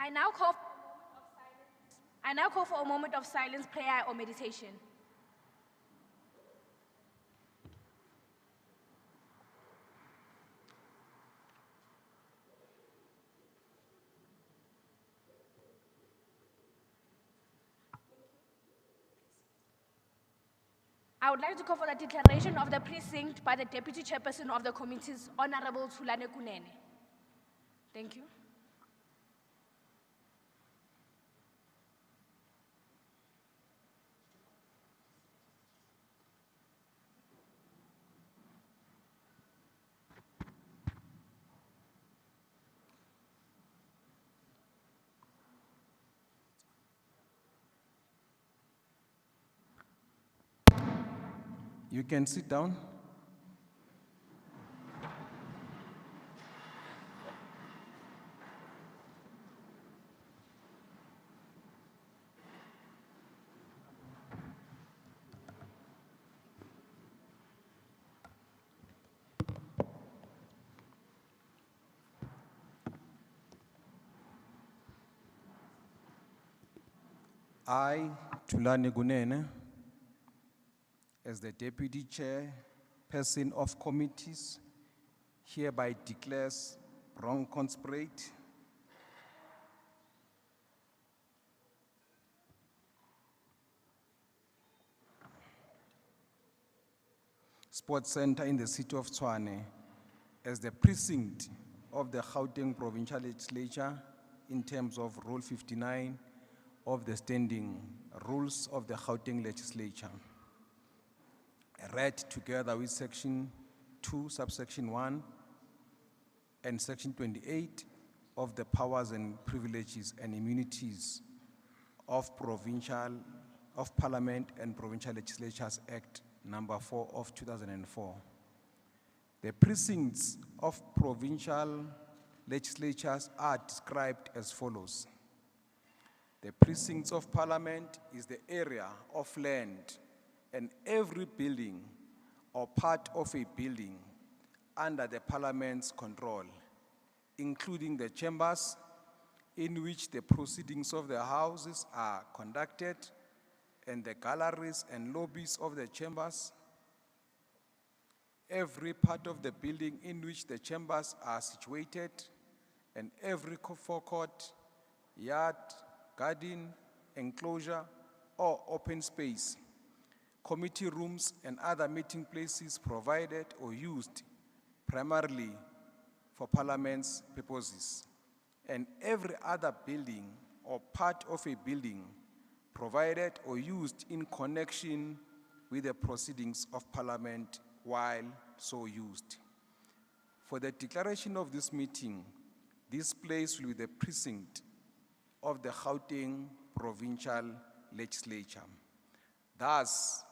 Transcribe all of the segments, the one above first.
I now call for a moment of silence, prayer, or meditation. I would like to call for the declaration of the precinct by the Deputy Chairperson of the committees, Honorable Thulane Kunene. Thank you. You can sit down. I, Thulane Kunene, as the Deputy Chairperson of Committees, hereby declares wrong conscript Sports Center in the city of Tshwane as the precinct of the Gauteng Provincial Legislature in terms of Rule 59 of the Standing Rules of the Gauteng Legislature, read together with Section 2, Subsection 1, and Section 28 of the Powers and Privileges and Immunities of Parliament and Provincial Legislatures Act Number 4 of 2004. The precincts of provincial legislatures are described as follows. The precincts of Parliament is the area of land and every building or part of a building under the Parliament's control, including the chambers in which the proceedings of the houses are conducted, and the galleries and lobbies of the chambers, every part of the building in which the chambers are situated, and every forecourt, yard, garden, enclosure, or open space, committee rooms and other meeting places provided or used primarily for Parliament's purposes, and every other building or part of a building provided or used in connection with the proceedings of Parliament while so used. For the declaration of this meeting, this place will be the precinct of the Gauteng Provincial Legislature. Thus,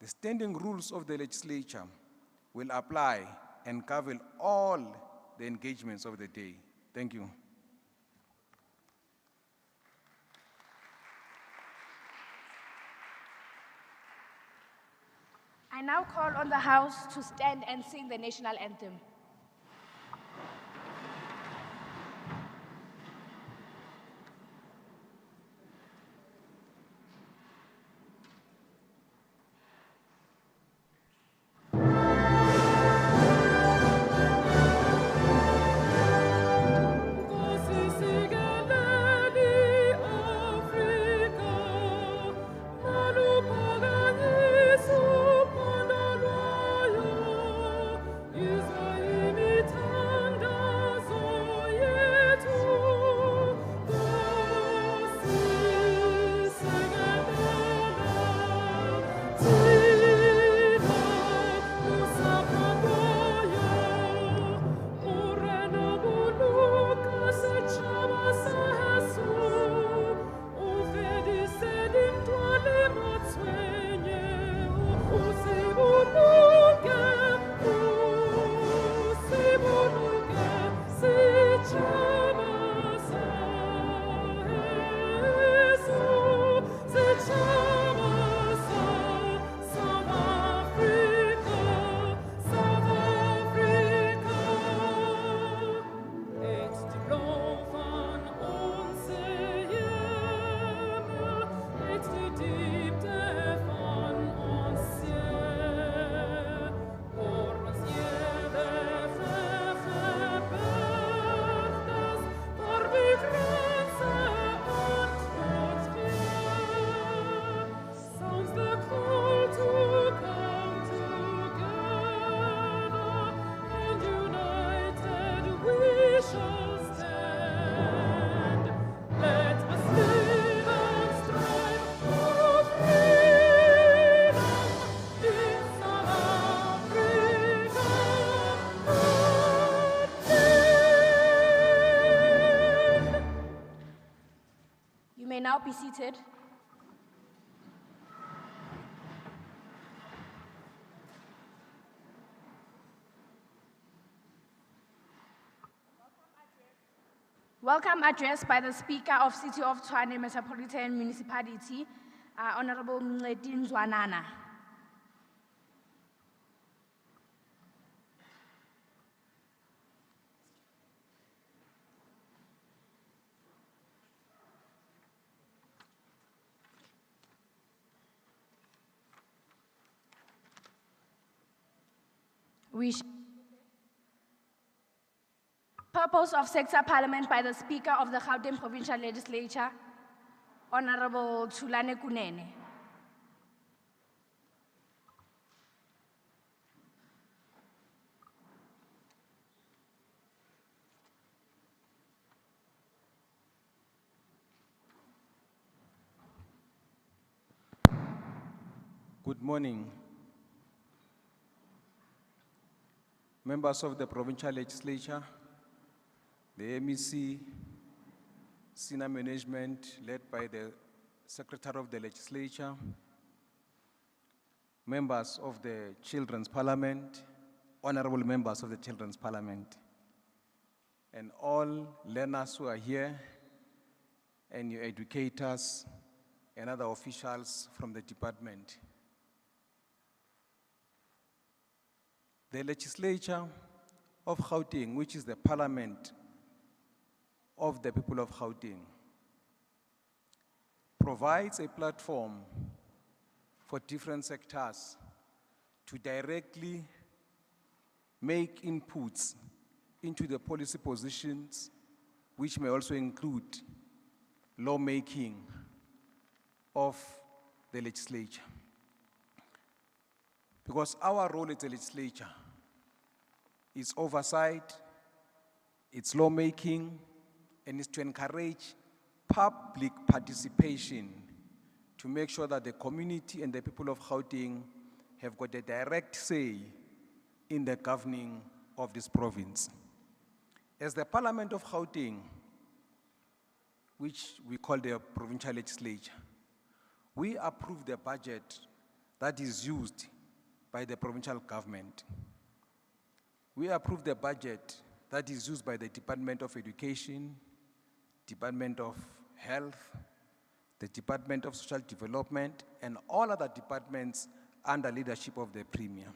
the standing rules of the legislature will apply and govern all the engagements of the day. Thank you. I now call on the House to stand and sing the national anthem. Israel. You may now be seated. Welcome address by the Speaker of City of Tshwane Metropolitan Municipality, Honorable Mncedi Mzwanana. Purpose of Sector Parliament by the Speaker of the Gauteng Provincial Legislature, Honorable Thulane Kunene. Good morning. Members of the Provincial Legislature, the MEC, senior management led by the Secretary of the Legislature, members of the Children's Parliament, honorable members of the Children's Parliament, and all learners who are here, and your educators and other officials from the department. The legislature of Gauteng, which is the parliament of the people of Gauteng, provides a platform for different sectors to directly make inputs into the policy positions, which may also include lawmaking of the legislature. Because our role as a legislature is oversight, it's lawmaking, and it's to encourage public participation to make sure that the community and the people of Gauteng have got a direct say in the governing of this province. As the Parliament of Gauteng, which we call the provincial legislature, we approve the budget that is used by the provincial government. We approve the budget that is used by the Department of Education, Department of Health, the Department of Social Development, and all other departments under leadership of the Premier.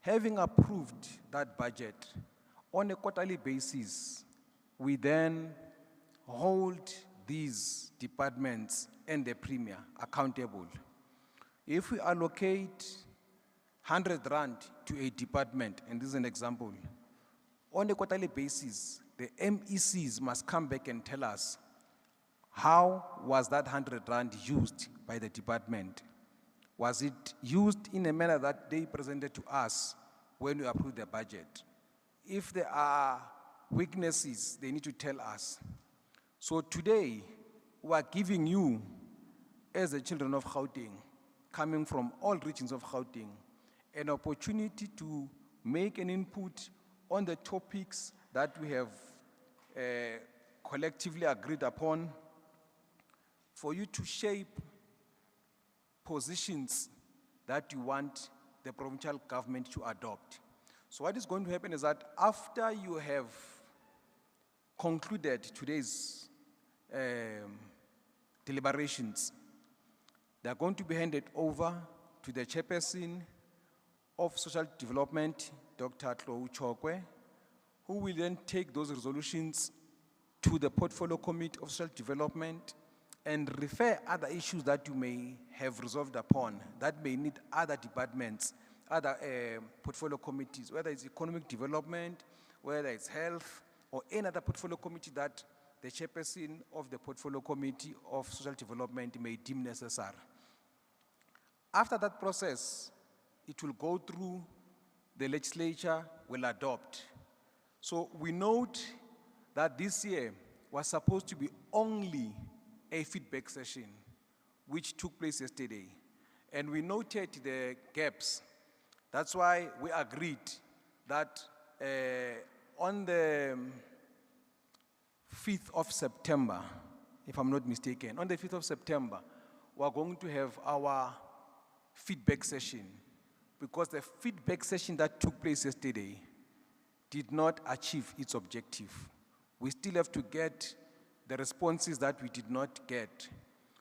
Having approved that budget on a quarterly basis, we then hold these departments and the Premier accountable. If we allocate 100 Rand to a department, and this is an example, on a quarterly basis, the MECs must come back and tell us how was that 100 Rand used by the department. Was it used in a manner that they presented to us when we approved the budget? If there are weaknesses, they need to tell us. So today, we are giving you, as the children of Gauteng, coming from all regions of Gauteng, an opportunity to make an input on the topics that we have collectively agreed upon, for you to shape positions that you want the provincial government to adopt. So what is going to happen is that after you have concluded today's deliberations, they are going to be handed over to the chairperson of Social Development, Dr. Tlou Chokwe, who will then take those resolutions to the Portfolio Committee of Social Development and refer other issues that you may have resolved upon that may need other departments, other portfolio committees, whether it's economic development, whether it's health, or any other portfolio committee that the chairperson of the Portfolio Committee of Social Development may deem necessary. After that process, it will go through, the legislature will adopt. So we note that this year was supposed to be only a feedback session, which took place yesterday. And we noted the gaps. That's why we agreed that on the 5th of September, if I'm not mistaken. On the 5th of September, we're going to have our feedback session, because the feedback session that took place yesterday did not achieve its objective. We still have to get the responses that we did not get.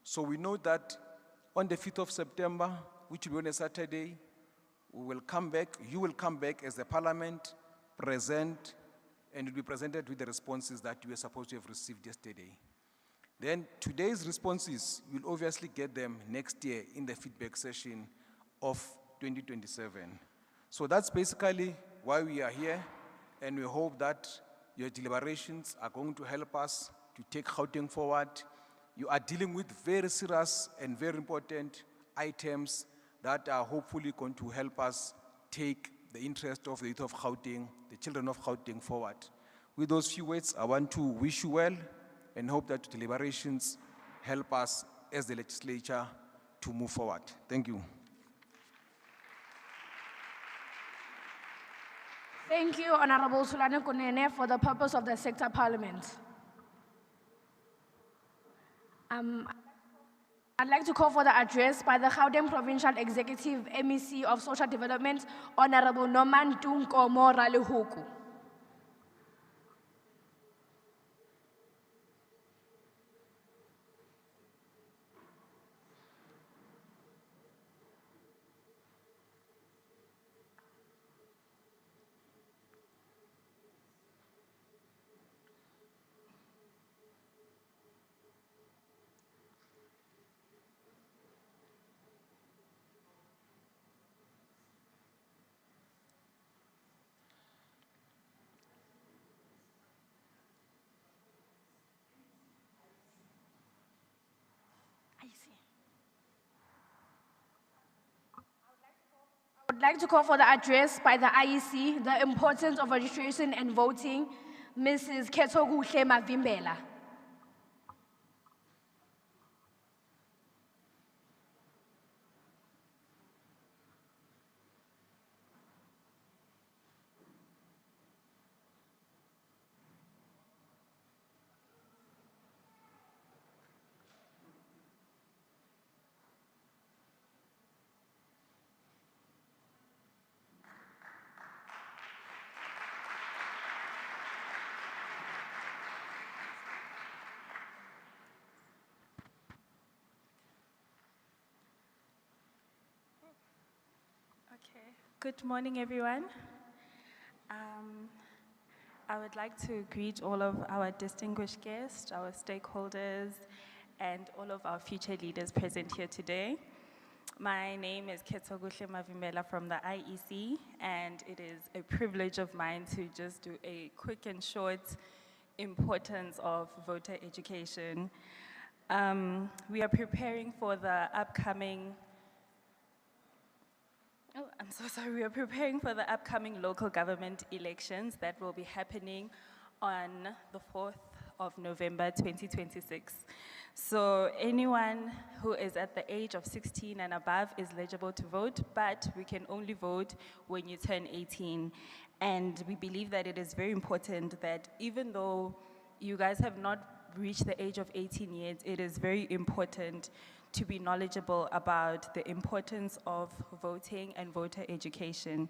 So we know that on the 5th of September, which will be on a Saturday, we will come back, you will come back as the parliament, present, and will be presented with the responses that you were supposed to have received yesterday. Then today's responses, you'll obviously get them next year in the feedback session of 2027. So that's basically why we are here, and we hope that your deliberations are going to help us to take Gauteng forward. You are dealing with very serious and very important items that are hopefully going to help us take the interest of the youth of Gauteng, the children of Gauteng forward. With those few words, I want to wish you well and hope that deliberations help us as the legislature to move forward. Thank you. Thank you, Honorable Sulane Kunene, for the purpose of the sector parliament. I'd like to call for the address by the Gauteng Provincial Executive MEC of Social Development, Honorable Norman Tunkomo Ralihuku. I would like to call for the address by the IEC, the importance of registration and voting, Mrs. Ketsoguhle Mavimbela. Okay. Good morning, everyone. I would like to greet all of our distinguished guests, our stakeholders, and all of our future leaders present here today. My name is Ketsoguhle Mavimbela from the IEC, and it is a privilege of mine to just do a quick and short importance of voter education. We are preparing for the upcoming we are preparing for the upcoming local government elections that will be happening on the 4th of November 2026. So anyone who is at the age of 16 and above is eligible to vote, but we can only vote when you turn 18. And we believe that it is very important that even though you guys have not reached the age of 18 yet, it is very important to be knowledgeable about the importance of voting and voter education,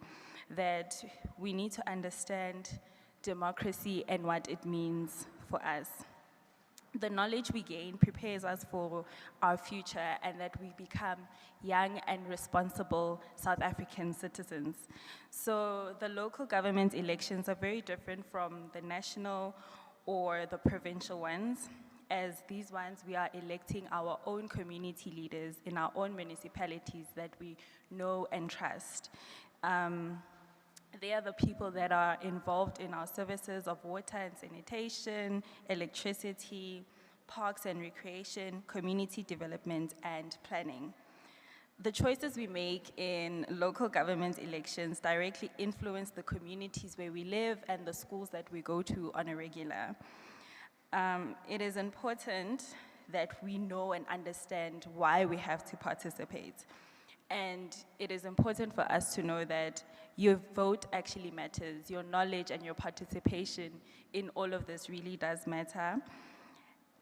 that we need to understand democracy and what it means for us. The knowledge we gain prepares us for our future, and that we become young and responsible South African citizens. So the local government elections are very different from the national or the provincial ones. As these ones, we are electing our own community leaders in our own municipalities that we know and trust. They are the people that are involved in our services of water and sanitation, electricity, parks and recreation, community development, and planning. The choices we make in local government elections directly influence the communities where we live and the schools that we go to on a regular. It is important that we know and understand why we have to participate. And it is important for us to know that your vote actually matters. Your knowledge and your participation in all of this really does matter.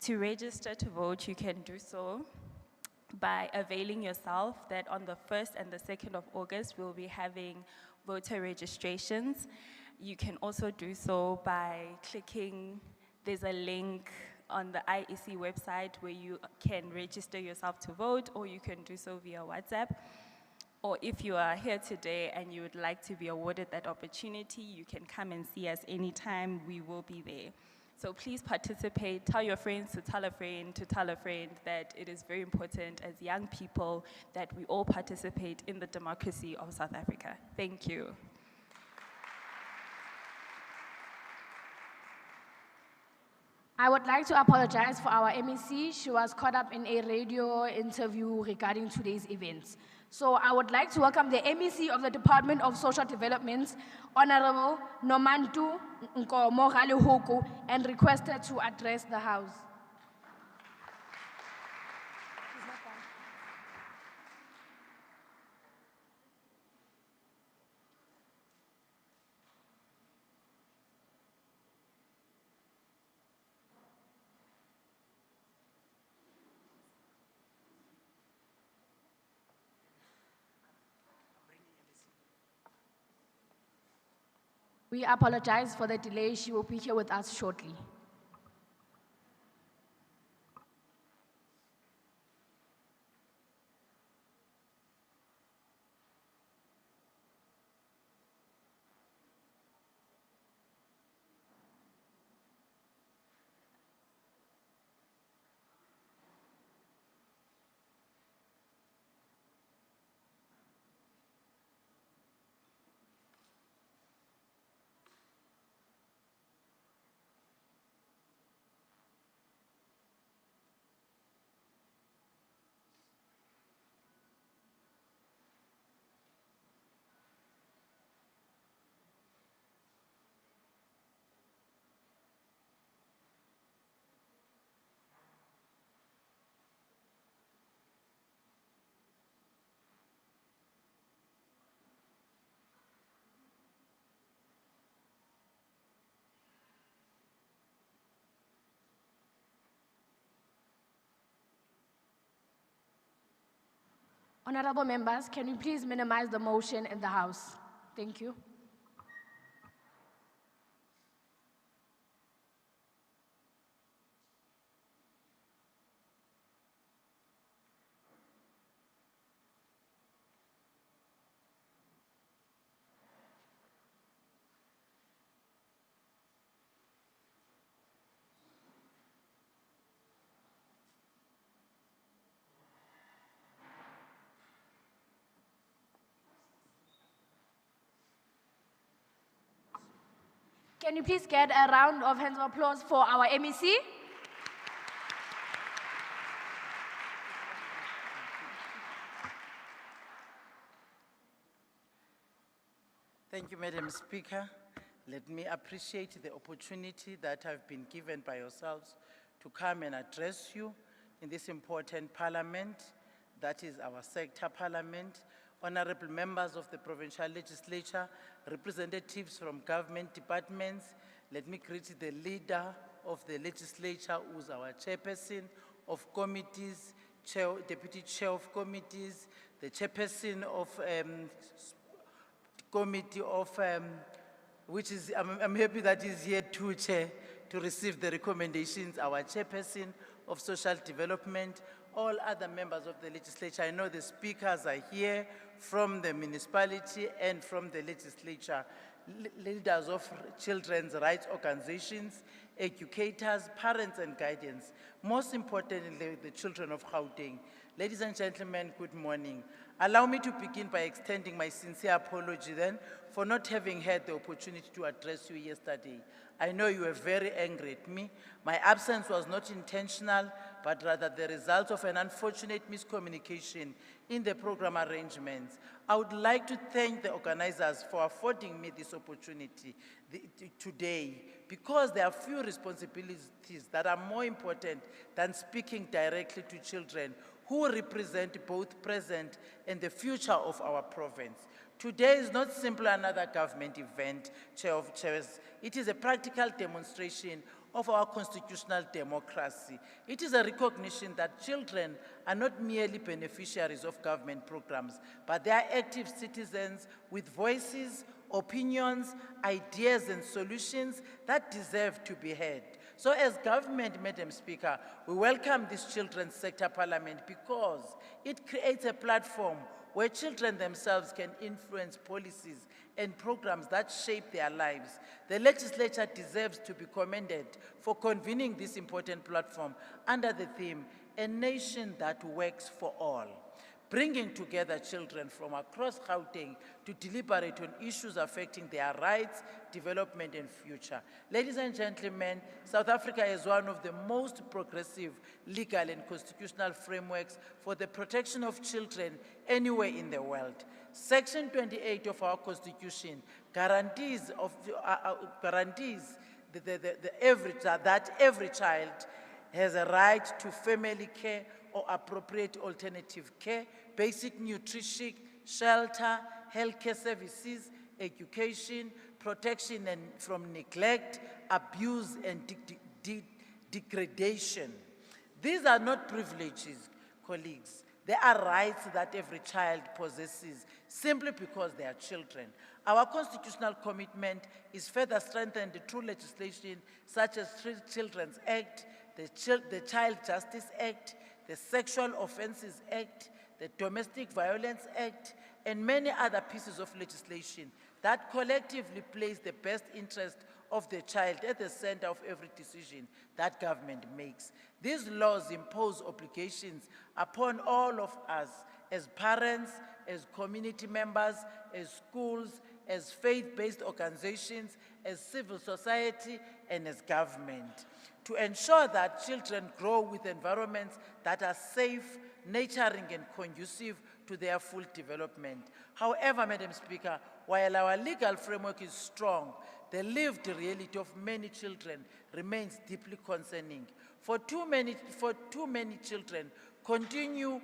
To register to vote, you can do so by availing yourself that on the 1st and the 2nd of August, we'll be having voter registrations. You can also do so by clicking, there's a link on the IEC website where you can register yourself to vote, or you can do so via WhatsApp. Or if you are here today and you would like to be awarded that opportunity, you can come and see us anytime. We will be there. So please participate. Tell your friends to tell a friend to tell a friend that it is very important as young people that we all participate in the democracy of South Africa. Thank you. I would like to apologize for our MEC. She was caught up in a radio interview regarding today's events. So I would like to welcome the MEC of the Department of Social Development, Honorable Nomantu Nkomogale-Huku, and request her to address the House. We apologize for the delay. She will be here with us shortly. Honorable members, can you please minimize the motion in the House? Thank you. Can you please get a round of hands of applause for our MEC? Thank you, Madam Speaker. Let me appreciate the opportunity that I've been given by yourselves to come and address you in this important parliament, that is our sector parliament. Honorable members of the provincial legislature, representatives from government departments, let me greet the leader of the legislature, who's our chairperson of committees, deputy chair of committees, the chairperson of committee of, which is, I'm happy that he's here too, Chair, to receive the recommendations, our chairperson of social development, all other members of the legislature. I know the speakers are here from the municipality and from the legislature, leaders of children's rights organizations, educators, parents and guardians, most importantly, the children of Gauteng. Ladies and gentlemen, good morning. Allow me to begin by extending my sincere apology then for not having had the opportunity to address you yesterday. I know you were very angry at me. My absence was not intentional, but rather the result of an unfortunate miscommunication in the program arrangements. I would like to thank the organizers for affording me this opportunity today, because there are few responsibilities that are more important than speaking directly to children who represent both present and the future of our province. Today is not simply another government event, Chair of Chairs. It is a practical demonstration of our constitutional democracy. It is a recognition that children are not merely beneficiaries of government programs, but they are active citizens with voices, opinions, ideas, and solutions that deserve to be heard. So as government, Madam Speaker, we welcome this Children's Sector Parliament because it creates a platform where children themselves can influence policies and programs that shape their lives. The legislature deserves to be commended for convening this important platform under the theme, "A Nation That Works for All," bringing together children from across Gauteng to deliberate on issues affecting their rights, development, and future. Ladies and gentlemen, South Africa is one of the most progressive legal and constitutional frameworks for the protection of children anywhere in the world. Section 28 of our Constitution guarantees that every child has a right to family care or appropriate alternative care, basic nutrition, shelter, healthcare services, education, protection from neglect, abuse, and degradation. These are not privileges, colleagues. They are rights that every child possesses simply because they are children. Our constitutional commitment is further strengthened through legislation such as the Children's Act, the Child Justice Act, the Sexual Offences Act, the Domestic Violence Act, and many other pieces of legislation that collectively place the best interest of the child at the center of every decision that government makes. These laws impose obligations upon all of us as parents, as community members, as schools, as faith-based organizations, as civil society, and as government, to ensure that children grow with environments that are safe, nurturing, and conducive to their full development. However, Madam Speaker, while our legal framework is strong, the lived reality of many children remains deeply concerning. Far too many children continue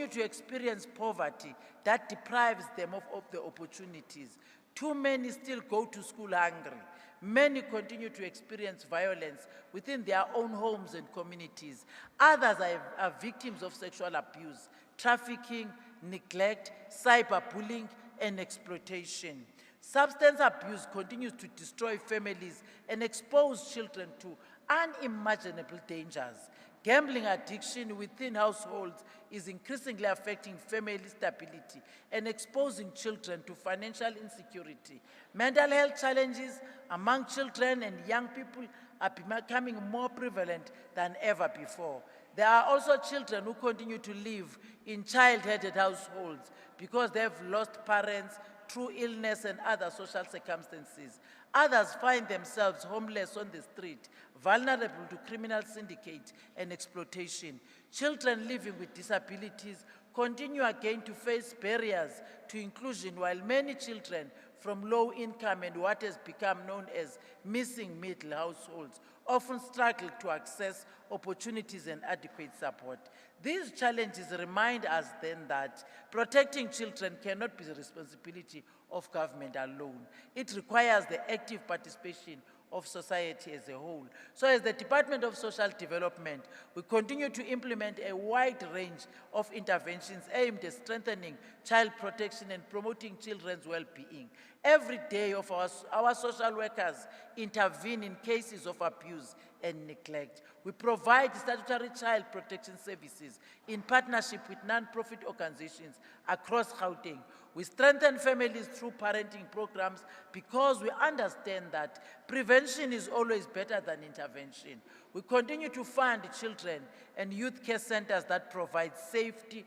to experience poverty that deprives them of the opportunities. Too many still go to school hungry. Many continue to experience violence within their own homes and communities. Others are victims of sexual abuse, trafficking, neglect, cyberbullying, and exploitation. Substance abuse continues to destroy families and expose children to unimaginable dangers. Gambling addiction within households is increasingly affecting family stability and exposing children to financial insecurity. Mental health challenges among children and young people are becoming more prevalent than ever before. There are also children who continue to live in child-headed households because they have lost parents through illness and other social circumstances. Others find themselves homeless on the street, vulnerable to criminal syndicate and exploitation. Children living with disabilities continue again to face barriers to inclusion, while many children from low income and what has become known as missing middle households often struggle to access opportunities and adequate support. These challenges remind us then that protecting children cannot be the responsibility of government alone. It requires the active participation of society as a whole. So as the Department of Social Development, we continue to implement a wide range of interventions aimed at strengthening child protection and promoting children's well-being. Every day of our social workers intervene in cases of abuse and neglect. We provide statutory child protection services in partnership with non-profit organizations across Gauteng. We strengthen families through parenting programs because we understand that prevention is always better than intervention. We continue to fund children and youth care centers that provide safety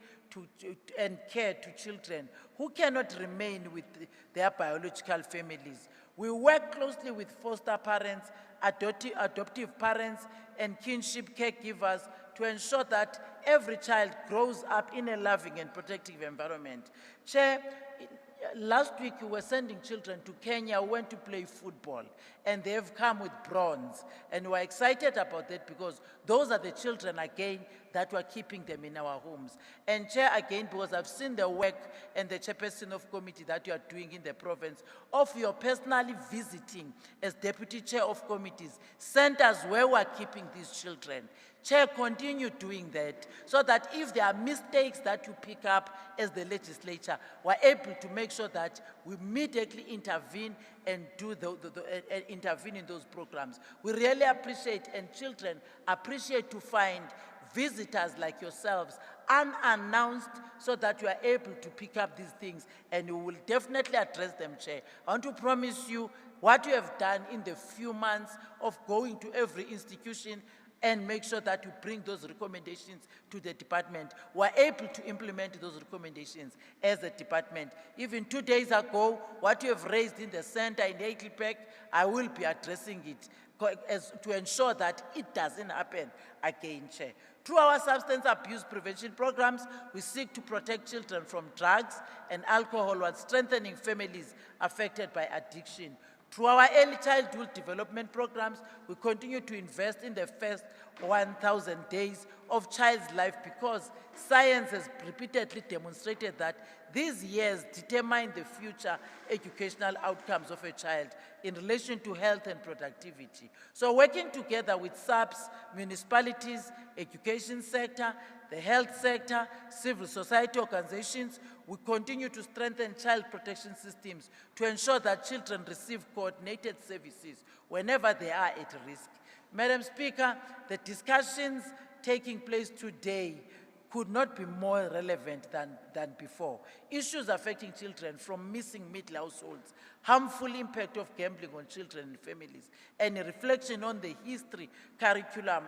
and care to children who cannot remain with their biological families. We work closely with foster parents, adoptive parents, and kinship caregivers to ensure that every child grows up in a loving and protective environment. Chair, Last week, we were sending children to Kenya who went to play football, and they've come with bronze. And we're excited about that because those are the children, again, that were keeping them in our homes. And Chair, again, because I've seen the work and the chairperson of committee that you are doing in the province, of your personally visiting as deputy chair of committees, centers where we are keeping these children. Chair, continue doing that so that if there are mistakes that you pick up as the legislature, we're able to make sure that we immediately intervene and intervene in those programs. We really appreciate, and children appreciate to find visitors like yourselves unannounced so that you are able to pick up these things, and you will definitely address them, Chair. I want to promise you what you have done in the few months of going to every institution and make sure that you bring those recommendations to the department. We're able to implement those recommendations as a department. Even 2 days ago, what you have raised in the center in Heidelberg, I will be addressing it to ensure that it doesn't happen again, Chair. Through our substance abuse prevention programs, we seek to protect children from drugs and alcohol while strengthening families affected by addiction. Through our early childhood development programs, we continue to invest in the first 1,000 days of child's life because science has repeatedly demonstrated that these years determine the future educational outcomes of a child in relation to health and productivity. So working together with SAPS, municipalities, education sector, the health sector, civil society organizations, we continue to strengthen child protection systems to ensure that children receive coordinated services whenever they are at risk. Madam Speaker, the discussions taking place today could not be more relevant than before. Issues affecting children from missing middle households, harmful impact of gambling on children and families, and a reflection on the history curriculum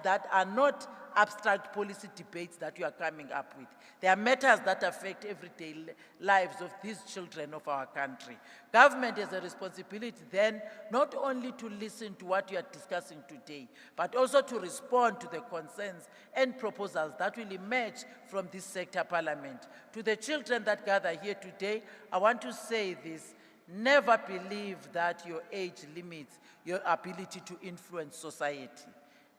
that are not abstract policy debates that you are coming up with. They are matters that affect everyday lives of these children of our country. Government has a responsibility then not only to listen to what you are discussing today, but also to respond to the concerns and proposals that will emerge from this sector parliament. To the children that gather here today, I want to say this: never believe that your age limits your ability to influence society.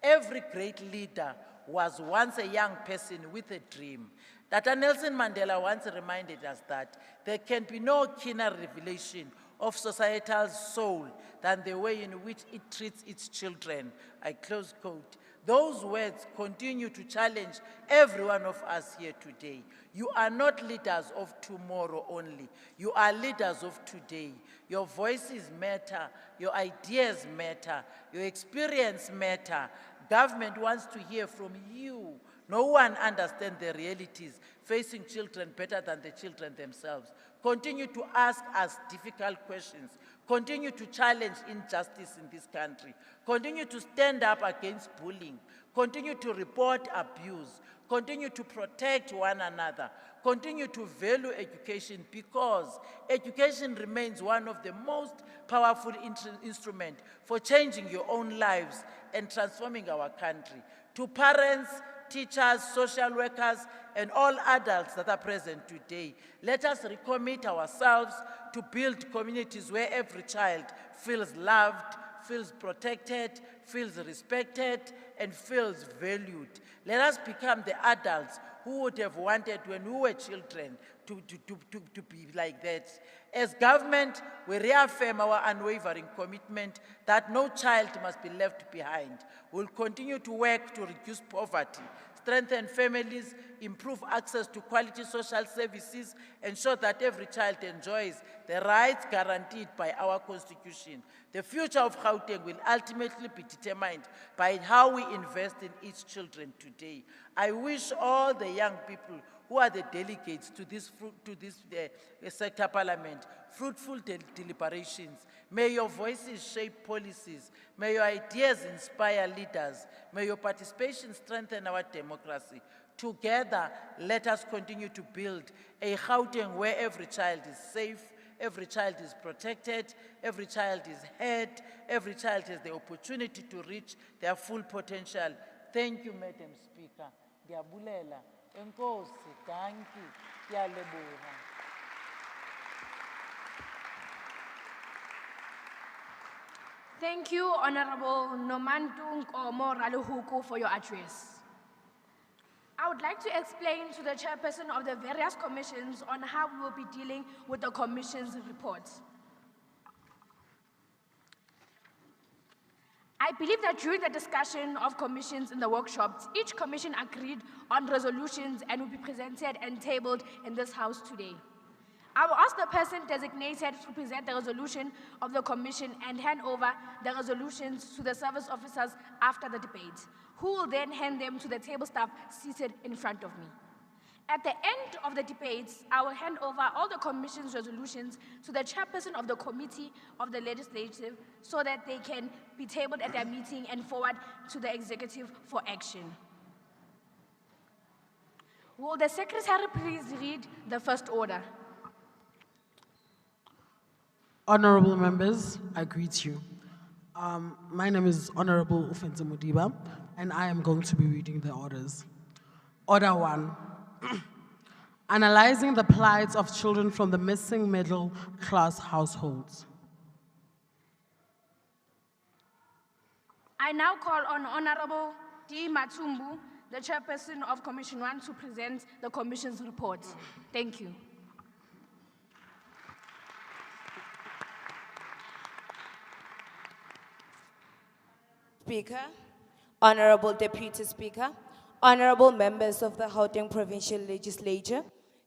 Every great leader was once a young person with a dream. Dr. Nelson Mandela once reminded us that there can be no keener revelation of societal soul than the way in which it treats its children. I close quote. Those words continue to challenge every one of us here today. You are not leaders of tomorrow only. You are leaders of today. Your voices matter. Your ideas matter. Your experience matter. Government wants to hear from you. No one understands the realities facing children better than the children themselves. Continue to ask us difficult questions. Continue to challenge injustice in this country. Continue to stand up against bullying. Continue to report abuse. Continue to protect one another. Continue to value education because education remains one of the most powerful instruments for changing your own lives and transforming our country. To parents, teachers, social workers, and all adults that are present today, let us recommit ourselves to build communities where every child feels loved, feels protected, feels respected, and feels valued. Let us become the adults who would have wanted when we were children to be like that. As government, we reaffirm our unwavering commitment that no child must be left behind. We'll continue to work to reduce poverty, strengthen families, improve access to quality social services, ensure that every child enjoys the rights guaranteed by our Constitution. The future of Gauteng will ultimately be determined by how we invest in each children today. I wish all the young people who are the delegates to this sector parliament fruitful deliberations. May your voices shape policies. May your ideas inspire leaders. May your participation strengthen our democracy. Together, let us continue to build a Gauteng where every child is safe, every child is protected, every child is heard, every child has the opportunity to reach their full potential. Thank you, Madam Speaker. Ndiyabulela. Enkosi, danki, ndiyaleboha. Thank you, Honorable Nomantung Omo Raluhuku, for your address. I would like to explain to the chairperson of the various commissions on how we will be dealing with the commission's report. I believe that during the discussion of commissions in the workshops, each commission agreed on resolutions and will be presented and tabled in this house today. I will ask the person designated to present the resolution of the commission and hand over the resolutions to the service officers after the debate, who will then hand them to the table staff seated in front of me. At the end of the debates, I will hand over all the commission's resolutions to the chairperson of the committee of the legislative so that they can be tabled at their meeting and forward to the executive for action. Will the secretary please read the first order? Honorable members, I greet you. My name is Honorable Ufenze Mudiba, and I am going to be reading the orders. Order 1. Analyzing the plight of children from the missing middle-class households. I now call on Honorable D. Matumbu, the chairperson of Commission 1, to present the commission's report. Thank you. Speaker, Honorable Deputy Speaker, Honorable members of the Gauteng Provincial Legislature,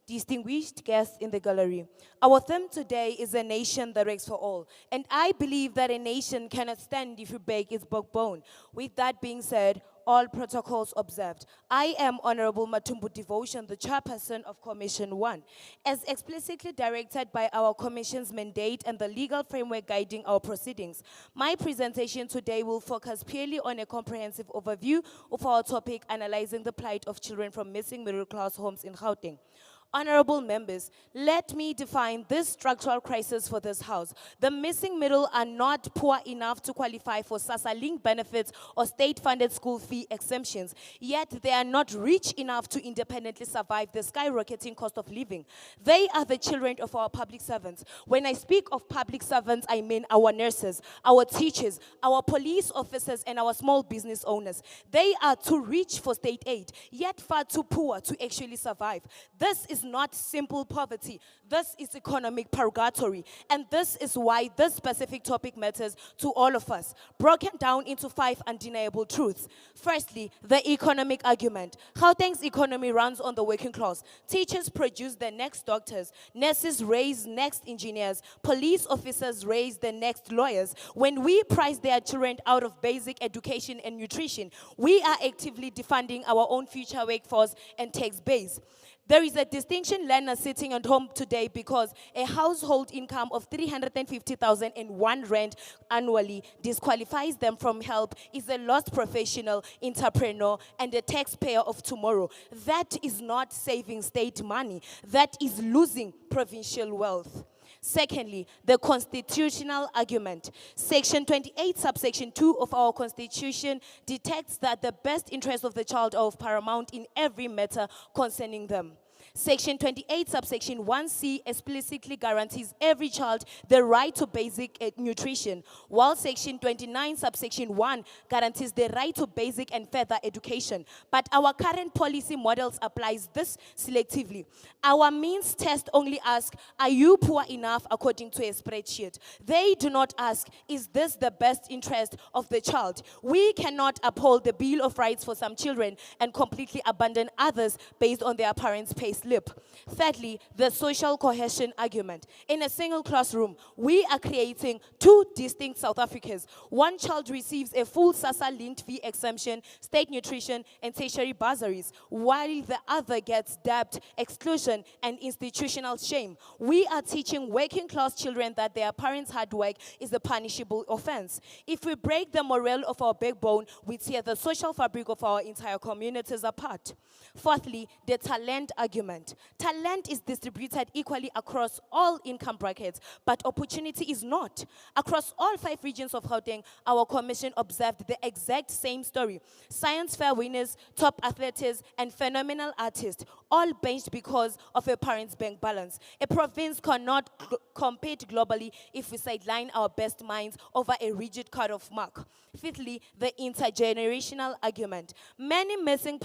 distinguished guests in the gallery. Our theme today is a nation that works for all. And I believe that a nation cannot stand if you break its backbone. With that being said, all protocols observed. I am Honorable Matumbu Devotion, the chairperson of Commission 1. As explicitly directed by our Commission's mandate and the legal framework guiding our proceedings, my presentation today will focus purely on a comprehensive overview of our topic, analyzing the plight of children from missing middle-class homes in Gauteng. Honorable members, let me define this structural crisis for this house. The missing middle are not poor enough to qualify for SASSA-linked benefits or state-funded school fee exemptions, yet they are not rich enough to independently survive the skyrocketing cost of living. They are the children of our public servants. When I speak of public servants, I mean our nurses, our teachers, our police officers, and our small business owners. They are too rich for state aid, yet far too poor to actually survive. This is not simple poverty. This is economic purgatory. And this is why this specific topic matters to all of us. Broken down into 5 undeniable truths. Firstly, the economic argument. Gauteng's economy runs on the working class. Teachers produce the next doctors. Nurses raise next engineers. Police officers raise the next lawyers. When we price their children out of basic education and nutrition, we are actively defunding our own future workforce and tax base. There is a distinction learner sitting at home today because a household income of 350,001 rand annually disqualifies them from help, is a lost professional, entrepreneur, and a taxpayer of tomorrow. That is not saving state money. That is losing provincial wealth. Secondly, the constitutional argument. Section 28, subsection 2 of our Constitution detects that the best interests of the child are of paramount in every matter concerning them. Section 28, subsection 1C explicitly guarantees every child the right to basic nutrition, while Section 29, subsection 1 guarantees the right to basic and further education. But our current policy models applies this selectively. Our means test only ask, are you poor enough according to a spreadsheet? They do not ask, is this the best interest of the child? We cannot uphold the Bill of Rights for some children and completely abandon others based on their parents' pay slip. Thirdly, the social cohesion argument. In a single classroom, we are creating 2 distinct South Africas. One child receives a full SASSA-linked fee exemption, state nutrition, and tertiary bursaries, while the other gets debt, exclusion, and institutional shame. We are teaching working class children that their parents' hard work is a punishable offense. If we break the morale of our backbone, we tear the social fabric of our entire communities apart. Fourthly, the talent argument. argument. Talent is distributed equally across all income brackets, but opportunity is not. Across all 5 regions of Gauteng, our commission observed the exact same story. Science fair winners, top athletes, and phenomenal artists, all benched because of a parents' bank balance. A province cannot compete globally if we sideline our best minds over a rigid cut-off mark. Fifthly, the intergenerational argument. Many missing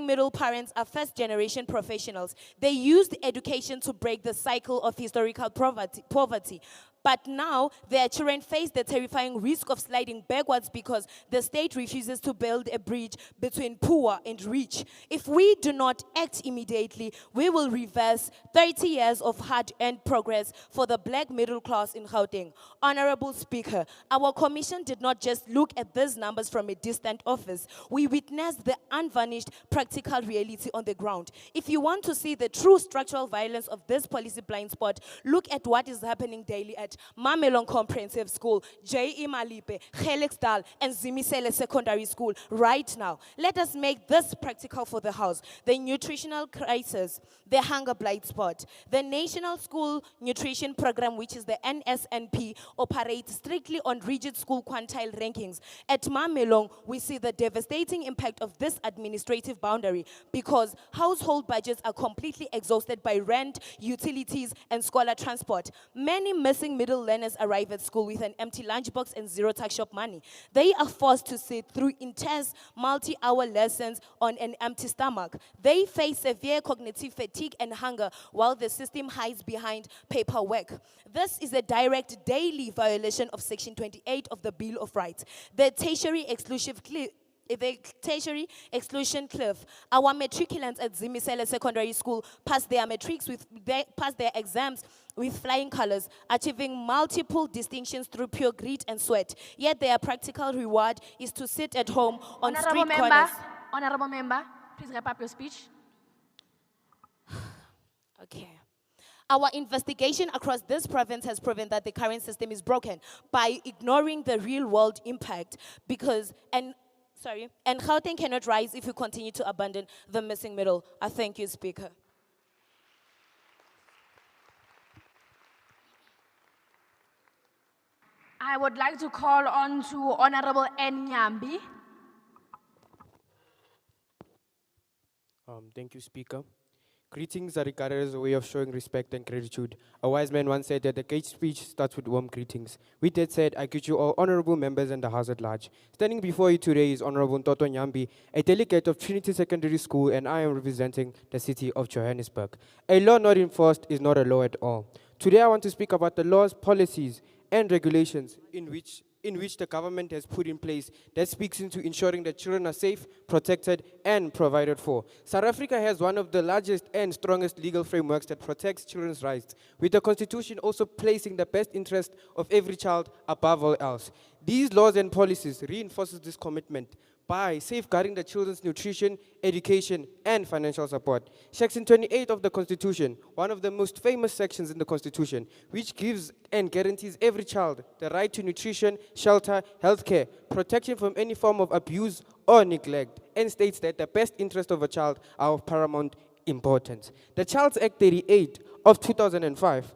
middle parents are first-generation professionals. They used education to break the cycle of historical poverty. But now, their children face the terrifying risk of sliding backwards because the state refuses to build a bridge between poor and rich. If we do not act immediately, we will reverse 30 years of hard-earned progress for the black middle class in Gauteng. Honorable Speaker, our commission did not just look at these numbers from a distant office. We witnessed the unvarnished practical reality on the ground. If you want to see the true structural violence of this policy blind spot, look at what is happening daily at Mamelon Comprehensive School, J.E. Malipe, Helixdal, and Zimisele Secondary School right now. Let us make this practical for the house. The nutritional crisis, the hunger blind spot. The National School Nutrition Program, which is the NSNP, operates strictly on rigid school quintile rankings. At Mamelon, we see the devastating impact of this administrative boundary because household budgets are completely exhausted by rent, utilities, and scholar transport. Many missing middle learners arrive at school with an empty lunchbox and zero tuck shop money. They are forced to sit through intense multi-hour lessons on an empty stomach. They face severe cognitive fatigue and hunger while the system hides behind paperwork. This is a direct daily violation of Section 28 of the Bill of Rights. The tertiary exclusion cliff. Our matriculants at Zimisele Secondary School pass their exams with flying colors, achieving multiple distinctions through pure grit and sweat. Yet their practical reward is to sit at home on street corners. Honorable member, please wrap up your speech. Okay. Our investigation across this province has proven that the current system is broken by ignoring the real-world impact and Gauteng cannot rise if we continue to abandon the missing middle. I thank you, Speaker. I would like to call on to Honorable N. Nyambi. Thank you, Speaker. Greetings are regarded as a way of showing respect and gratitude. A wise man once said that the great speech starts with warm greetings. With that said, I greet you all honorable members and the House at large. Standing before you today is Honorable Ntoto Nyambi, a delegate of Trinity Secondary School, and I am representing the city of Johannesburg. A law not enforced is not a law at all. Today I want to speak about the laws, policies, and regulations in which the government has put in place that speaks into ensuring that children are safe, protected, and provided for. South Africa has one of the largest and strongest legal frameworks that protects children's rights, with the Constitution also placing the best interest of every child above all else. These laws and policies reinforces this commitment by safeguarding the children's nutrition, education, and financial support. Section 28 of the Constitution, one of the most famous sections in the Constitution, which gives and guarantees every child the right to nutrition, shelter, healthcare, protection from any form of abuse or neglect, and states that the best interest of a child are of paramount importance. The Child's Act 38 of 2005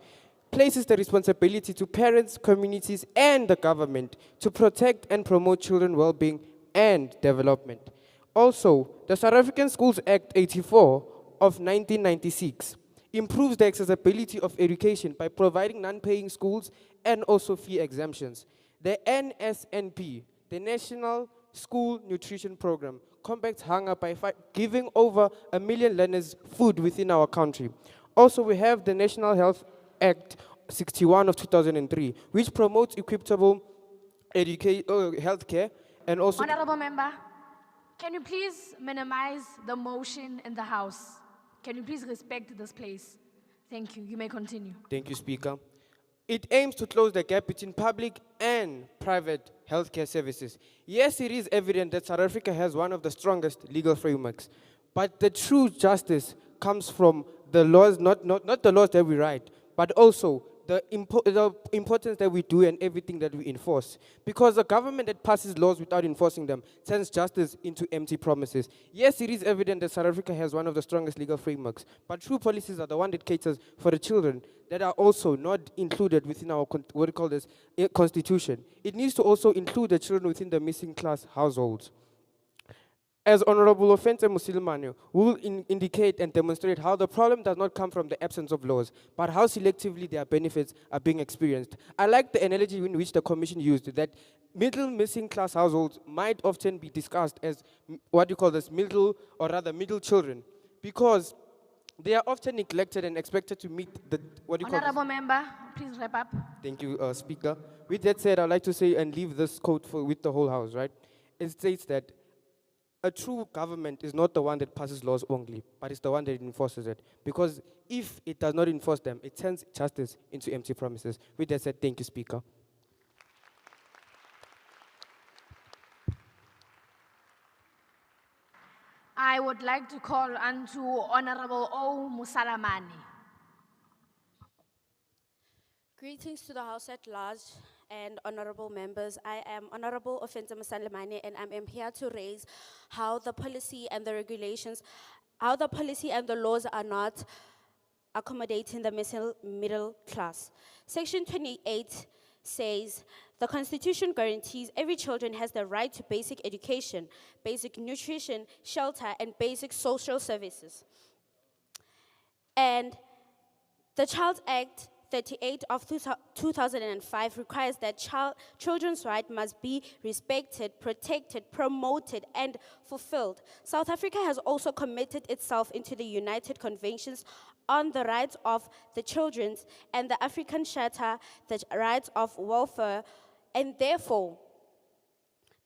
places the responsibility to parents, communities, and the government to protect and promote children's well-being and development. Also, the South African Schools Act 84 of 1996 improves the accessibility of education by providing non-paying schools and also fee exemptions. The NSNP, the National School Nutrition Program, combats hunger by giving over 1 million learners food within our country. Also, we have the National Health Act 61 of 2003, which promotes equitable healthcare. And also, Honorable member, can you please minimize the motion in the House? Can you please respect this place? Thank you. You may continue. Thank you, Speaker. It aims to close the gap between public and private healthcare services. Yes, it is evident that South Africa has one of the strongest legal frameworks, but the true justice comes from the laws, not the laws that we write, but also the importance that we do and everything that we enforce. Because a government that passes laws without enforcing them turns justice into empty promises. Yes, it is evident that South Africa has one of the strongest legal frameworks, but true policies are the one that caters for the children that are also not included within our, what we call this, constitution. It needs to also include the children within the missing class households. As Honorable Offense Musilmane will indicate and demonstrate how the problem does not come from the absence of laws, but how selectively their benefits are being experienced. I like the analogy in which the Commission used, that middle missing class households might often be discussed as what you call this middle, or rather middle children, because they are often neglected and expected to meet the, what you call this. Honorable member, please wrap up. Thank you, Speaker. With that said, I'd like to say and leave this quote with the whole House, right? It states that a true government is not the one that passes laws only, but it's the one that enforces it. Because if it does not enforce them, it turns justice into empty promises. With that said, thank you, Speaker. I would like to call on to Honorable O. Musalamani. Greetings to the House at large and honorable members. I am Honorable Offense Musalamane, and I'm here to raise how the policy and the regulations, how the policy and the laws are not accommodating the middle class. Section 28 says, the Constitution guarantees every children has the right to basic education, basic nutrition, shelter, and basic social services. And the Child Act 38 of 2005 requires that children's rights must be respected, protected, promoted, and fulfilled. South Africa has also committed itself into the United Conventions on the rights of the children and the African Charter, the rights of welfare, and therefore,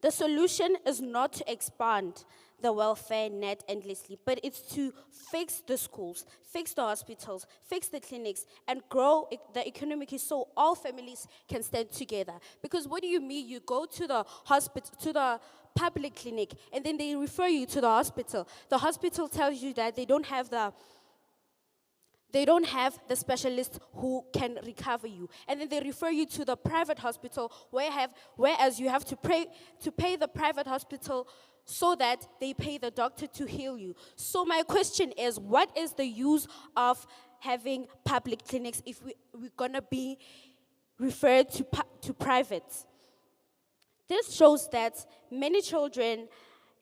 the solution is not to expand the welfare net endlessly, but it's to fix the schools, fix the hospitals, fix the clinics, and grow the economy so all families can stand together. Because what do you mean? You go to the hospital, to the public clinic, and then they refer you to the hospital. The hospital tells you that they don't have the specialists who can recover you. And then they refer you to the private hospital, whereas you have to pay the private hospital so that they pay the doctor to heal you. So my question is, what is the use of having public clinics if we're gonna be referred to private? This shows that many children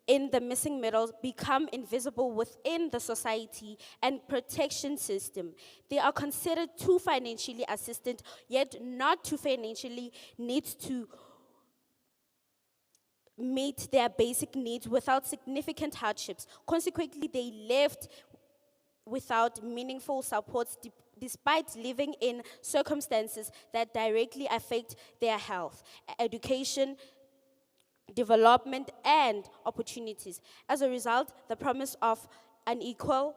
in the missing middle become invisible within the society and protection system. They are considered too financially assisted, yet not too financially needs to meet their basic needs without significant hardships. Consequently, they left without meaningful supports despite living in circumstances that directly affect their health, education, development, and opportunities. As a result, the promise of unequal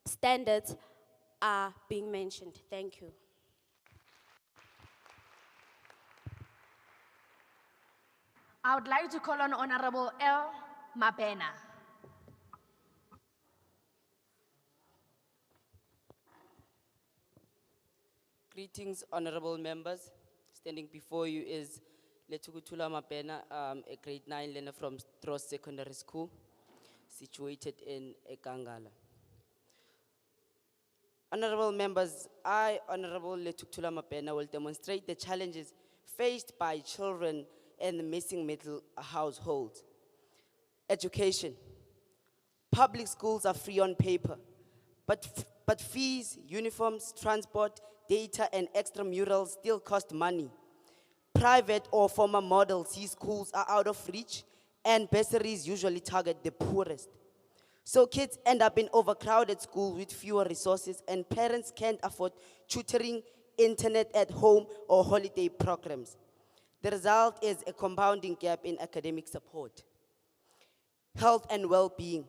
standards are being mentioned. Thank you. I would like to call on Honorable L. Mabena. Greetings, honorable members. Standing before you is Letukutula Mabena, a grade 9 learner from Stross Secondary School, situated in Ekangala. Honorable members, I, Honorable Letukutula Mabena, will demonstrate the challenges faced by children in the missing middle households. Education. Public schools are free on paper, but fees, uniforms, transport, data, and extramurals still cost money. Private or former models, these schools are out of reach, and bursaries usually target the poorest. So kids end up in overcrowded schools with fewer resources, and parents can't afford tutoring, internet at home, or holiday programs. The result is a compounding gap in academic support. Health and well-being.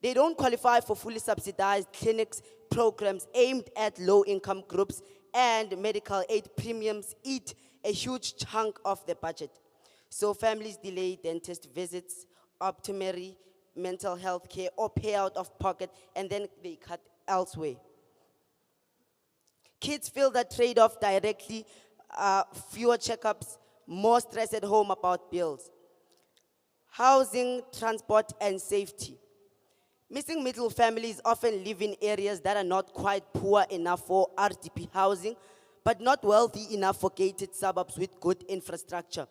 They don't qualify for fully subsidized clinics, programs aimed at low-income groups, and medical aid premiums eat a huge chunk of the budget. So families delay dentist visits, optometry, mental health care, or pay out of pocket, and then they cut elsewhere. Kids feel the trade-off directly, fewer checkups, more stress at home about bills. Housing, transport, and safety. Missing middle families often live in areas that are not quite poor enough for RDP housing, but not wealthy enough for gated suburbs with good infrastructure.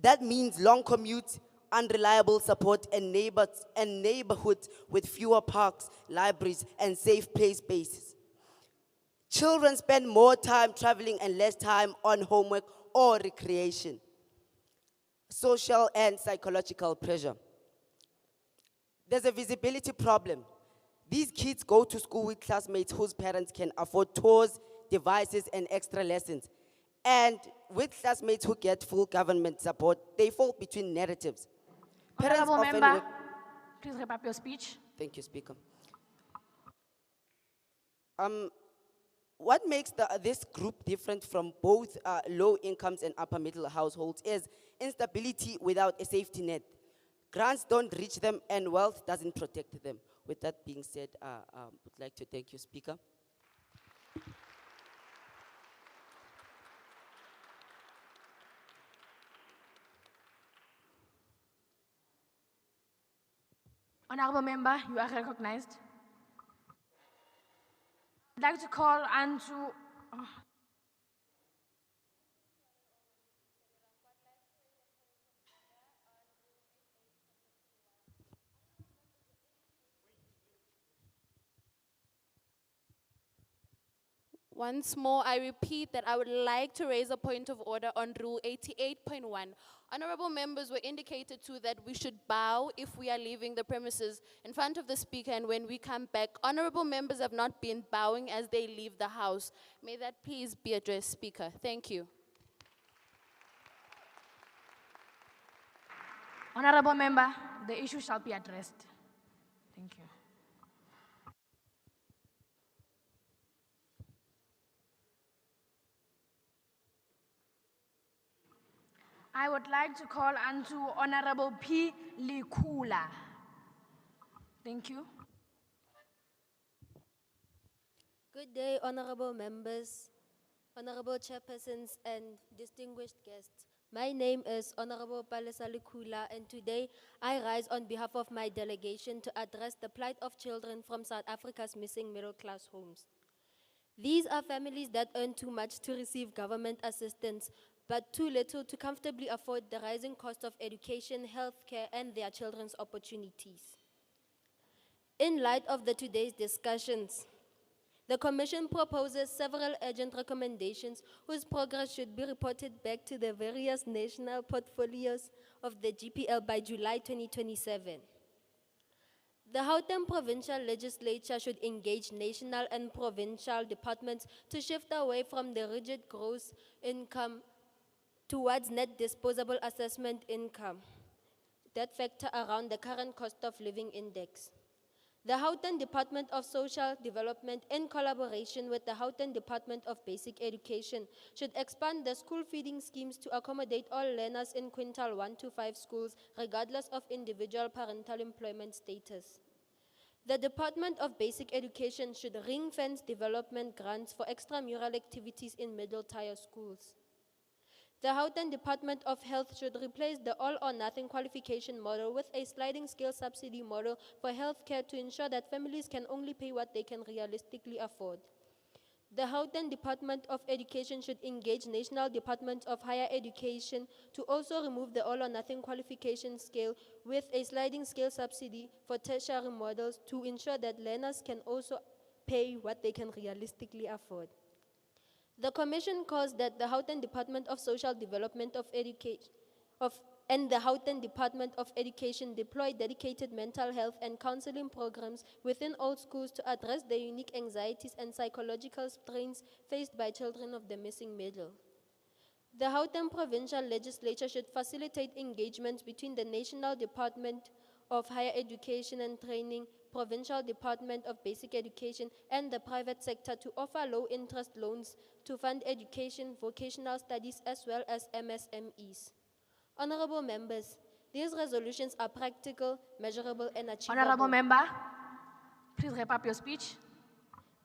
That means long commutes, unreliable support, and neighborhoods with fewer parks, libraries, and safe play spaces. Children spend more time traveling and less time on homework or recreation. Social and psychological pressure. There's a visibility problem. These kids go to school with classmates whose parents can afford tours, devices, and extra lessons. And with classmates who get full government support, they fall between narratives. Parents Honorable often member, work- please wrap up your speech. Thank you, Speaker. What makes this group different from both low incomes and upper middle households is instability without a safety net. Grants don't reach them and wealth doesn't protect them. With that being said, I would like to thank you, Speaker. Honorable member, you are recognized. I'd like to call Antu. Once more, I repeat that I would like to raise a point of order on Rule 88.1. Honorable members were indicated to that we should bow if we are leaving the premises in front of the speaker, and when we come back, honorable members have not been bowing as they leave the house. May that please be addressed, Speaker. Thank you. Honorable member, the issue shall be addressed. Thank you. I would like to call Antu Honorable P. Likula. Thank you. Good day, honorable members, honorable chairpersons, and distinguished guests. My name is Honorable Palesa Likula, and today I rise on behalf of my delegation to address the plight of children from South Africa's missing middle-class homes. These are families that earn too much to receive government assistance, but too little to comfortably afford the rising cost of education, healthcare, and their children's opportunities. In light of today's discussions, the Commission proposes several urgent recommendations whose progress should be reported back to the various national portfolios of the GPL by July 2027. The Gauteng Provincial Legislature should engage national and provincial departments to shift away from the rigid gross income towards net disposable assessment income, that factor around the current cost of living index. The Gauteng Department of Social Development, in collaboration with the Gauteng Department of Basic Education, should expand the school feeding schemes to accommodate all learners in quintile 1 to 5 schools, regardless of individual parental employment status. The Department of Basic Education should ring-fence development grants for extramural activities in middle-tier schools. The Gauteng Department of Health should replace the all-or-nothing qualification model with a sliding scale subsidy model for healthcare to ensure that families can only pay what they can realistically afford. The Gauteng Department of Education should engage National Department of Higher Education to also remove the all-or-nothing qualification scale with a sliding scale subsidy for tertiary models to ensure that learners can also pay what they can realistically afford. The Commission calls that the Gauteng Department of Social Development and the Gauteng Department of Education deploy dedicated mental health and counseling programs within all schools to address the unique anxieties and psychological strains faced by children of the missing middle. The Gauteng Provincial Legislature should facilitate engagements between the National Department of Higher Education and Training, Provincial Department of Basic Education, and the private sector to offer low-interest loans to fund education, vocational studies, as well as MSMEs. Honorable members, these resolutions are practical, measurable, and achievable. Honorable member, please wrap up your speech.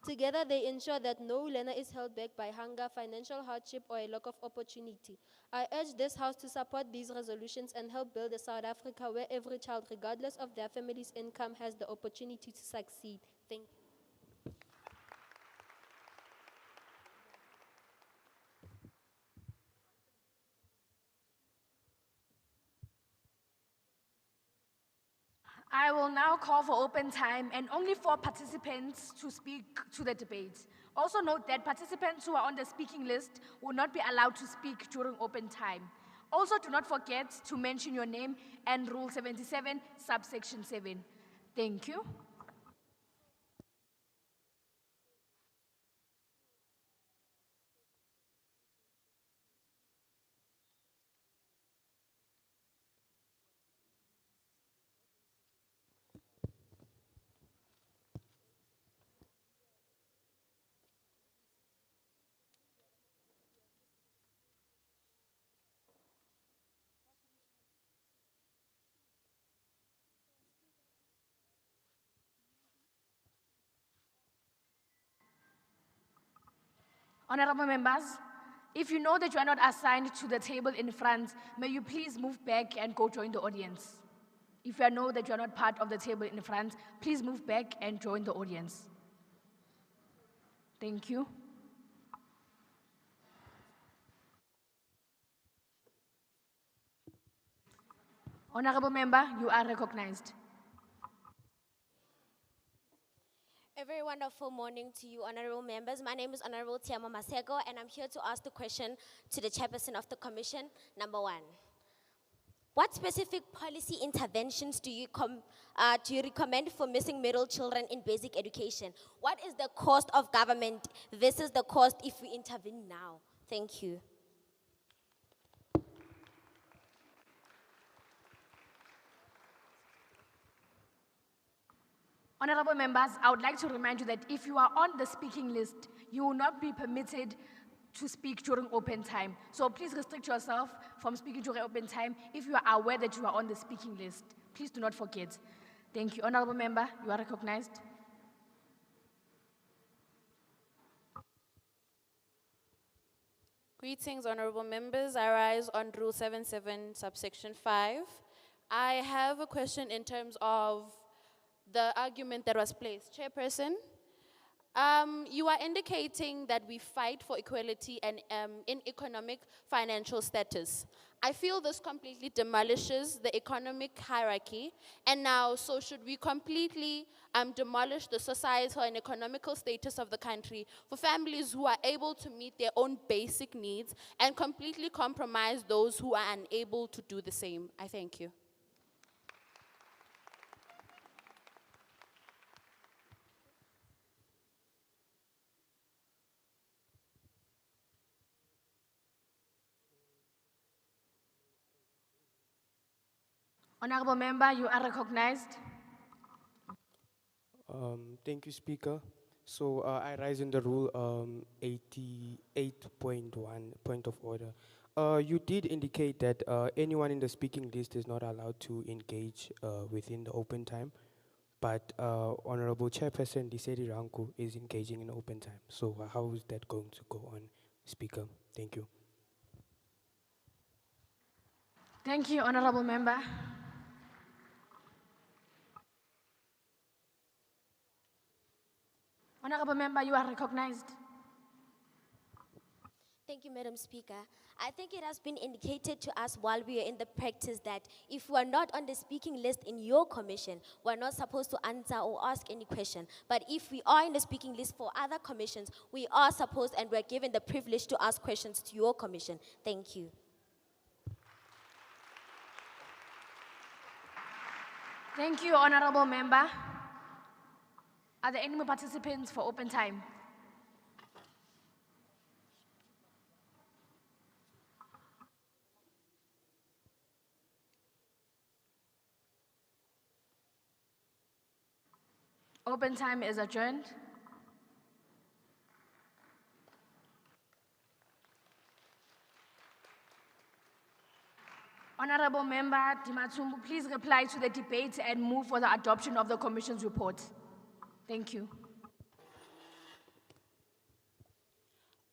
Together, they ensure that no learner is held back by hunger, financial hardship, or a lack of opportunity. I urge this House to support these resolutions and help build a South Africa where every child, regardless of their family's income, has the opportunity to succeed. Thank you. I will now call for open time and only 4 participants to speak to the debate. Also note that participants who are on the speaking list will not be allowed to speak during open time. Also, do not forget to mention your name and Rule 77, subsection 7. Thank you. Honorable members, if you know that you are not assigned to the table in front, may you please move back and go join the audience. If you know that you are not part of the table in front, please move back and join the audience. Thank you. Honorable member, you are recognized. A very wonderful morning to you, honorable members. My name is Honorable Tiamo Masego, and I'm here to ask the question to the chairperson of the commission. Number 1, what specific policy interventions do you recommend for missing middle children in basic education? What is the cost of government versus the cost if we intervene now? Thank you. Honorable members, I would like to remind you that if you are on the speaking list, you will not be permitted to speak during open time. So please restrict yourself from speaking during open time if you are aware that you are on the speaking list. Please do not forget. Thank you. Honorable member, you are recognized. Greetings, honorable members. I rise on Rule 77, subsection 5. I have a question in terms of the argument that was placed. Chairperson, you are indicating that we fight for equality and in economic financial status. I feel this completely demolishes the economic hierarchy, and now, so should we completely demolish the societal and economical status of the country for families who are able to meet their own basic needs and completely compromise those who are unable to do the same? I thank you. Honorable member, you are recognized. Thank you, Speaker. So I rise in the rule 88.1, point of order. You did indicate that anyone in the speaking list is not allowed to engage within the open time, but Honorable Chairperson Lisedi Ranku is engaging in open time. So how is that going to go on, Speaker? Thank you. Thank you, honorable member. Honorable member, you are recognized. Thank you, Madam Speaker. I think it has been indicated to us while we are in the practice that if we are not on the speaking list in your commission, we are not supposed to answer or ask any question. But if we are in the speaking list for other commissions, we are supposed and we are given the privilege to ask questions to your commission. Thank you. Thank you, honorable member. Are there any more participants for open time? Open time is adjourned. Honorable Member Dimatumbu, please reply to the debate and move for the adoption of the Commission's report. Thank you. Thank you, Madam Speaker. I think it has been indicated to us while we are in the practice that if we are not on the speaking list in your commission, we are not supposed and we are given the privilege to ask questions to your commission. Thank you. Thank you, honorable member.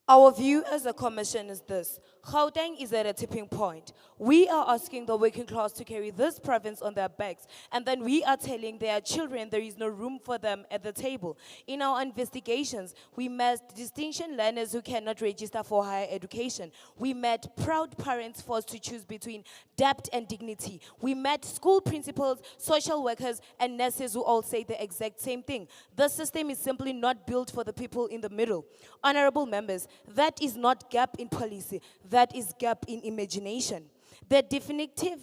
Our view as a commission is this. Gauteng is at a tipping point. We are asking the working class to carry this province on their backs, and then we are telling their children there is no room for them at the table. In our investigations, we met distinction learners who cannot register for higher education. We met proud parents forced to choose between debt and dignity. We met school principals, social workers, and nurses who all say the exact same thing. The system is simply not built for the people in the middle. Honorable members, that is not gap in policy, that is gap in imagination. The definitive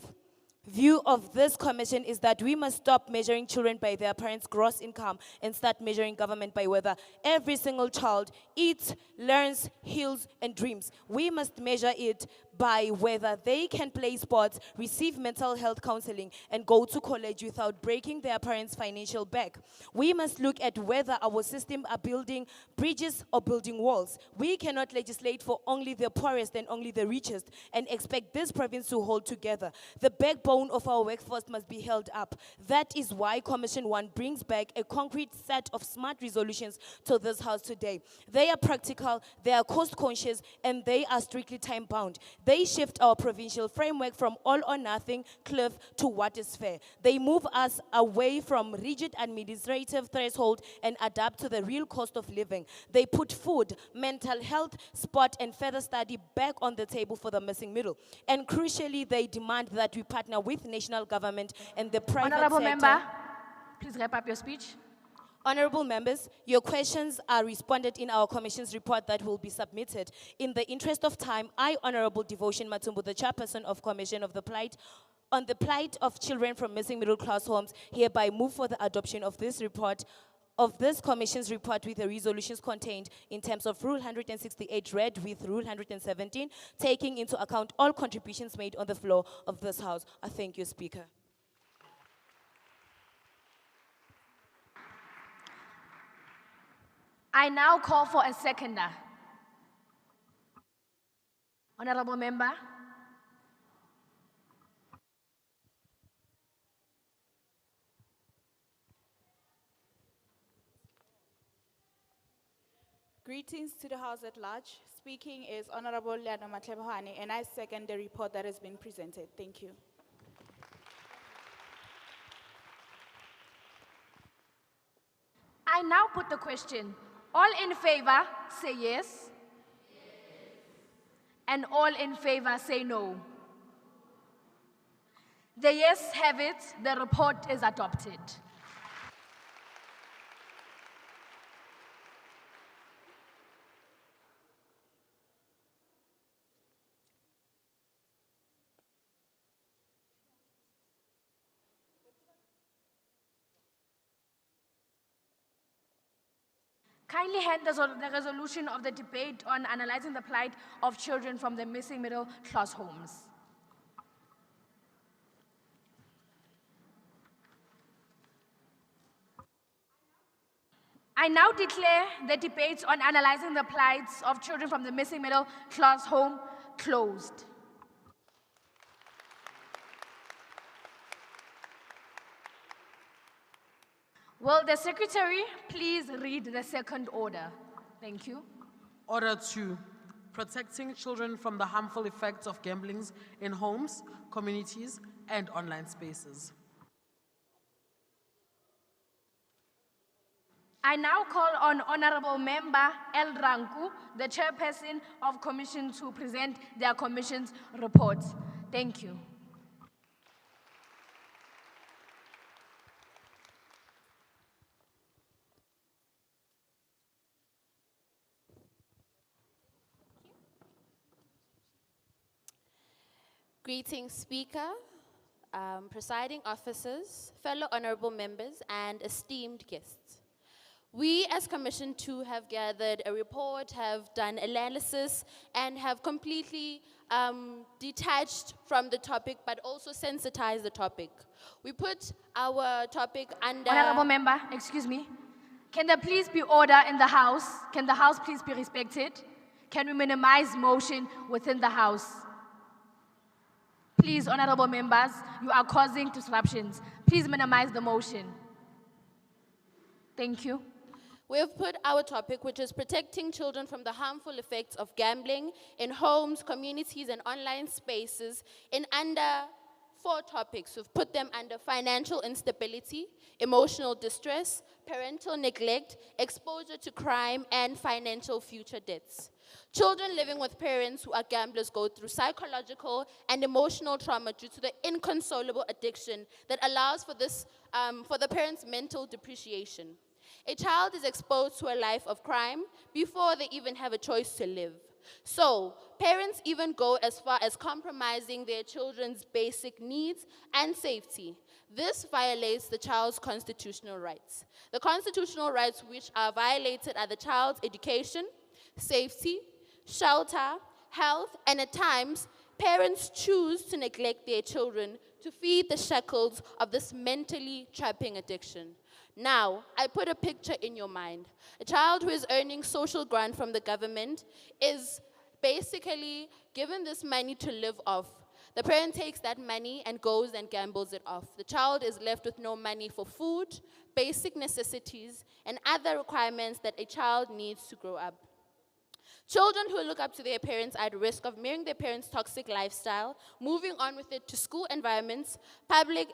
view of this commission is that we must stop measuring children by their parents' gross income and start measuring government by whether every single child eats, learns, heals, and dreams. We must measure it by whether they can play sports, receive mental health counseling, and go to college without breaking their parents' financial back. We must look at whether our system are building bridges or building walls. We cannot legislate for only the poorest and only the richest and expect this province to hold together. The backbone of our workforce must be held up. That is why Commission 1 brings back a concrete set of smart resolutions to this house today. They are practical, they are cost conscious, and they are strictly time bound. They shift our provincial framework from all or nothing cliff to what is fair. They move us away from rigid administrative threshold and adapt to the real cost of living. They put food, mental health, sport, and further study back on the table for the missing middle. And crucially, they demand that we partner with national government and the private Honorable sector. member, please wrap up your speech. Honorable members, your questions are responded in our commission's report that will be submitted. In the interest of time, I, Honorable Devotion Matumbu, the chairperson of Commission of the Plight, on the plight of children from missing middle-class homes, hereby move for the adoption of this report, of this commission's report with the resolutions contained in terms of Rule 168 read with Rule 117, taking into account all contributions made on the floor of this House. I thank you, Speaker. I now call for a seconder. Honorable member. Greetings to the House at large. Speaking is Honorable Leano Matlebahane, and I second the report that has been presented. Thank you. I now put the question. All in favor, say yes. And all in favor, say no. The yes have it, the report is adopted. Kindly hand the resolution of the debate on analyzing the plight of children from the missing middle-class homes. I now declare the debate on analyzing the plights of children from the missing middle-class home closed. Will the secretary please read the second order? Thank you. Order 2, protecting children from the harmful effects of gambling in homes, communities, and online spaces. I now call on Honorable Member El Ranku, the chairperson of Commission, to present their commission's report. Thank you. Greetings, Speaker, presiding officers, fellow honorable members, and esteemed guests. We as Commission 2 have gathered a report, have done analysis, and have completely detached from the topic, but also sensitized the topic. We put our topic under... Honorable member, excuse me. Can there please be order in the House? Can the House please be respected? Can we minimize motion within the House? Please, honorable members, you are causing disruptions. Please minimize the motion. Thank you. we have put our topic, which is protecting children from the harmful effects of gambling in homes, communities, and online spaces, in under 4 topics. We've put them under financial instability, emotional distress, parental neglect, exposure to crime, and financial future debts. Children living with parents who are gamblers go through psychological and emotional trauma due to the inconsolable addiction that allows for this, for the parents' mental depreciation. A child is exposed to a life of crime before they even have a choice to live. So, parents even go as far as compromising their children's basic needs and safety. This violates the child's constitutional rights. The constitutional rights which are violated are the child's education, safety, shelter, health, and at times, parents choose to neglect their children to feed the shackles of this mentally trapping addiction. Now, I put a picture in your mind. A child who is earning social grant from the government is basically given this money to live off. The parent takes that money and goes and gambles it off. The child is left with no money for food, basic necessities, and other requirements that a child needs to grow up. Children who look up to their parents are at risk of mirroring their parents' toxic lifestyle, moving on with it to school environments, public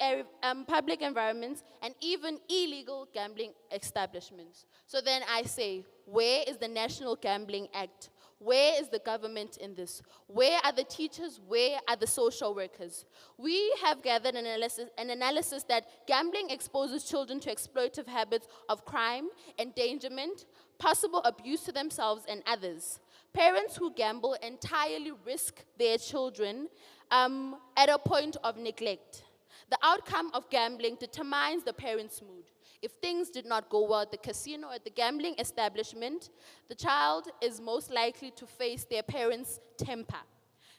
environments, and even illegal gambling establishments. So then I say, where is the National Gambling Act? Where is the government in this? Where are the teachers? Where are the social workers? We have gathered an analysis that gambling exposes children to exploitative habits of crime, endangerment, possible abuse to themselves and others. Parents who gamble entirely risk their children at a point of neglect. The outcome of gambling determines the parent's mood. If things did not go well at the casino or at the gambling establishment, the child is most likely to face their parents' temper.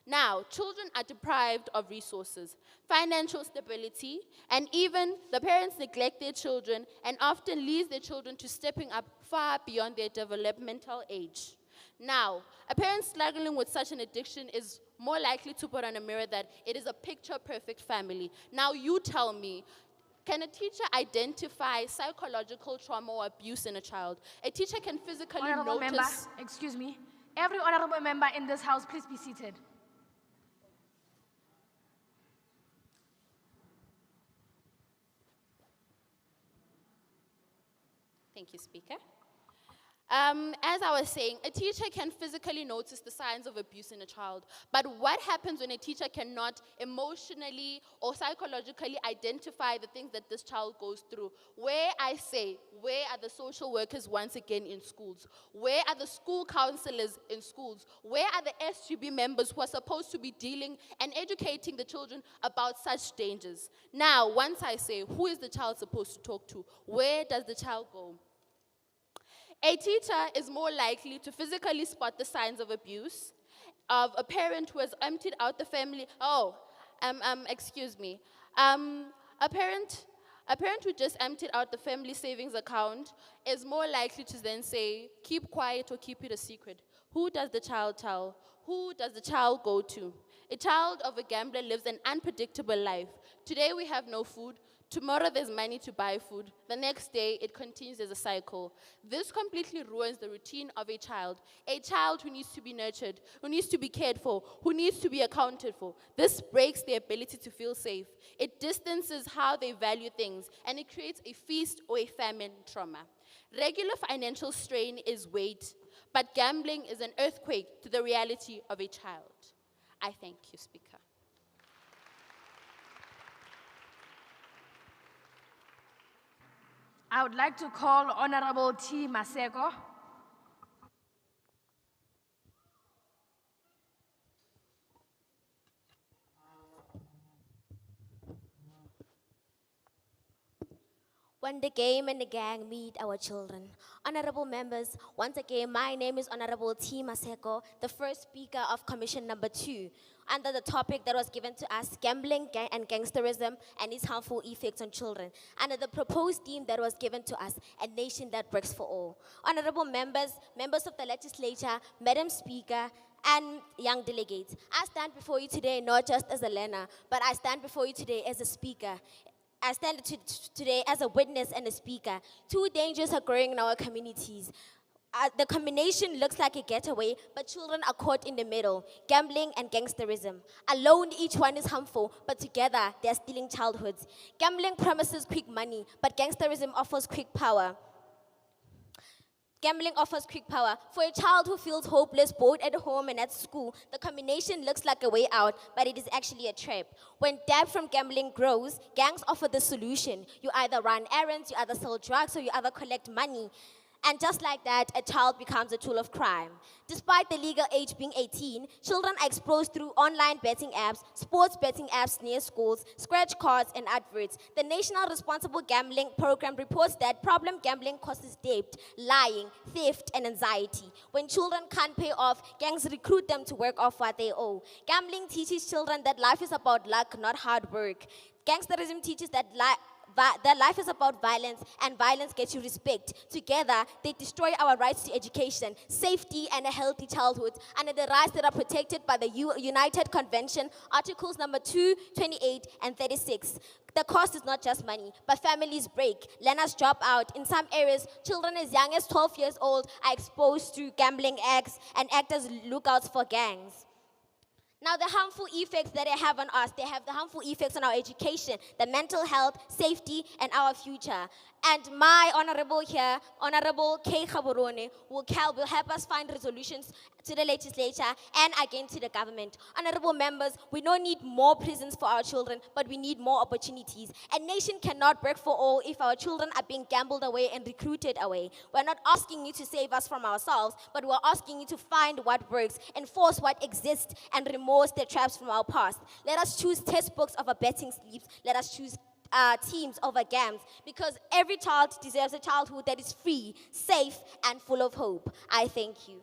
Now, children are deprived of resources, financial stability, and even the parents neglect their children and often leave their children to stepping up far beyond their developmental age. Now, a parent struggling with such an addiction is more likely to put on a mirror that it is a picture-perfect family. Now, you tell me, can a teacher identify psychological trauma or abuse in a child? A teacher can physically Honorable member, notice... excuse me. Every honorable member in this house, please be seated. Thank you, Speaker. As I was saying, a teacher can physically notice the signs of abuse in a child. But what happens when a teacher cannot emotionally or psychologically identify the things that this child goes through? Where are the social workers once again in schools? Where are the school counselors in schools? Where are the SGB members who are supposed to be dealing and educating the children about such dangers? Now, once I say, who is the child supposed to talk to? Where does the child go? A teacher is more likely to physically spot the signs of abuse of a parent who has emptied out the family. Excuse me. A parent who just emptied out the family savings account is more likely to then say, keep quiet or keep it a secret. Who does the child tell? Who does the child go to? A child of a gambler lives an unpredictable life. Today we have no food. Tomorrow there's money to buy food. The next day it continues as a cycle. This completely ruins the routine of a child who needs to be nurtured, who needs to be cared for, who needs to be accounted for. This breaks their ability to feel safe. It distances how they value things, and it creates a feast or a famine trauma. Regular financial strain is weight, but gambling is an earthquake to the reality of a child. I thank you, Speaker. I would like to call Honorable T. Maseko. When the game and the gang meet our children. Honorable members, once again, my name is Honorable T. Maseko, the first speaker of Commission number 2, under the topic that was given to us, gambling and gangsterism and its harmful effects on children, under the proposed theme that was given to us, a nation that works for all. Honorable members, members of the legislature, Madam Speaker, and young delegates, I stand before you today not just as a learner, but I stand before you today as a speaker. I stand today as a witness and a speaker. Two dangers are growing in our communities. The combination looks like a getaway, but children are caught in the middle, gambling and gangsterism. Alone, each one is harmful, but together, they're stealing childhoods. Gambling promises quick money, but gangsterism offers quick power. Gambling offers quick power. For a child who feels hopeless both at home and at school, the combination looks like a way out, but it is actually a trap. When debt from gambling grows, gangs offer the solution. You either run errands, you either sell drugs, or you either collect money. And just like that, a child becomes a tool of crime. Despite the legal age being 18, children are exposed through online betting apps, sports betting apps near schools, scratch cards, and adverts. The National Responsible Gambling Program reports that problem gambling causes debt, lying, theft, and anxiety. When children can't pay off, gangs recruit them to work off what they owe. Gambling teaches children that life is about luck, not hard work. Gangsterism teaches that life is about violence, and violence gets you respect. Together, they destroy our rights to education, safety, and a healthy childhood under the rights that are protected by the United Convention, Articles number 2, 28, and 36. The cost is not just money, but families break, learners drop out. In some areas, children as young as 12 years old are exposed to gambling acts, and act as lookouts for gangs. Now, the harmful effects that they have on us, they have the harmful effects on our education, the mental health, safety, and our future. And my honorable here, Honorable Kay Khaborone, will help us find resolutions to the legislature and again to the government. Honorable members, we don't need more prisons for our children, but we need more opportunities. A nation cannot work for all if our children are being gambled away and recruited away. We're not asking you to save us from ourselves, but we're asking you to find what works, enforce what exists, and remove the traps from our past. Let us choose textbooks over betting slips. Let us choose teams over games, because every child deserves a childhood that is free, safe, and full of hope. I thank you.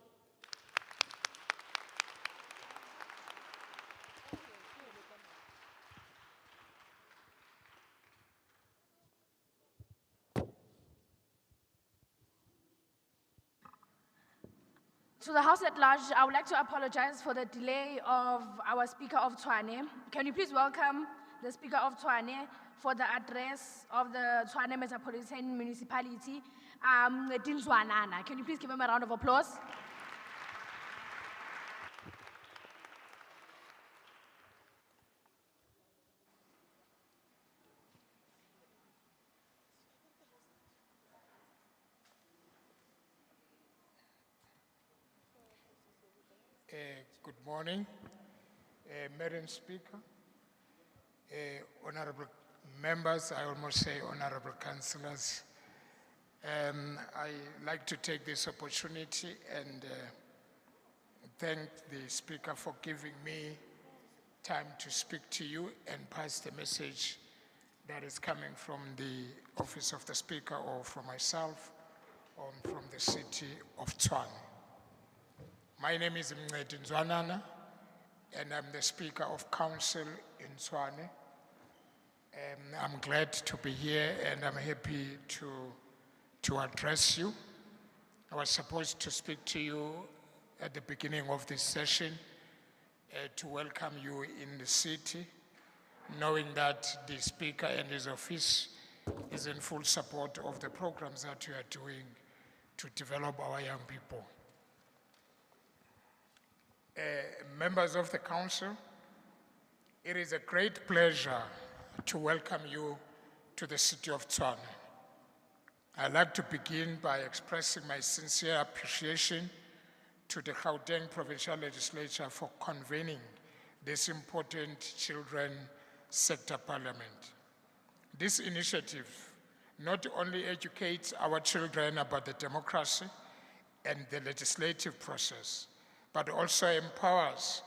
To the House at large, I would like to apologize for the delay of our Speaker of Tshwane. Can you please welcome the Speaker of Tshwane for the address of the Tshwane Metropolitan Municipality, Dinzwanana. Can you please give him a round of applause? Good morning, Madam Speaker, honorable members, I almost say honorable councillors. I like to take this opportunity and thank the Speaker for giving me time to speak to you and pass the message that is coming from the Office of the Speaker or from myself or from the city of Tshwane. My name is Mncedi Nzwanana, and I'm the Speaker of Council in Tshwane. I'm glad to be here, and I'm happy to address you. I was supposed to speak to you at the beginning of this session to welcome you in the city, knowing that the Speaker and his office is in full support of the programs that you are doing to develop our young people. Members of the Council, it is a great pleasure to welcome you to the city of Tshwane. I'd like to begin by expressing my sincere appreciation to the Gauteng Provincial Legislature for convening this important children sector parliament. This initiative not only educates our children about the democracy and the legislative process, but also empowers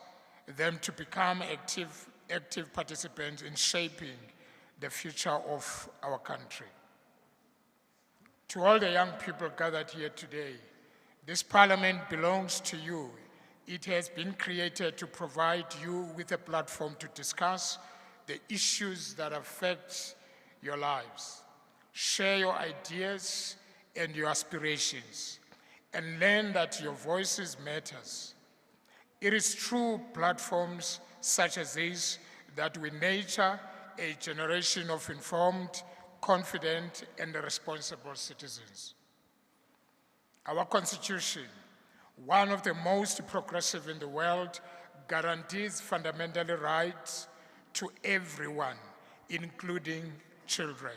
them to become active participants in shaping the future of our country. To all the young people gathered here today, this parliament belongs to you. It has been created to provide you with a platform to discuss the issues that affect your lives, share your ideas and your aspirations, and learn that your voices matters. It is through platforms such as these that we nurture a generation of informed, confident, and responsible citizens. Our Constitution, one of the most progressive in the world, guarantees fundamental rights to everyone, including children.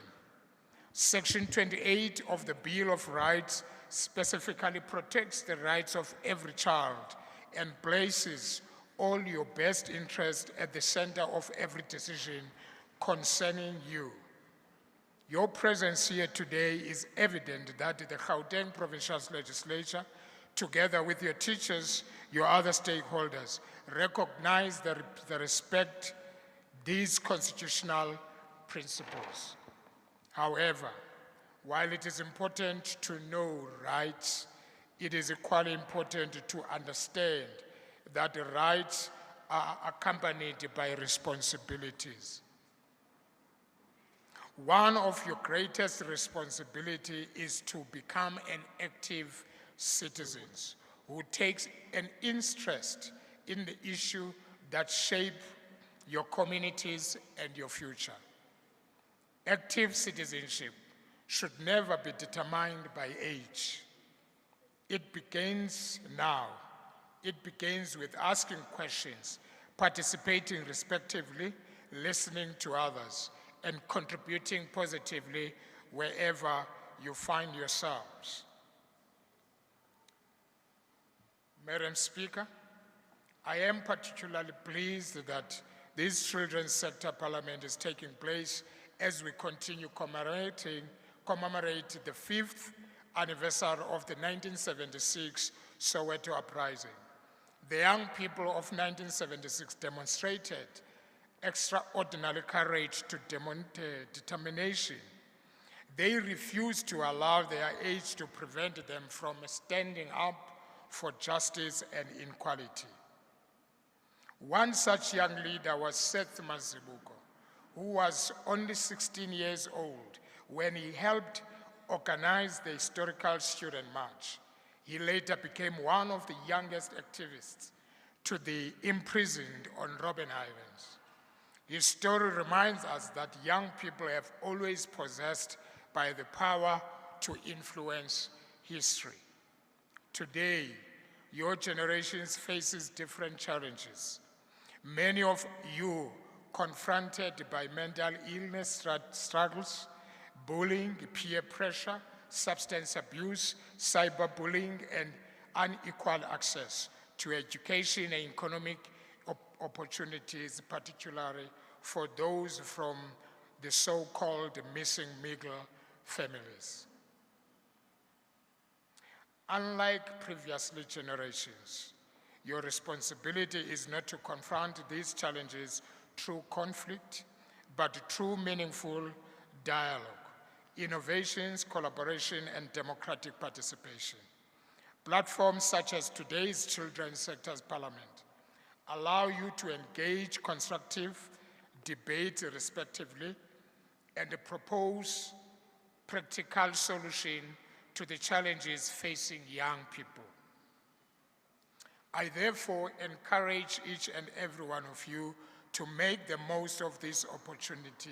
Section 28 of the Bill of Rights specifically protects the rights of every child and places all your best interests at the center of every decision concerning you. Your presence here today is evident that the Gauteng Provincial Legislature, together with your teachers, your other stakeholders, recognize the respect these constitutional principles. However, while it is important to know rights, it is equally important to understand that the rights are accompanied by responsibilities. One of your greatest responsibility is to become an active citizen who takes an interest in the issue that shape your communities and your future. Active citizenship should never be determined by age. It begins now. It begins with asking questions, participating respectively, listening to others, and contributing positively wherever you find yourselves. Madam Speaker, I am particularly pleased that this Children's Sector Parliament is taking place as we continue commemorate the 5th anniversary of the 1976 Soweto Uprising. The young people of 1976 demonstrated extraordinary courage to determination. They refused to allow their age to prevent them from standing up for justice and equality. One such young leader was Seth Mazibuko, who was only 16 years old when he helped organize the historical student march. He later became one of the youngest activists to be imprisoned on Robben Islands. His story reminds us that young people have always possessed by the power to influence history. Today, your generation faces different challenges. Many of you confronted by mental illness struggles, bullying, peer pressure, substance abuse, cyberbullying, and unequal access to education and economic opportunities, particularly for those from the so-called missing middle families. Unlike previous generations, your responsibility is not to confront these challenges through conflict, but through meaningful dialogue, innovations, collaboration, and democratic participation. Platforms such as today's Children's Sectors Parliament allow you to engage constructive debate respectively and propose practical solutions to the challenges facing young people. I therefore encourage each and every one of you to make the most of this opportunity,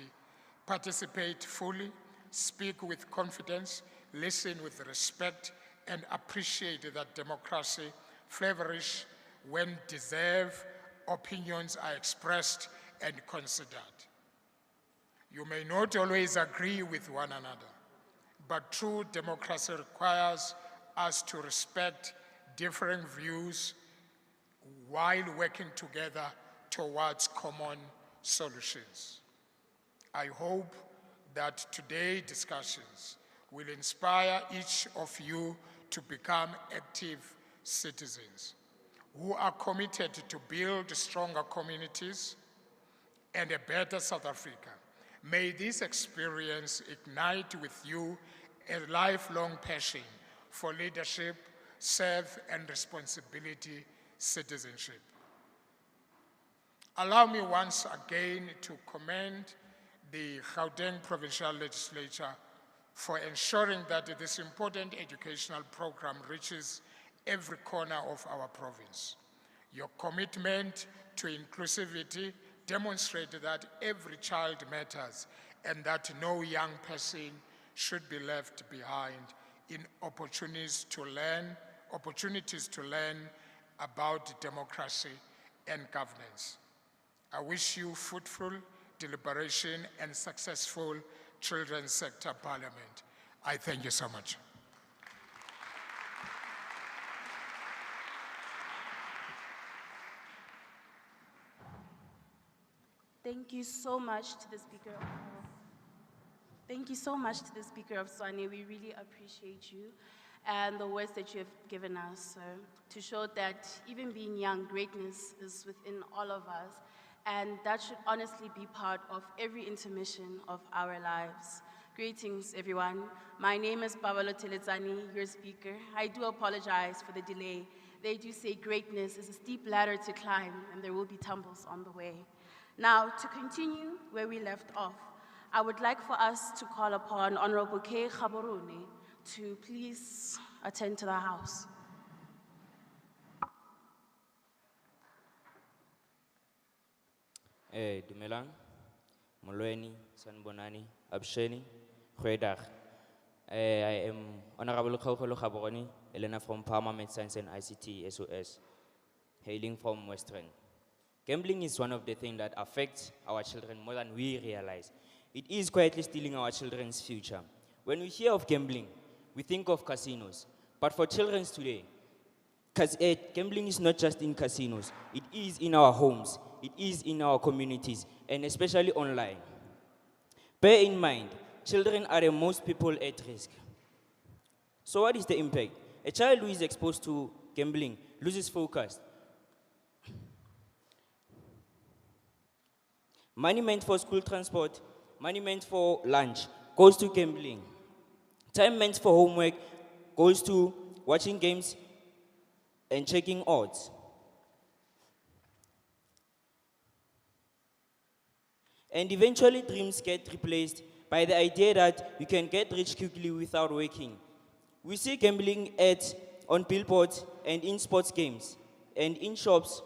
participate fully, speak with confidence, listen with respect, and appreciate that democracy flourishes when deserved opinions are expressed and considered. You may not always agree with one another, but true democracy requires us to respect different views while working together towards common solutions. I hope that today's discussions will inspire each of you to become active citizens who are committed to build stronger communities and a better South Africa. May this experience ignite with you a lifelong passion for leadership, serve, and responsibility citizenship. Allow me once again to commend the Gauteng Provincial Legislature for ensuring that this important educational program reaches every corner of our province. Your commitment to inclusivity, demonstrate that every child matters and that no young person should be left behind in opportunities to learn about democracy and governance. I wish you fruitful deliberation and successful children's sector parliament. I thank you so much. Thank you so much to the Speaker. Thank you so much to the Speaker of Tshwane. We really appreciate you and the words that you have given us to show that even being young, greatness is within all of us, and that should honestly be part of every intermission of our lives. Greetings, everyone. My name is Babalo Teletsani, your speaker. I do apologize for the delay. They do say greatness is a steep ladder to climb, and there will be tumbles on the way. Now, to continue where we left off, I would like for us to call upon Honorable K. Gaborone to please attend to the House. Dumelang, Molweni, Sanbonani, Absheni, Khwedag. I am Honorable Kgaugelo Gaborone, Elena from Parma Med Science and ICT, SOS, hailing from Western. Gambling is one of the things that affects our children more than we realize. It is quietly stealing our children's future. When we hear of gambling, we think of casinos. But for children today, gambling is not just in casinos. It is in our homes. It is in our communities, and especially online. Bear in mind, children are the most people at risk. So what is the impact? A child who is exposed to gambling loses focus. Money meant for school transport, money meant for lunch, goes to gambling. Time meant for homework goes to watching games and checking odds. And eventually dreams get replaced by the idea that you can get rich quickly without working. We see gambling ads on billboards and in sports games and in shops.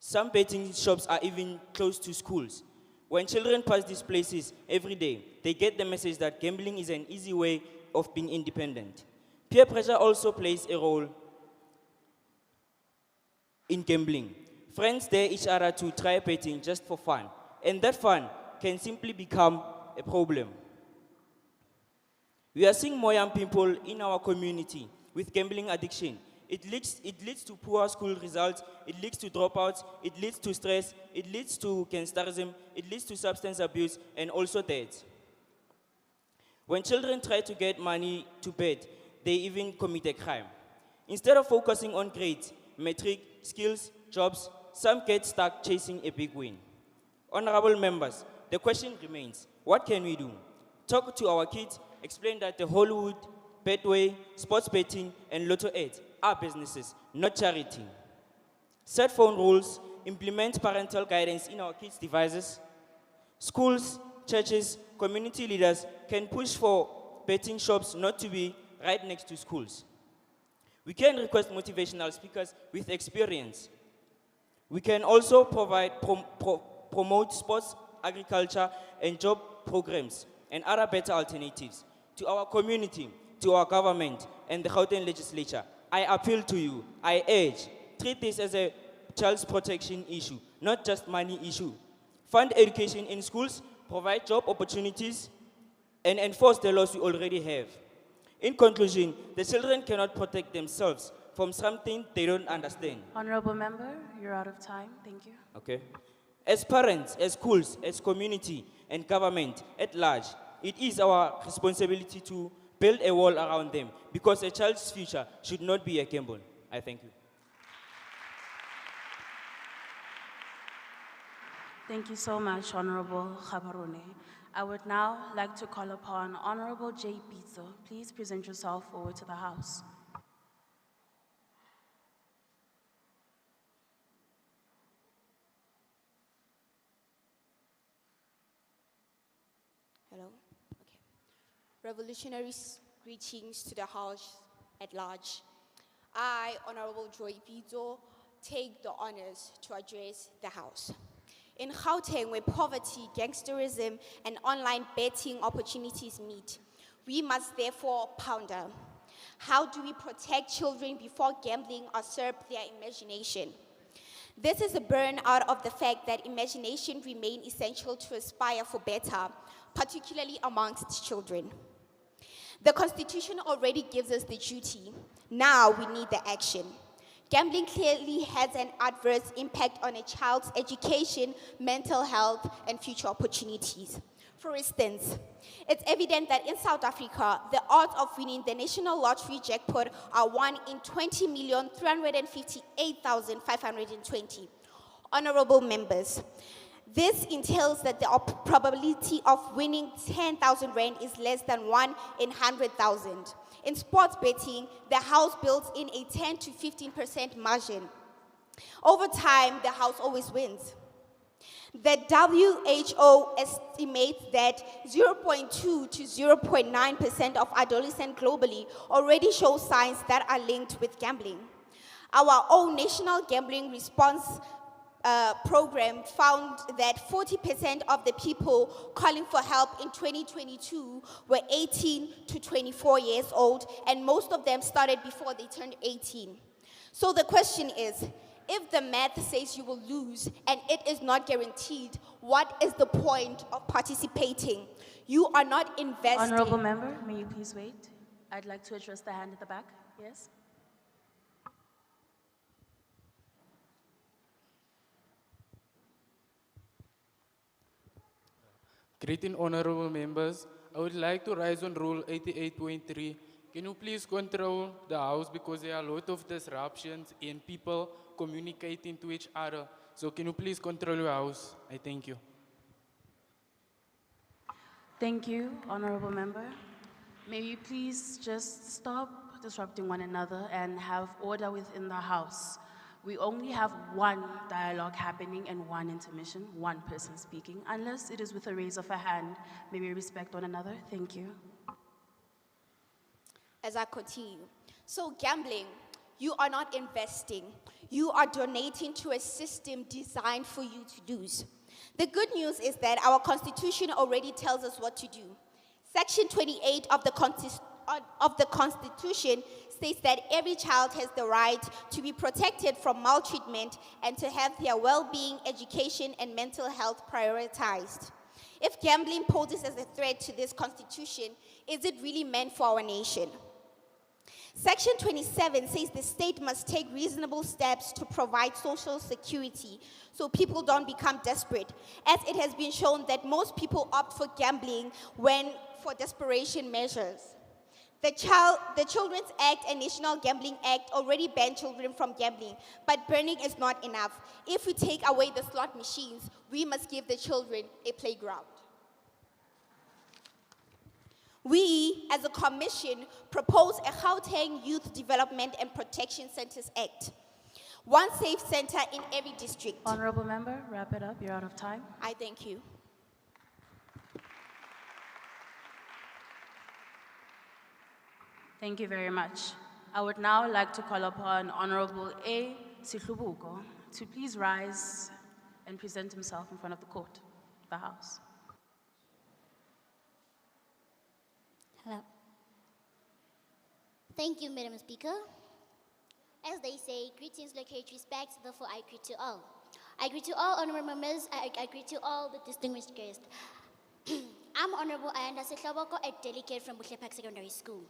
Some betting shops are even close to schools. When children pass these places every day, they get the message that gambling is an easy way of being independent. Peer pressure also plays a role in gambling. Friends dare each other to try betting just for fun, and that fun can simply become a problem. We are seeing more young people in our community with gambling addiction. It leads to poor school results, it leads to dropouts, it leads to stress, it leads to gangsterism, it leads to substance abuse, and also death. When children try to get money to bet, they even commit a crime. Instead of focusing on grades, metric, skills, jobs, some get stuck chasing a big win. Honorable members, the question remains, what can we do? Talk to our kids, explain that the Hollywood, Betway, sports betting, and lotto ads are businesses, not charity. Set phone rules, implement parental guidance in our kids' devices. Schools, churches, community leaders can push for betting shops not to be right next to schools. We can request motivational speakers with experience. We can also promote sports, agriculture, and job programs and other better alternatives. To our community, to our government, and the Gauteng legislature, I appeal to you, I urge, treat this as a child's protection issue, not just money issue. Fund education in schools, provide job opportunities, and enforce the laws we already have. In conclusion, the children cannot protect themselves from something they don't understand. Honorable member, you're out of time. Thank you. Okay. As parents, as schools, as community, and government at large, it is our responsibility to build a wall around them because a child's future should not be a gamble. I thank you. Thank you so much, Honorable Gaborone. I would now like to call upon Honorable J. Pitso. Please present yourself forward to the House. Hello? Okay. Revolutionary greetings to the House at large. I, Honorable Joy Pitso, take the honors to address the House. In Gauteng, where poverty, gangsterism, and online betting opportunities meet, we must therefore ponder, how do we protect children before gambling usurps their imagination? This is a burn out of the fact that imagination remains essential to aspire for better, particularly amongst children. The Constitution already gives us the duty. Now we need the action. Gambling clearly has an adverse impact on a child's education, mental health, and future opportunities. For instance, it's evident that in South Africa, the odds of winning the national lottery jackpot are 1 in 20,358,520. Honorable members, this entails that the probability of winning 10,000 rand is less than 1 in 100,000. In sports betting, the House builds in a 10 to 15% margin. Over time, the House always wins. The WHO estimates that 0.2 to 0.9% of adolescents globally already show signs that are linked with gambling. Our own National Gambling Response program found that 40% of the people calling for help in 2022 were 18 to 24 years old, and most of them started before they turned 18. So the question is, if the math says you will lose and it is not guaranteed, what is the point of participating? You are not investing. Honorable member, may you please wait? I'd like to address the hand at the back. Yes? Greeting honorable members. I would like to rise on Rule 88.3. Can you please control the House because there are a lot of disruptions in people communicating to each other. So can you please control your House? I thank you. Thank you, honorable member. May you please just stop disrupting one another and have order within the House. We only have one dialogue happening and one intermission, one person speaking, unless it is with a raise of a hand. May we respect one another? Thank you. As I continue. So gambling, you are not investing. You are donating to a system designed for you to lose. The good news is that our Constitution already tells us what to do. Section 28 of the Constitution states that every child has the right to be protected from maltreatment and to have their well-being, education, and mental health prioritized. If gambling poses as a threat to this Constitution, is it really meant for our nation? Section 27 says the state must take reasonable steps to provide social security so people don't become desperate, as it has been shown that most people opt for gambling for desperation measures. The Children's Act and National Gambling Act already ban children from gambling, but burning is not enough. If we take away the slot machines, we must give the children a playground. We, as a commission, propose a Gauteng Youth Development and Protection Centers Act. One safe center in every district. Honorable member, wrap it up. You're out of time. I thank you. Thank you very much. I would now like to call upon Honorable A. Sihlubuko to please rise and present himself in front of the court, the House. Hello. Thank you, Madam Speaker. As they say, greetings, locate respect, therefore I greet to all. I greet to all honorable members, I greet to all the distinguished guests. I'm Honorable Ayanda Sehloboko, a delegate from Buhlepak Secondary School.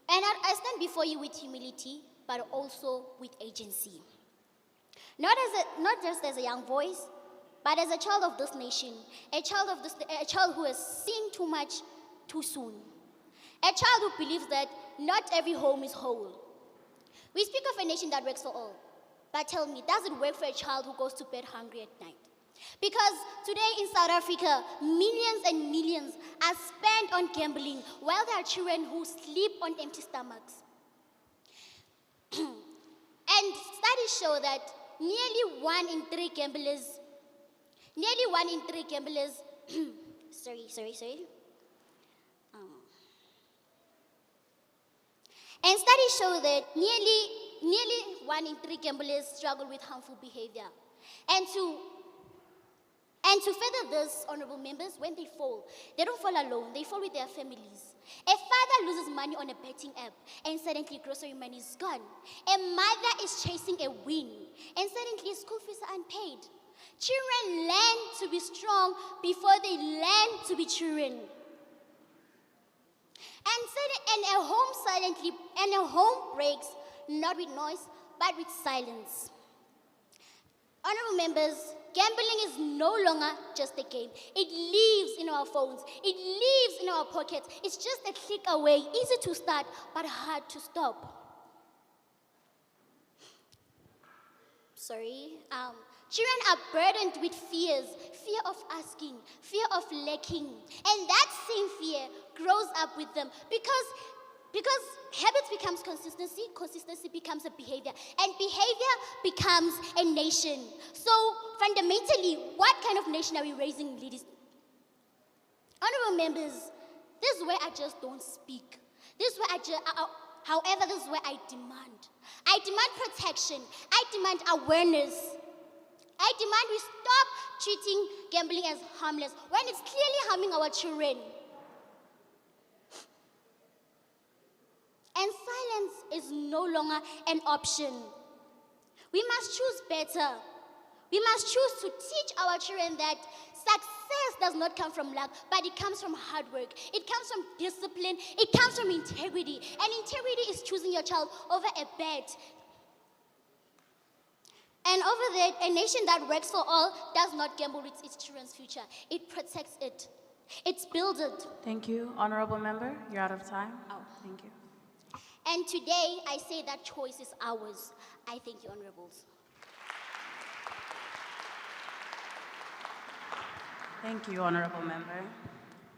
And I stand before you with humility, but also with agency. Not just as a young voice, but as a child of this nation, a child who has seen too much too soon. A child who believes that not every home is whole. We speak of a nation that works for all, but tell me, does it work for a child who goes to bed hungry at night? Because today in South Africa, millions and millions are spent on gambling while there are children who sleep on empty stomachs. And studies show that nearly one in three gamblers, And studies show that nearly 1 in 3 gamblers struggle with harmful behavior. And to further this, honorable members, when they fall, they don't fall alone, they fall with their families. A father loses money on a betting app and suddenly grocery money is gone. A mother is chasing a win and suddenly school fees are unpaid. Children learn to be strong before they learn to be children. And a home breaks not with noise but with silence. Honorable members, gambling is no longer just a game. It lives in our phones. It lives in our pockets. It's just a click away, easy to start, but hard to stop. Children are burdened with fears, fear of asking, fear of lacking. And that same fear grows up with them because habits becomes consistency, consistency becomes a behavior, and behavior becomes a nation. So fundamentally, what kind of nation are we raising, ladies? Honorable members, this is where I just don't speak. This is where however, this is where I demand. I demand protection. I demand awareness. I demand we stop treating gambling as harmless when it's clearly harming our children. And silence is no longer an option. We must choose better. We must choose to teach our children that success does not come from luck, but it comes from hard work. It comes from discipline. It comes from integrity. And integrity is choosing your child over a bet. And over there, a nation that works for all does not gamble with its children's future. It protects it. It builds it. Thank you, honorable member. You're out of time. Oh, thank you. And today, I say that choice is ours. I thank you, honorables. Thank you, honorable member.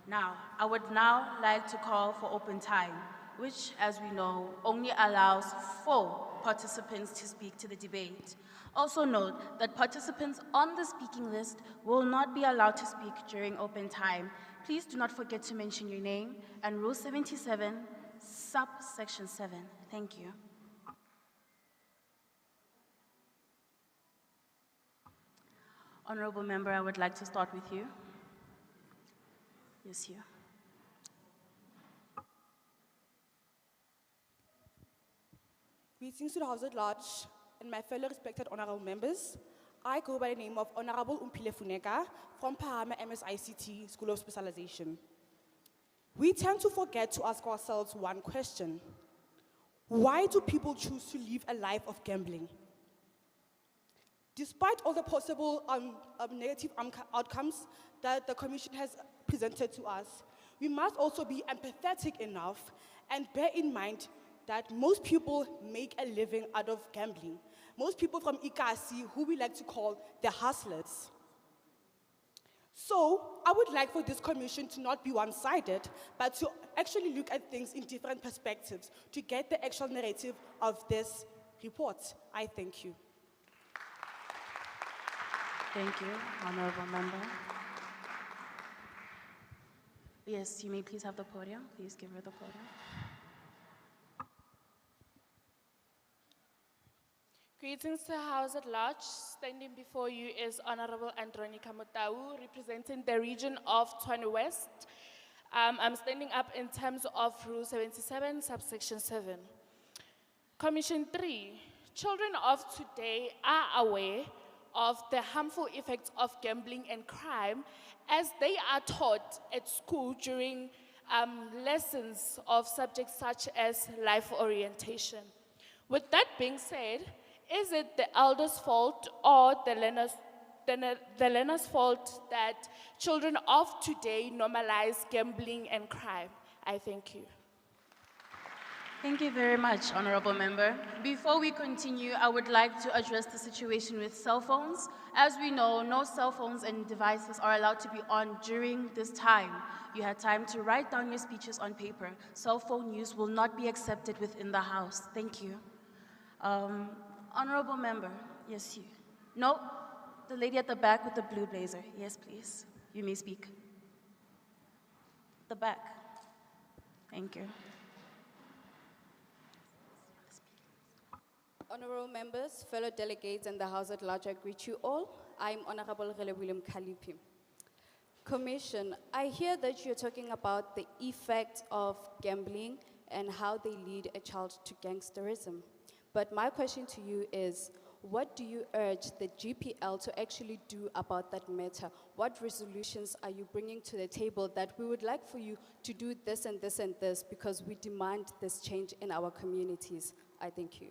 Now, I would now like to call for open time, which, as we know, only allows 4 participants to speak to the debate. Also note that participants on the speaking list will not be allowed to speak during open time. Please do not forget to mention your name and Rule 77, subsection 7. Thank you. Honorable member, I would like to start with you. Yes, you. Greetings to the House at Large and my fellow respected honorable members. I go by the name of Honorable Umpile Funeka from Pahama MSICT School of Specialization. We tend to forget to ask ourselves one question. Why do people choose to live a life of gambling? Despite all the possible negative outcomes that the Commission has presented to us, we must also be empathetic enough and bear in mind that most people make a living out of gambling. Most people from Ikasi, who we like to call the hustlers. So I would like for this commission to not be one-sided, but to actually look at things in different perspectives to get the actual narrative of this report. I thank you. Thank you, honorable member. Yes, you may please have the podium. Please give her the podium. Greetings to the House at Large. Standing before you is Honorable Andronica Motau, representing the region of Tshwane West. I'm standing up in terms of Rule 77, subsection 7. Commission 3, children of today are aware of the harmful effects of gambling and crime as they are taught at school during lessons of subjects such as life orientation. With that being said, is it the elders' fault or the learner's fault that children of today normalize gambling and crime? I thank you. Thank you very much, honorable member. Before we continue, I would like to address the situation with cell phones. As we know, no cell phones and devices are allowed to be on during this time. You had time to write down your speeches on paper. Cell phone use will not be accepted within the House. Thank you. Honorable member, yes, you. No, the lady at the back with the blue blazer. Yes, please. You may speak. The back. Thank you. Honorable members, fellow delegates, and the House at large, I greet you all. I'm Honorable Rele William Kalipi. Commission, I hear that you're talking about the effect of gambling and how they lead a child to gangsterism. But my question to you is, what do you urge the GPL to actually do about that matter? What resolutions are you bringing to the table that we would like for you to do this and this and this because we demand this change in our communities? I thank you.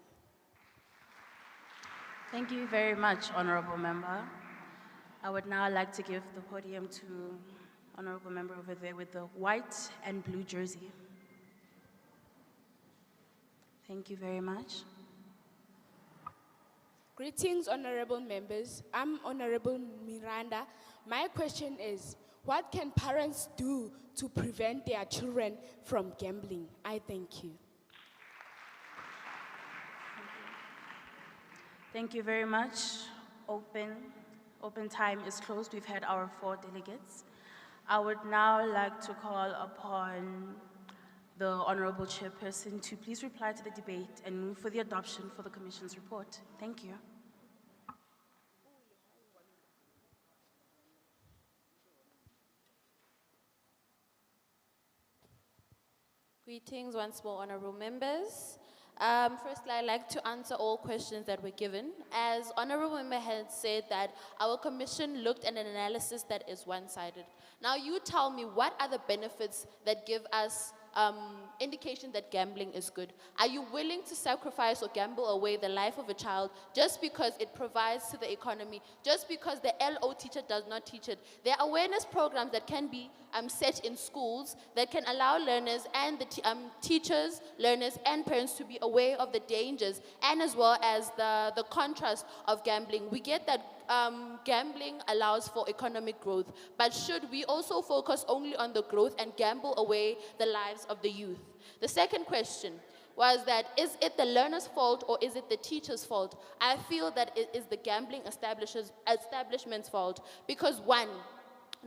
Thank you very much, Honorable Member. I would now like to give the podium to Honorable Member over there with the white and blue jersey. Thank you very much. Greetings, honorable members. I'm Honorable Miranda. My question is, what can parents do to prevent their children from gambling? I thank you. Thank you very much. Open time is closed. We've had our 4 delegates. I would now like to call upon the Honorable Chairperson to please reply to the debate and move for the adoption for the Commission's report. Thank you. Greetings once more, honorable members. Firstly, I'd like to answer all questions that were given. As honorable member had said that our commission looked at an analysis that is one-sided. Now you tell me, what are the benefits that give us indication that gambling is good? Are you willing to sacrifice or gamble away the life of a child just because it provides to the economy, just because the LO teacher does not teach it? There are awareness programs that can be set in schools that can allow learners and the teachers, learners, and parents to be aware of the dangers and as well as the contrast of gambling. We get that gambling allows for economic growth, but should we also focus only on the growth and gamble away the lives of the youth? The second question was that, is it the learner's fault or is it the teacher's fault? I feel that it is the gambling establishment's fault because, one,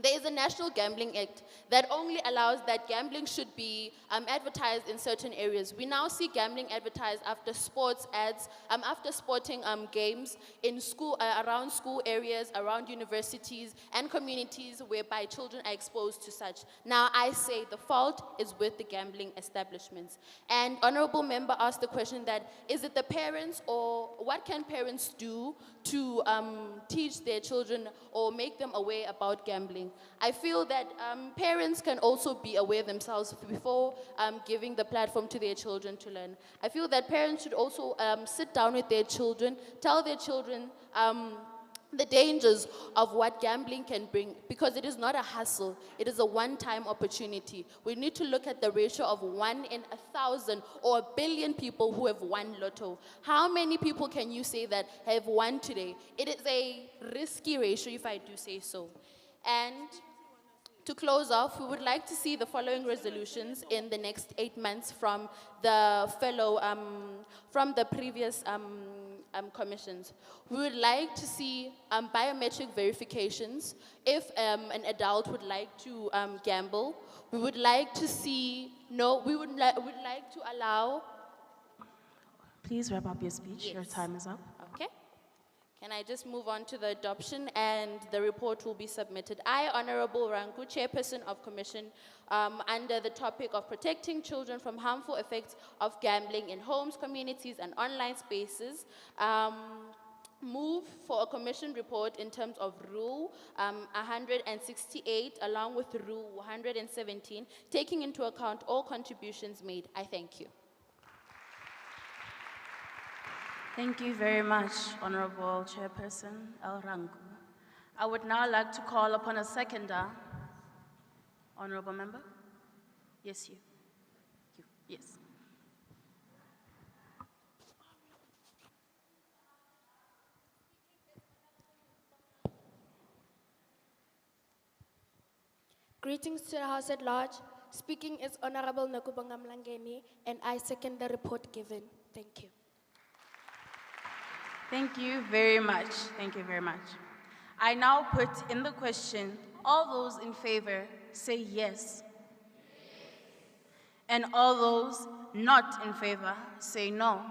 there is a National Gambling Act that only allows that gambling should be advertised in certain areas. We now see gambling advertised after sports ads, after sporting games in school, around school areas, around universities and communities whereby children are exposed to such. Now I say the fault is with the gambling establishments. And honorable member asked the question that, is it the parents or what can parents do to teach their children or make them aware about gambling? I feel that parents can also be aware themselves before giving the platform to their children to learn. I feel that parents should also sit down with their children, tell their children the dangers of what gambling can bring, because it is not a hustle, it is a one-time opportunity. We need to look at the ratio of 1 in 1,000 or 1 billion people who have won lotto. How many people can you say that have won today? It is a risky ratio, if I do say so. And to close off, we would like to see the following resolutions in the next 8 months from the fellow, from the previous commissions. We would like to see biometric verifications if an adult would like to gamble. We would like to see, we would like to allow. Please wrap up your speech. Yes. Your time is up. Okay. Can I just move on to the adoption and the report will be submitted? I, Honorable Rangu, Chairperson of Commission, under the topic of protecting children from harmful effects of gambling in homes, communities, and online spaces, move for a commission report in terms of Rule 168 along with Rule 117, taking into account all contributions made. I thank you. Thank you very much, Honorable Chairperson El Rangu. I would now like to call upon a seconder. Honorable member? Yes, you. Yes. Greetings to the House at large. Speaking is Honorable Nakubanga Mlangeni, and I second the report given. Thank you. Thank you very much. Thank you very much. I now put in the question, all those in favor say yes. And all those not in favor say no.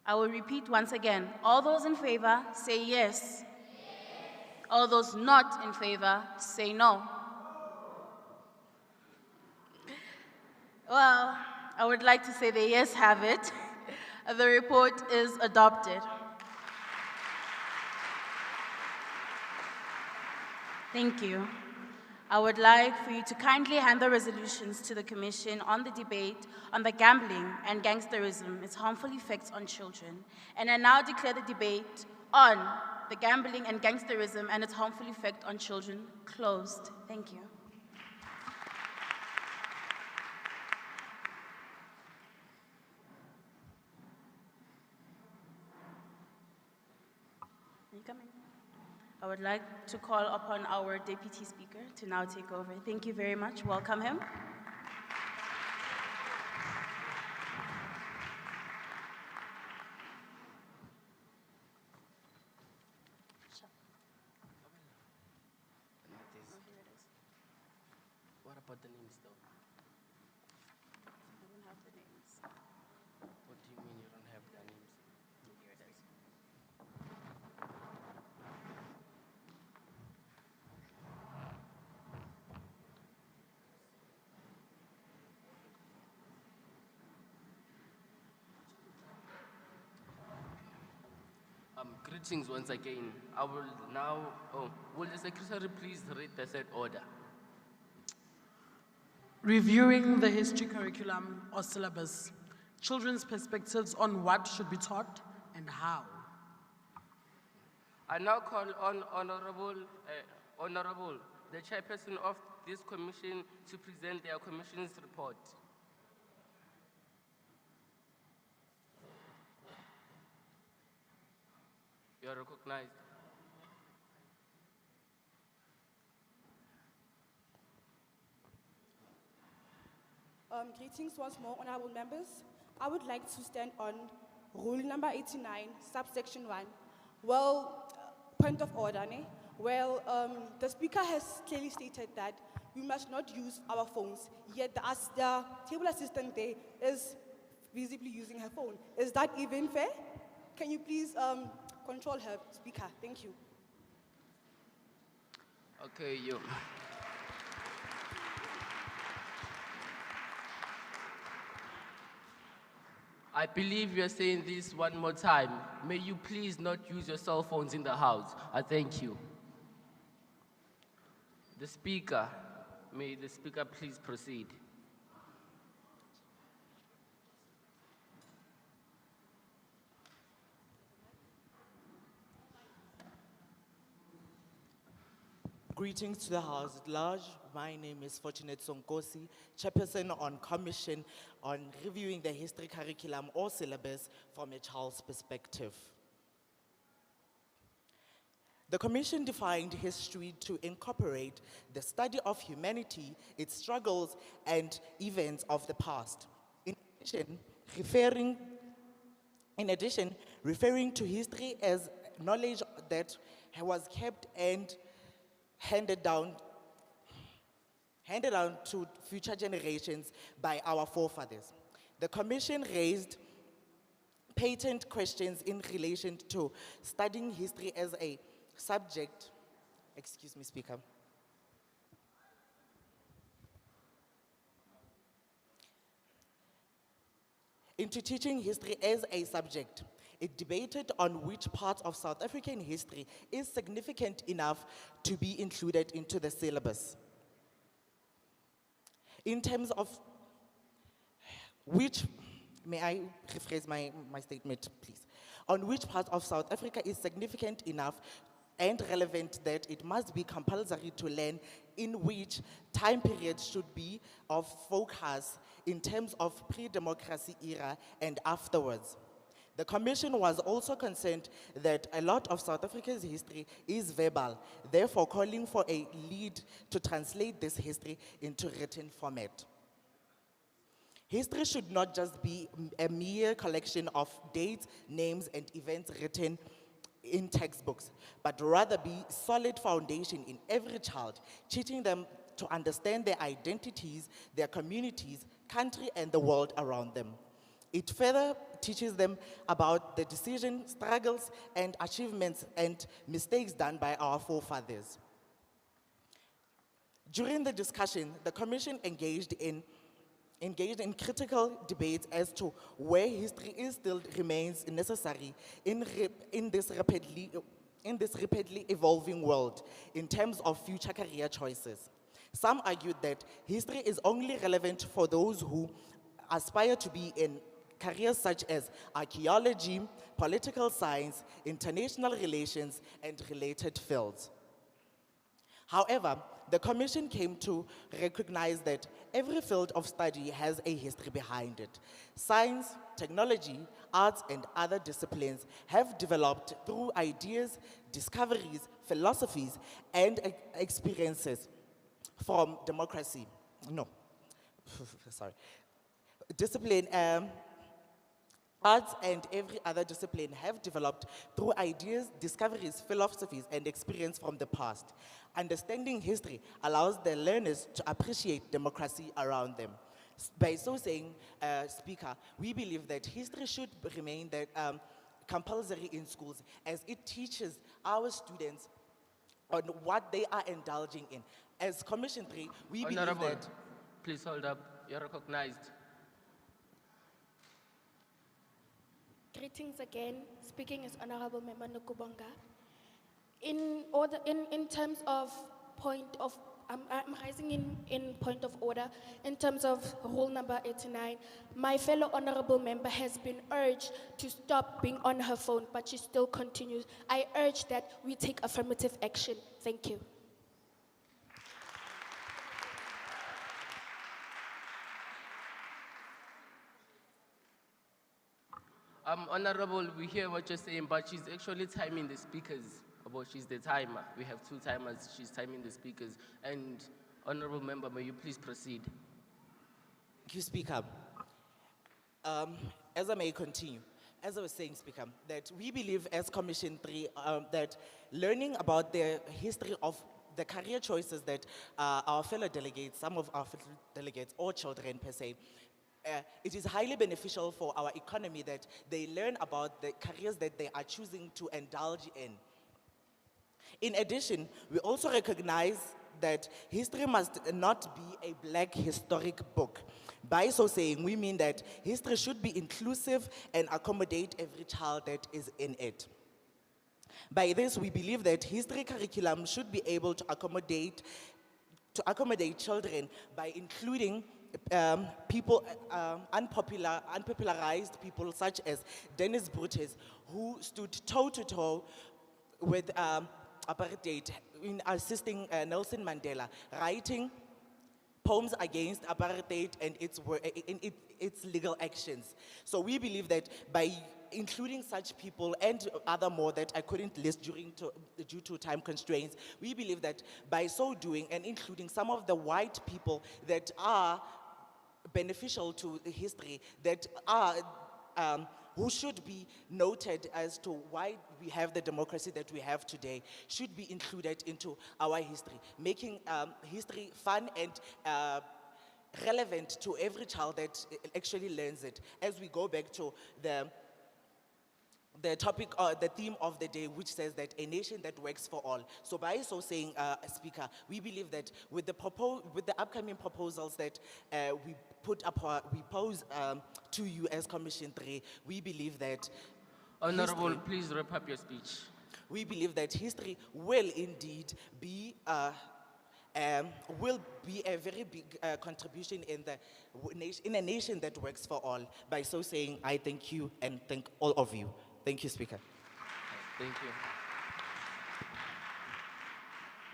I will repeat once again. All those in favor, say yes. All those not in favor, say no. Well, I would like to say the yes have it. The report is adopted. Thank you. I would like for you to kindly hand the resolutions to the Commission on the debate on the gambling and gangsterism, its harmful effects on children. And I now declare the debate on the gambling and gangsterism and its harmful effect on children closed. Thank you. I would like to call upon our Deputy Speaker to now take over. Thank you very much. Welcome him. What about the names though? I don't have the names. What do you mean you don't have the names? Here it is. Greetings once again. I will now, will the Secretary please read the third order? Reviewing the history curriculum or syllabus, children's perspectives on what should be taught and how. I now call on Honorable, the chairperson of this commission to present their commission's report. You are recognized. Greetings once more, honorable members. I would like to stand on rule number 89, subsection 1. Well, point of order, ne? Well, the speaker has clearly stated that we must not use our phones, yet the table assistant there is visibly using her phone. Is that even fair? Can you please control her, speaker? Thank you. Okay, you. I believe you're saying this one more time. May you please not use your cell phones in the house. I thank you. The speaker, may the speaker please proceed. Greetings to the House at large. My name is Fortunate Sonkosi, Chairperson on Commission on Reviewing the History Curriculum or Syllabus from a Child's Perspective. The Commission defined history to incorporate the study of humanity, its struggles, and events of the past. In addition, referring to history as knowledge that was kept and handed down to future generations by our forefathers. The Commission raised patent questions in relation to studying history as a subject. Excuse me, Speaker. Into teaching history as a subject. It debated on which part of South African history is significant enough to be included into the syllabus. In terms of which, may I rephrase my statement, please? On which part of South Africa is significant enough and relevant that it must be compulsory to learn, in which time period should be of focus in terms of pre-democracy era and afterwards. The Commission was also concerned that a lot of South Africa's history is verbal, therefore calling for a lead to translate this history into written format. History should not just be a mere collection of dates, names, and events written in textbooks, but rather be a solid foundation in every child, teaching them to understand their identities, their communities, country, and the world around them. It further teaches them about the decisions, struggles, and achievements and mistakes done by our forefathers. During the discussion, the Commission engaged in critical debates as to where history still remains necessary in this rapidly evolving world in terms of future career choices. Some argued that history is only relevant for those who aspire to be in careers such as archaeology, political science, international relations, and related fields. However, the Commission came to recognize that every field of study has a history behind it. Science, technology, arts, and other disciplines have developed through ideas, discoveries, philosophies, and experiences from democracy. No, sorry. Arts and every other discipline have developed through ideas, discoveries, philosophies, and experience from the past. Understanding history allows the learners to appreciate democracy around them. By so saying, Speaker, we believe that history should remain compulsory in schools as it teaches our students on what they are indulging in. As Commission 3, we Honorable, believe that... please hold up. You're recognized. Greetings again. Speaking is Honorable Member Nukubonga. In terms of I'm rising in point of order. In terms of rule number 89, my fellow honorable member has been urged to stop being on her phone, but she still continues. I urge that we take affirmative action. Thank you. Honorable, we hear what you're saying, but she's actually timing the speakers. She's the timer. We have two timers. She's timing the speakers. And Honorable Member, may you please proceed? Thank you, Speaker. As I may continue, as I was saying, Speaker, that we believe as Commission 3 that learning about the history of the career choices that our fellow delegates, some of our fellow delegates or children per se, it is highly beneficial for our economy that they learn about the careers that they are choosing to indulge in. In addition, we also recognize that history must not be a black historic book. By so saying, we mean that history should be inclusive and accommodate every child that is in it. By this, we believe that history curriculum should be able to accommodate children by including people, unpopularized people such as Dennis Brutus, who stood toe-to-toe with apartheid in assisting Nelson Mandela, writing poems against apartheid and its legal actions. So we believe that by including such people and other more that I couldn't list due to time constraints, we believe that by so doing and including some of the white people that are beneficial to history, that are who should be noted as to why we have the democracy that we have today, should be included into our history, making history fun and relevant to every child that actually learns it. As we go back to the topic or the theme of the day, which says that a nation that works for all. So by so saying, Speaker, we believe that with the upcoming proposals that we pose to you as Commission 3, we believe that Honorable, please wrap up your speech. We believe that history will indeed be a very big contribution in a nation that works for all. By so saying, I thank you and thank all of you. Thank you, Speaker. Thank you.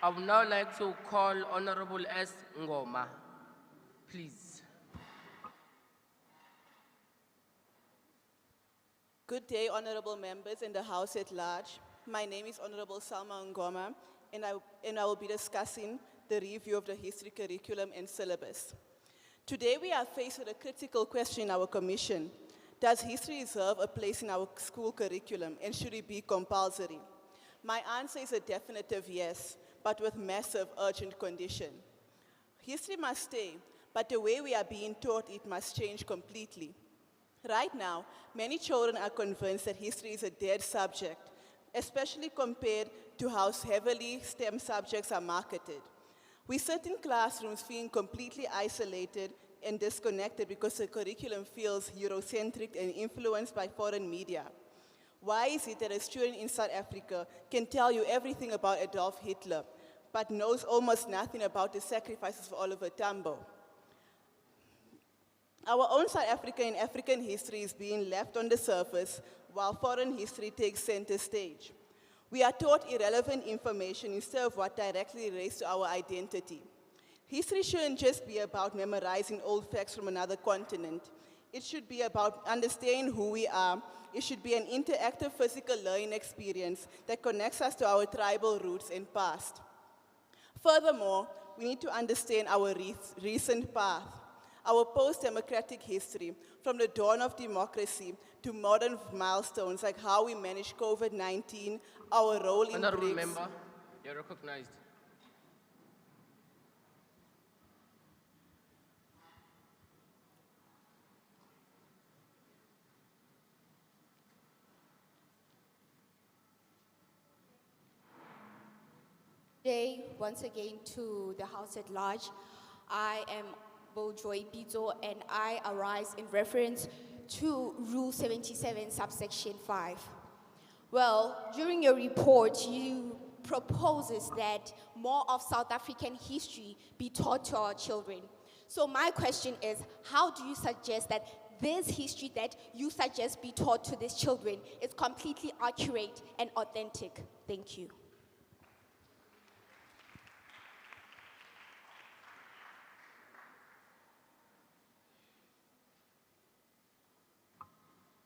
I would now like to call Honorable S. Ngoma, please. Good day, honorable members and the House at large. My name is Honorable Salma Ngoma, and I will be discussing the review of the history curriculum and syllabus. Today we are faced with a critical question in our commission. Does history deserve a place in our school curriculum, and should it be compulsory? My answer is a definitive yes, but with massive urgent condition. History must stay, but the way we are being taught it must change completely. Right now, many children are convinced that history is a dead subject, especially compared to how heavily STEM subjects are marketed. We sit in classrooms feeling completely isolated and disconnected because the curriculum feels Eurocentric and influenced by foreign media. Why is it that a student in South Africa can tell you everything about Adolf Hitler, but knows almost nothing about the sacrifices of Oliver Tambo? Our own South African and African history is being left on the surface while foreign history takes center stage. We are taught irrelevant information instead of what directly relates to our identity. History shouldn't just be about memorizing old facts from another continent. It should be about understanding who we are. It should be an interactive physical learning experience that connects us to our tribal roots and past. Furthermore, we need to understand our recent path, our post-democratic history, from the dawn of democracy to modern milestones like how we manage COVID-19, our role in Honorable BRICS. member, you're recognized. Today, once again, to the House at large. I am Bojoy Pito, and I arise in reference to Rule 77, subsection 5. Well, during your report, you proposes that more of South African history be taught to our children. So my question is, how do you suggest that this history that you suggest be taught to these children is completely accurate and authentic? Thank you.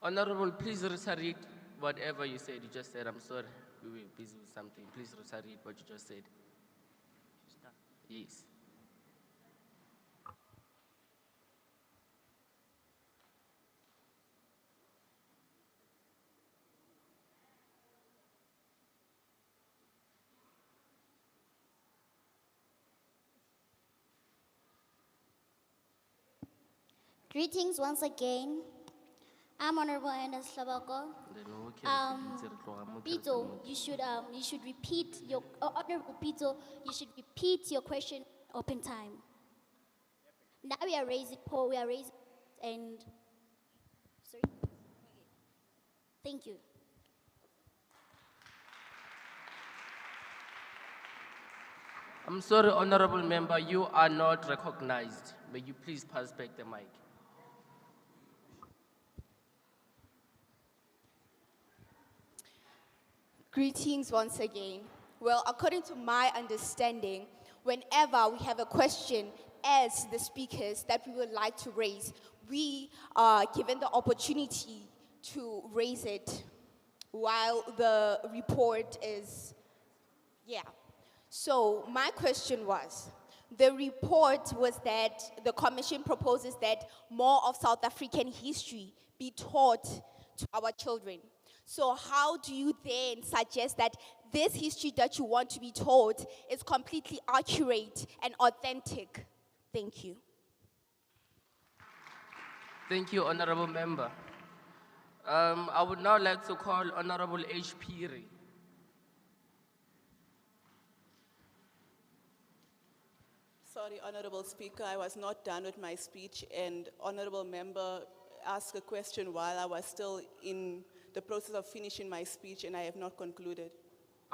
Honorable, please reiterate whatever you said. You just said, I'm sorry, we were busy with something. Please reiterate what you just said. Yes. Greetings once again. I'm Honorable Anna Slabako. Pito, you should repeat your, Honorable Pito, you should repeat your question open time. Now we are raising, and, sorry? Thank you. I'm sorry, honorable member, you are not recognized. May you please pass back the mic? Greetings once again. Well, according to my understanding, whenever we have a question as the speakers that we would like to raise, we are given the opportunity to raise it while the report is, So my question was, the report was that the commission proposes that more of South African history be taught to our children. So how do you then suggest that this history that you want to be taught is completely accurate and authentic? Thank you. Thank you, honorable member. I would now like to call Honorable H. Phiri. Sorry, Honorable Speaker, I was not done with my speech, and Honorable Member asked a question while I was still in the process of finishing my speech, and I have not concluded.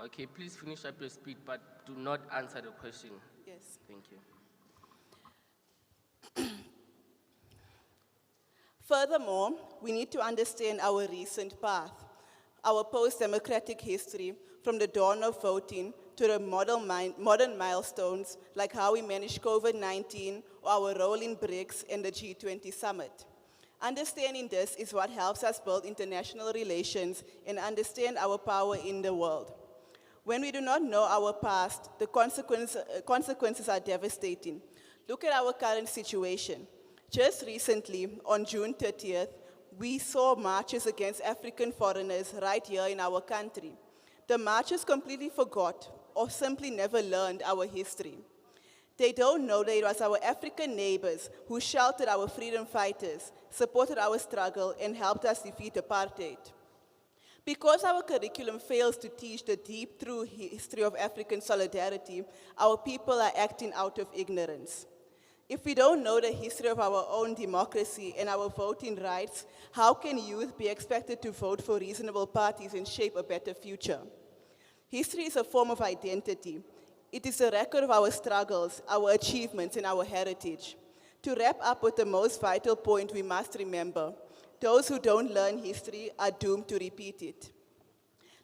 Okay, please finish up your speech, but do not answer the question. Yes. Thank you. Furthermore, we need to understand our recent path, our post-democratic history, from the dawn of voting to the modern milestones, like how we managed COVID-19 or our role in BRICS and the G20 summit. Understanding this is what helps us build international relations and understand our power in the world. When we do not know our past, the consequences are devastating. Look at our current situation. Just recently, on June 30th, we saw marches against African foreigners right here in our country. The marchers completely forgot or simply never learned our history. They don't know that it was our African neighbors who sheltered our freedom fighters, supported our struggle, and helped us defeat apartheid. Because our curriculum fails to teach the deep, true history of African solidarity, our people are acting out of ignorance. If we don't know the history of our own democracy and our voting rights, how can youth be expected to vote for reasonable parties and shape a better future? History is a form of identity. It is a record of our struggles, our achievements, and our heritage. To wrap up with the most vital point we must remember, those who don't learn history are doomed to repeat it.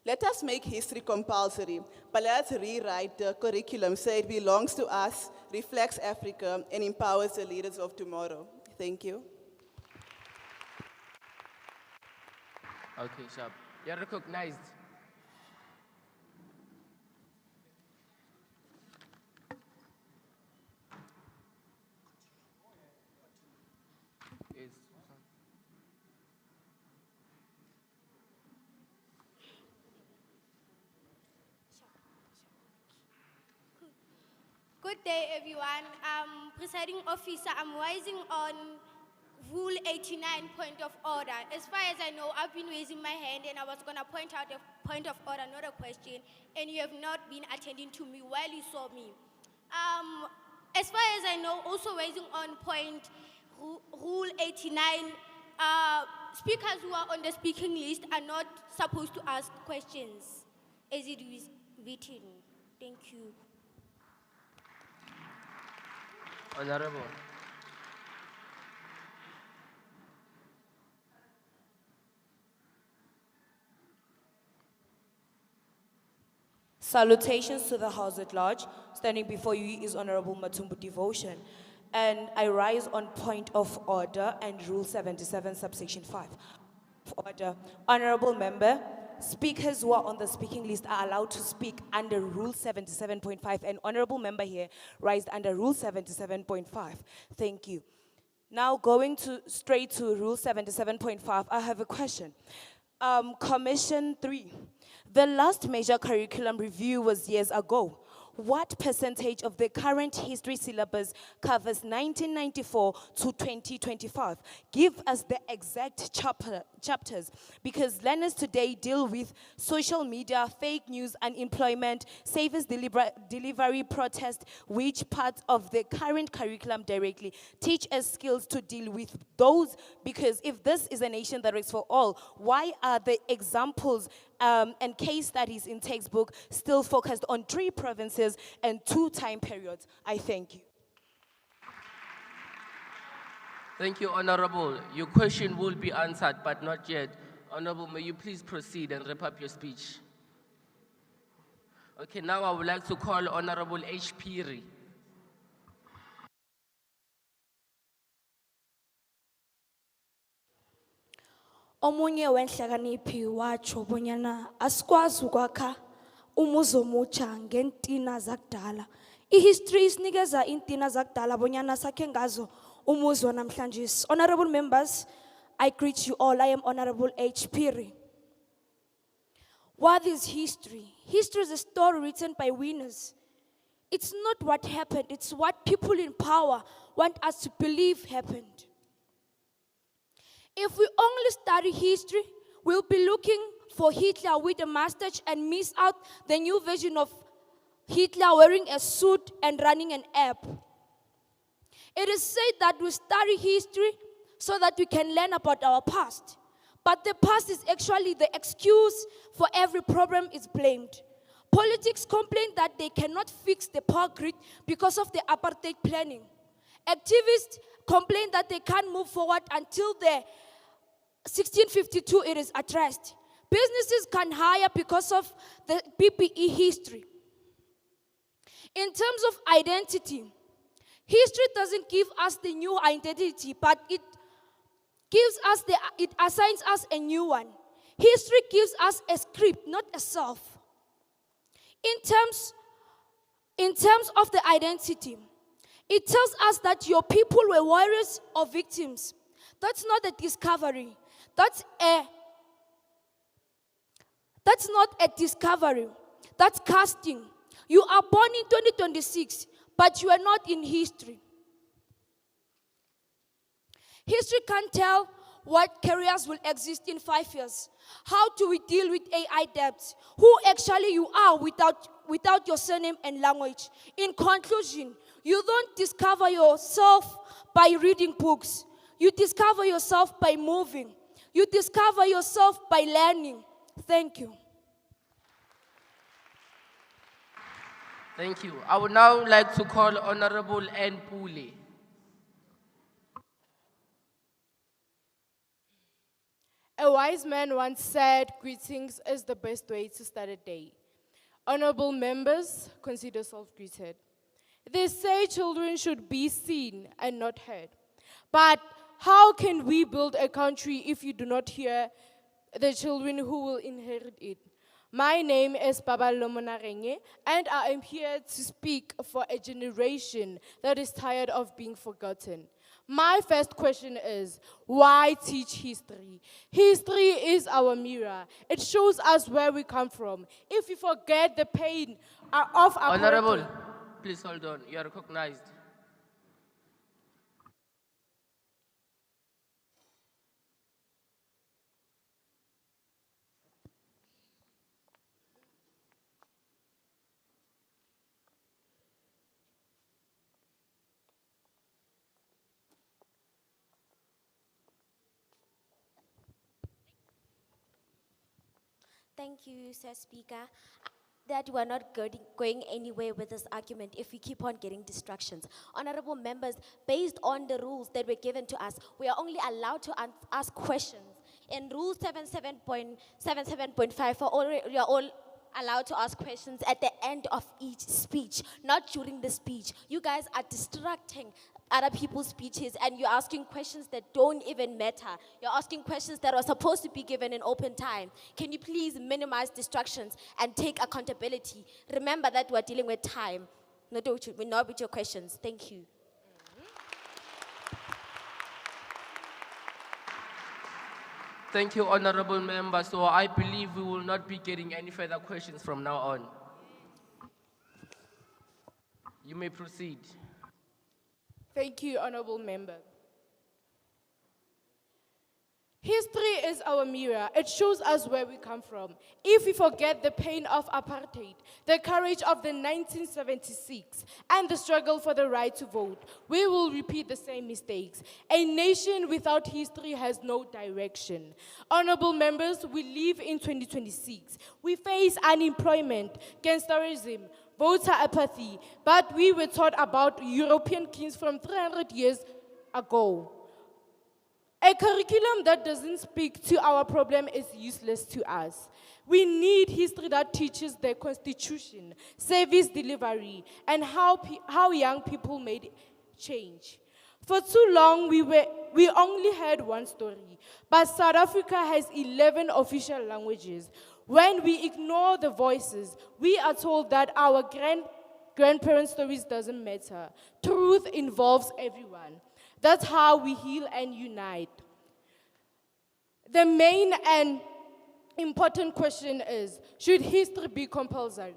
Let us make history compulsory, but let's rewrite the curriculum so it belongs to us, reflects Africa, and empowers the leaders of tomorrow. Thank you. Okay, sharp. You're recognized. Yes. Good day, everyone. Presiding officer, I'm rising on Rule 89, point of order. As far as I know, I've been raising my hand and I was going to point out a point of order, not a question, and you have not been attending to me while you saw me. As far as I know, also raising on point Rule 89, speakers who are on the speaking list are not supposed to ask questions as it is written. Thank you. Honorable. Salutations to the House at large. Standing before you is Honorable Matumbu Devotion. And I rise on point of order and Rule 77, subsection 5. Order. Honorable member, speakers who are on the speaking list are allowed to speak under Rule 77.5. And honorable member here raised under Rule 77.5. Thank you. Now going straight to Rule 77.5, I have a question. Commission 3. The last major curriculum review was years ago. What percentage of the current history syllabus covers 1994 to 2025? Give us the exact chapters, because learners today deal with social media, fake news, unemployment, savings delivery protest, which part of the current curriculum directly teach us skills to deal with those? Because if this is a nation that works for all, why are the examples and case studies in textbook still focused on 3 provinces and 2 time periods? I thank you. Thank you, Honorable. Your question will be answered, but not yet. Honorable, may you please proceed and wrap up your speech. Okay, now I would like to call Honorable H. Phiri. Omunye wenhlakaniphi watsho bonyana asikwazi ukwakha umuzi omutsha ngeentina zakudala. Ihistory isinikeza iintina zakudala bonyana sakhe ngazo umuzi wanamhlanje. Honorable members, I greet you all. I am Honorable H. Phiri. What is history? History is a story written by winners. It's not what happened, it's what people in power want us to believe happened. If we only study history, we'll be looking for Hitler with a mustache and miss out the new version of Hitler wearing a suit and running an app. It is said that we study history so that we can learn about our past. But the past is actually the excuse for every problem is blamed. Politics complain that they cannot fix the power grid because of the apartheid planning. Activists complain that they can't move forward until the 1652 it is addressed. Businesses can hire because of the PPE history. In terms of identity, history doesn't give us the new identity, but it assigns us a new one. History gives us a script, not a self. In terms of the identity, it tells us that your people were warriors or victims. That's not a discovery. That's not a discovery. That's casting. You are born in 2026, but you are not in history. History can't tell what careers will exist in 5 years. How do we deal with AI debts? Who actually you are without your surname and language? In conclusion, you don't discover yourself by reading books. You discover yourself by moving. You discover yourself by learning. Thank you. Thank you. I would now like to call Honorable Ann Pule. A wise man once said, greetings is the best way to start a day. Honorable members, consider yourself greeted. They say children should be seen and not heard. But how can we build a country if you do not hear the children who will inherit it? My name is Babalo Monarenge, and I am here to speak for a generation that is tired of being forgotten. My first question is, why teach history? History is our mirror. It shows us where we come from. If we forget the pain of our Honorable, please hold on. You are recognized. Thank you, Sir Speaker. That we're not going anywhere with this argument if we keep on getting distractions. Honorable members, based on the rules that were given to us, we are only allowed to ask questions. In Rule 77.5, we are all allowed to ask questions at the end of each speech, not during the speech. You guys are distracting other people's speeches and you're asking questions that don't even matter. You're asking questions that are supposed to be given in open time. Can you please minimize distractions and take accountability? Remember that we're dealing with time, not with your questions. Thank you. Thank you, Honorable Member. So I believe we will not be getting any further questions from now on. You may proceed. Thank you, Honorable Member. History is our mirror. It shows us where we come from. If we forget the pain of apartheid, the courage of the 1976, and the struggle for the right to vote, we will repeat the same mistakes. A nation without history has no direction. Honorable members, we live in 2026. We face unemployment, gangsterism, voter apathy, but we were taught about European kings from 300 years ago. A curriculum that doesn't speak to our problem is useless to us. We need history that teaches the constitution, service delivery, and how young people made change. For too long, we only heard one story, but South Africa has 11 official languages. When we ignore the voices, we are told that our grandparents' stories doesn't matter. Truth involves everyone. That's how we heal and unite. The main and important question is, should history be compulsory?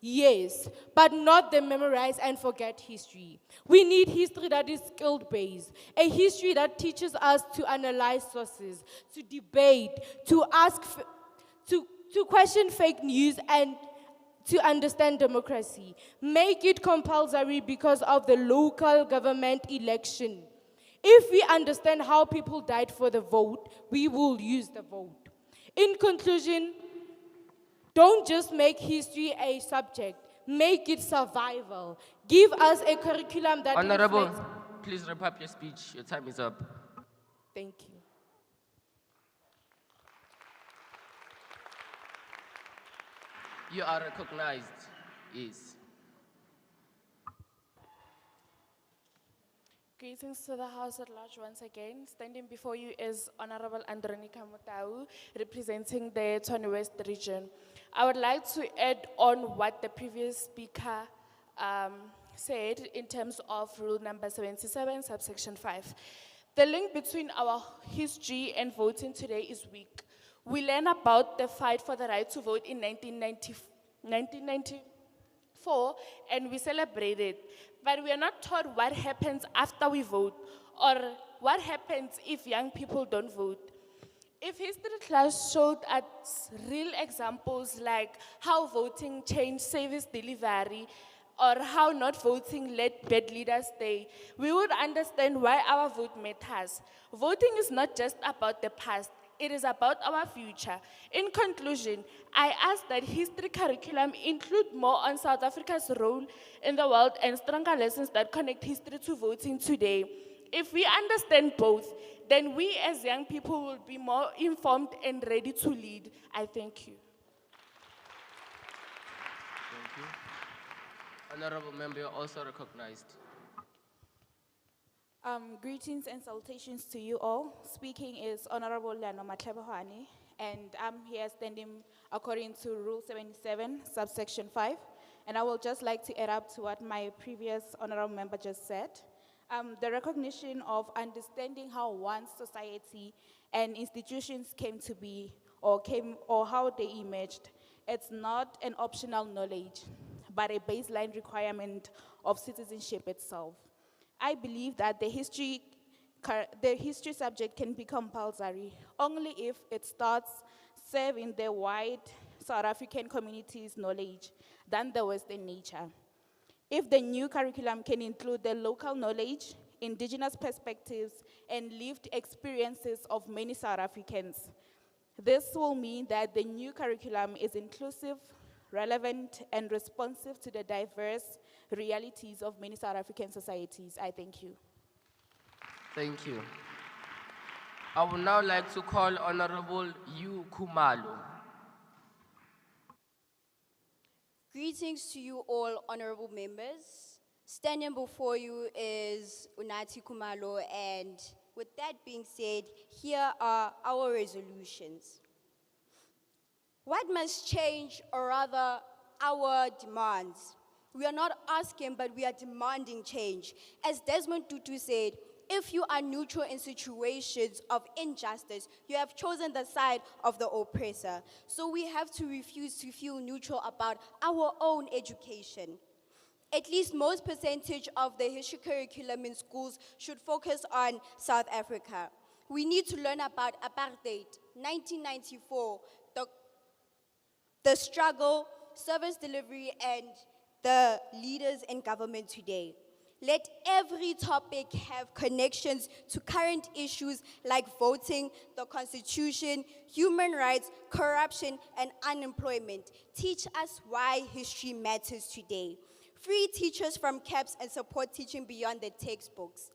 Yes, but not the memorize and forget history. We need history that is skill-based, a history that teaches us to analyze sources, to debate, to question fake news, and to understand democracy. Make it compulsory because of the local government election. If we understand how people died for the vote, we will use the vote. In conclusion, don't just make history a subject, make it survival. Give us a curriculum that Honorable, reflects. please wrap up your speech. Your time is up. Thank you. You are recognized. Yes. Greetings to the House at large once again. Standing before you is Honorable Andronica Motau, representing the Tshwane West region. I would like to add on what the previous speaker said in terms of rule number 77, subsection 5. The link between our history and voting today is weak. We learn about the fight for the right to vote in 1994, and we celebrate it. but we are not taught what happens after we vote or what happens if young people don't vote. If history class showed us real examples like how voting changed service delivery or how not voting let bad leaders stay, we would understand why our vote matters. Voting is not just about the past, it is about our future. In conclusion, I ask that history curriculum include more on South Africa's role in the world and stronger lessons that connect history to voting today. If we understand both, then we as young people will be more informed and ready to lead. I thank you. Thank you. Honorable member, you're also recognized. Greetings and salutations to you all. Speaking is Honorable Lano Matlebahane, and I'm here standing according to Rule 77, subsection 5. And I will just like to add up to what my previous honorable member just said. The recognition of understanding how one society and institutions came to be or how they emerged. It's not an optional knowledge, but a baseline requirement of citizenship itself. I believe that the history subject can be compulsory only if it starts serving the wide South African community's knowledge than the Western nature. If the new curriculum can include the local knowledge, indigenous perspectives, and lived experiences of many South Africans, this will mean that the new curriculum is inclusive, relevant, and responsive to the diverse realities of many South African societies. I thank you. Thank you. I would now like to call Honorable Yu Kumalo. Greetings to you all, honorable members. Standing before you is Unati Kumalo, and with that being said, here are our resolutions. What must change, or rather, our demands? We are not asking, but we are demanding change. As Desmond Tutu said, if you are neutral in situations of injustice, you have chosen the side of the oppressor. So we have to refuse to feel neutral about our own education. At least most percentage of the history curriculum in schools should focus on South Africa. We need to learn about apartheid, 1994, the struggle, service delivery, and the leaders in government today. Let every topic have connections to current issues like voting, the Constitution, human rights, corruption, and unemployment. Teach us why history matters today. Free teachers from CAPS and support teaching beyond the textbooks.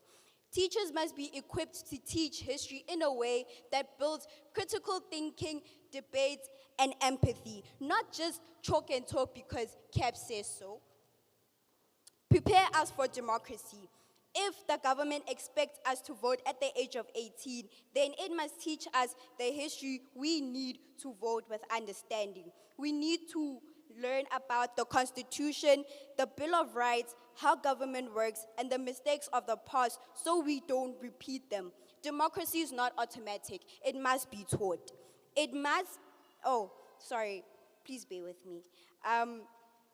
Teachers must be equipped to teach history in a way that builds critical thinking, debate, and empathy, not just chalk and talk because CAPS says so. Prepare us for democracy. If the government expects us to vote at the age of 18, then it must teach us the history we need to vote with understanding. We need to learn about the Constitution, the Bill of Rights, how government works, and the mistakes of the past so we don't repeat them. Democracy is not automatic. It must be taught. It must, please bear with me.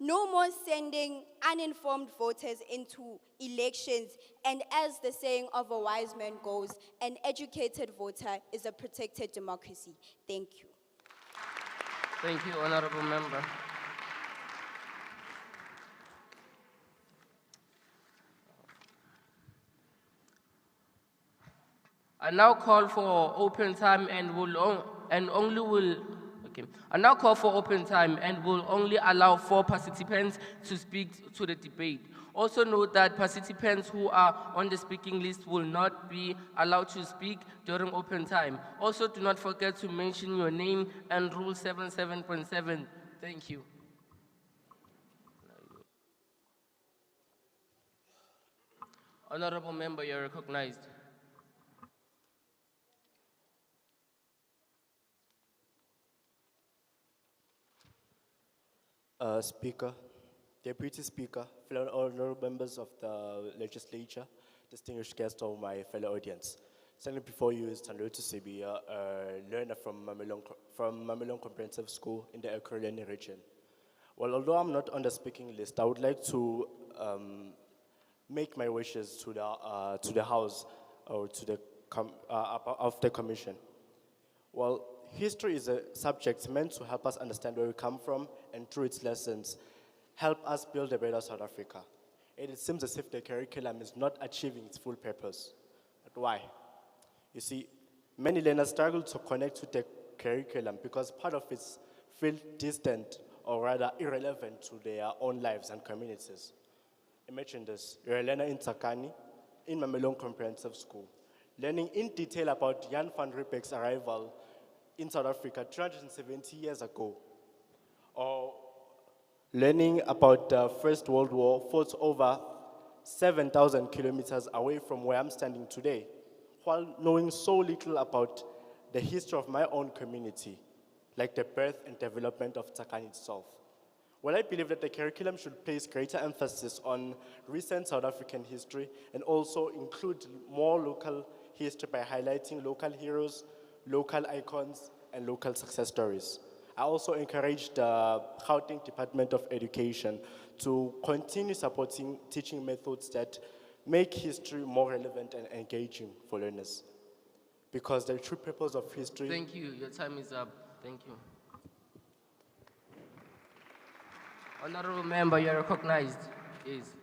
No more sending uninformed voters into elections, and as the saying of a wise man goes, an educated voter is a protected democracy. Thank you. Thank you, Honorable Member. I now call for open time and I now call for open time and will only allow 4 participants to speak to the debate. Also note that participants who are on the speaking list will not be allowed to speak during open time. Also, do not forget to mention your name and Rule 77.7. Thank you. Honorable Member, you're recognized. Speaker, Deputy Speaker, fellow honorable members of the legislature, distinguished guests of my fellow audience. Standing before you is Tandotu Sibia, a learner from Mamelong Comprehensive School in the Ekurhuleni region. Well, although I'm not on the speaking list, I would like to make my wishes to the House or to the of the Commission. Well, history is a subject meant to help us understand where we come from, and through its lessons, help us build a better South Africa. And it seems as if the curriculum is not achieving its full purpose. But why? You see, many learners struggle to connect with the curriculum because part of it feels distant or rather irrelevant to their own lives and communities. Imagine this, you're a learner in Tsakani, in Mamelong Comprehensive School, learning in detail about Jan van Riebeck's arrival in South Africa 370 years ago, or learning about the First World War fought over 7,000 kilometers away from where I'm standing today, while knowing so little about the history of my own community, like the birth and development of Tsakani itself. Well, I believe that the curriculum should place greater emphasis on recent South African history and also include more local history by highlighting local heroes, local icons, and local success stories. I also encourage the Gauteng Department of Education to continue supporting teaching methods that make history more relevant and engaging for learners. Because the true purpose of history... Thank you. Your time is up. Thank you. Honorable member, you are recognized. Yes.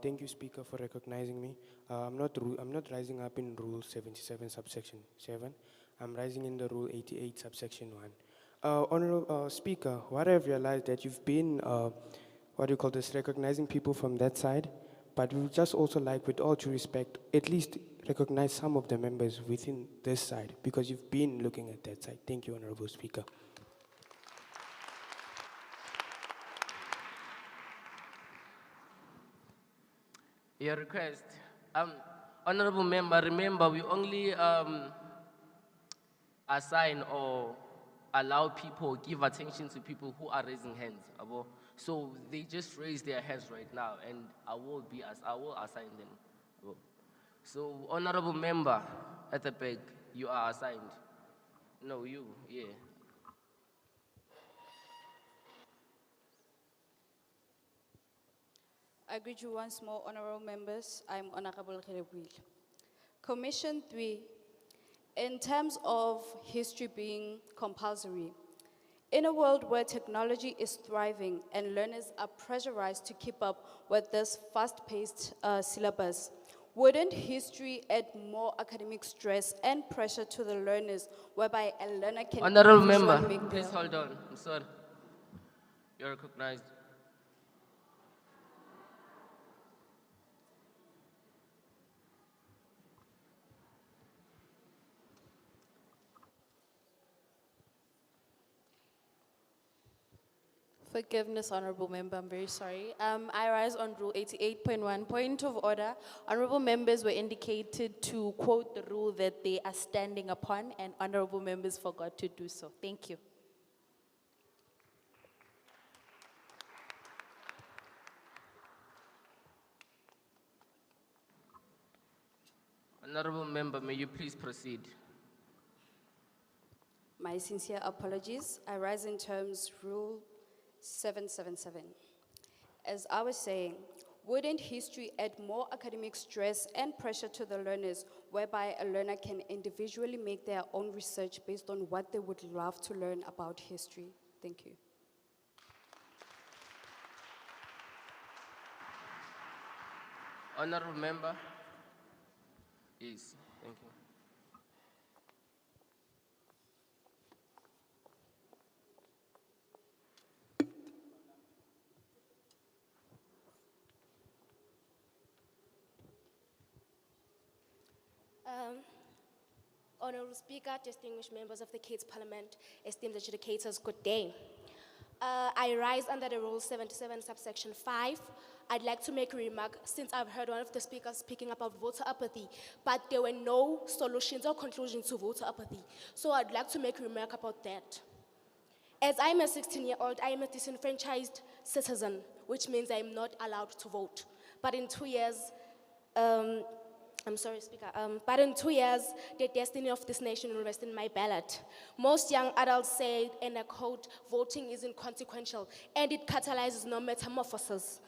Thank you, Speaker, for recognizing me. I'm not rising up in Rule 77, subsection 7. I'm rising in the Rule 88, subsection 1. Honorable Speaker, what I've realized that you've been, recognizing people from that side, but we would just also like, with all due respect, at least recognize some of the members within this side, because you've been looking at that side. Thank you, Honorable Speaker. Your request. Honorable member, remember we only assign or allow people, give attention to people who are raising hands. So they just raise their hands right now, and I will assign them. So honorable member at the back, you are assigned. No, you, yeah. I greet you once more, honorable members. I'm Honorable Gelebwile. Commission 3, in terms of history being compulsory, in a world where technology is thriving and learners are pressurized to keep up with this fast-paced syllabus, wouldn't history add more academic stress and pressure to the learners, whereby a learner can... Honorable member, please hold on. I'm sorry. You're recognized. Forgiveness, honorable member, I'm very sorry. I rise on Rule 88.1, point of order. Honorable members were indicated to quote the rule that they are standing upon, and honorable members forgot to do so. Thank you. Honorable member, may you please proceed? My sincere apologies. I rise in terms Rule 777. As I was saying, wouldn't history add more academic stress and pressure to the learners, whereby a learner can individually make their own research based on what they would love to learn about history? Thank you. Honorable member? Yes, thank you. Honorable Speaker, distinguished members of the Cape Parliament, esteemed adjudicators, good day. I rise under the Rule 77, subsection 5. I'd like to make a remark, since I've heard one of the speakers speaking about voter apathy, but there were no solutions or conclusions to voter apathy. So I'd like to make a remark about that. As I'm a 16-year-old, I am a disenfranchised citizen, which means I'm not allowed to vote. But in 2 years, I'm sorry, Speaker, but in 2 years, the destiny of this nation will rest in my ballot. Most young adults say, and I quote, voting is inconsequential and it catalyzes no metamorphosis.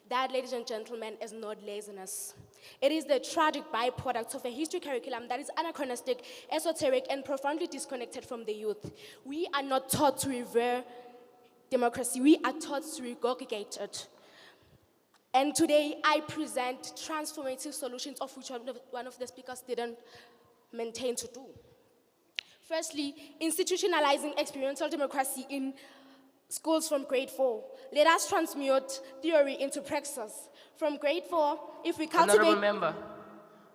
That, ladies and gentlemen, is not laziness. It is the tragic byproduct of a history curriculum that is anachronistic, esoteric, and profoundly disconnected from the youth. We are not taught to revere democracy, we are taught to regurgitate it. And today, I present transformative solutions, of which one of the speakers didn't maintain to do. Firstly, institutionalizing experiential democracy in schools from grade 4. Let us transmute theory into praxis. From grade 4, if we cultivate... Honorable member,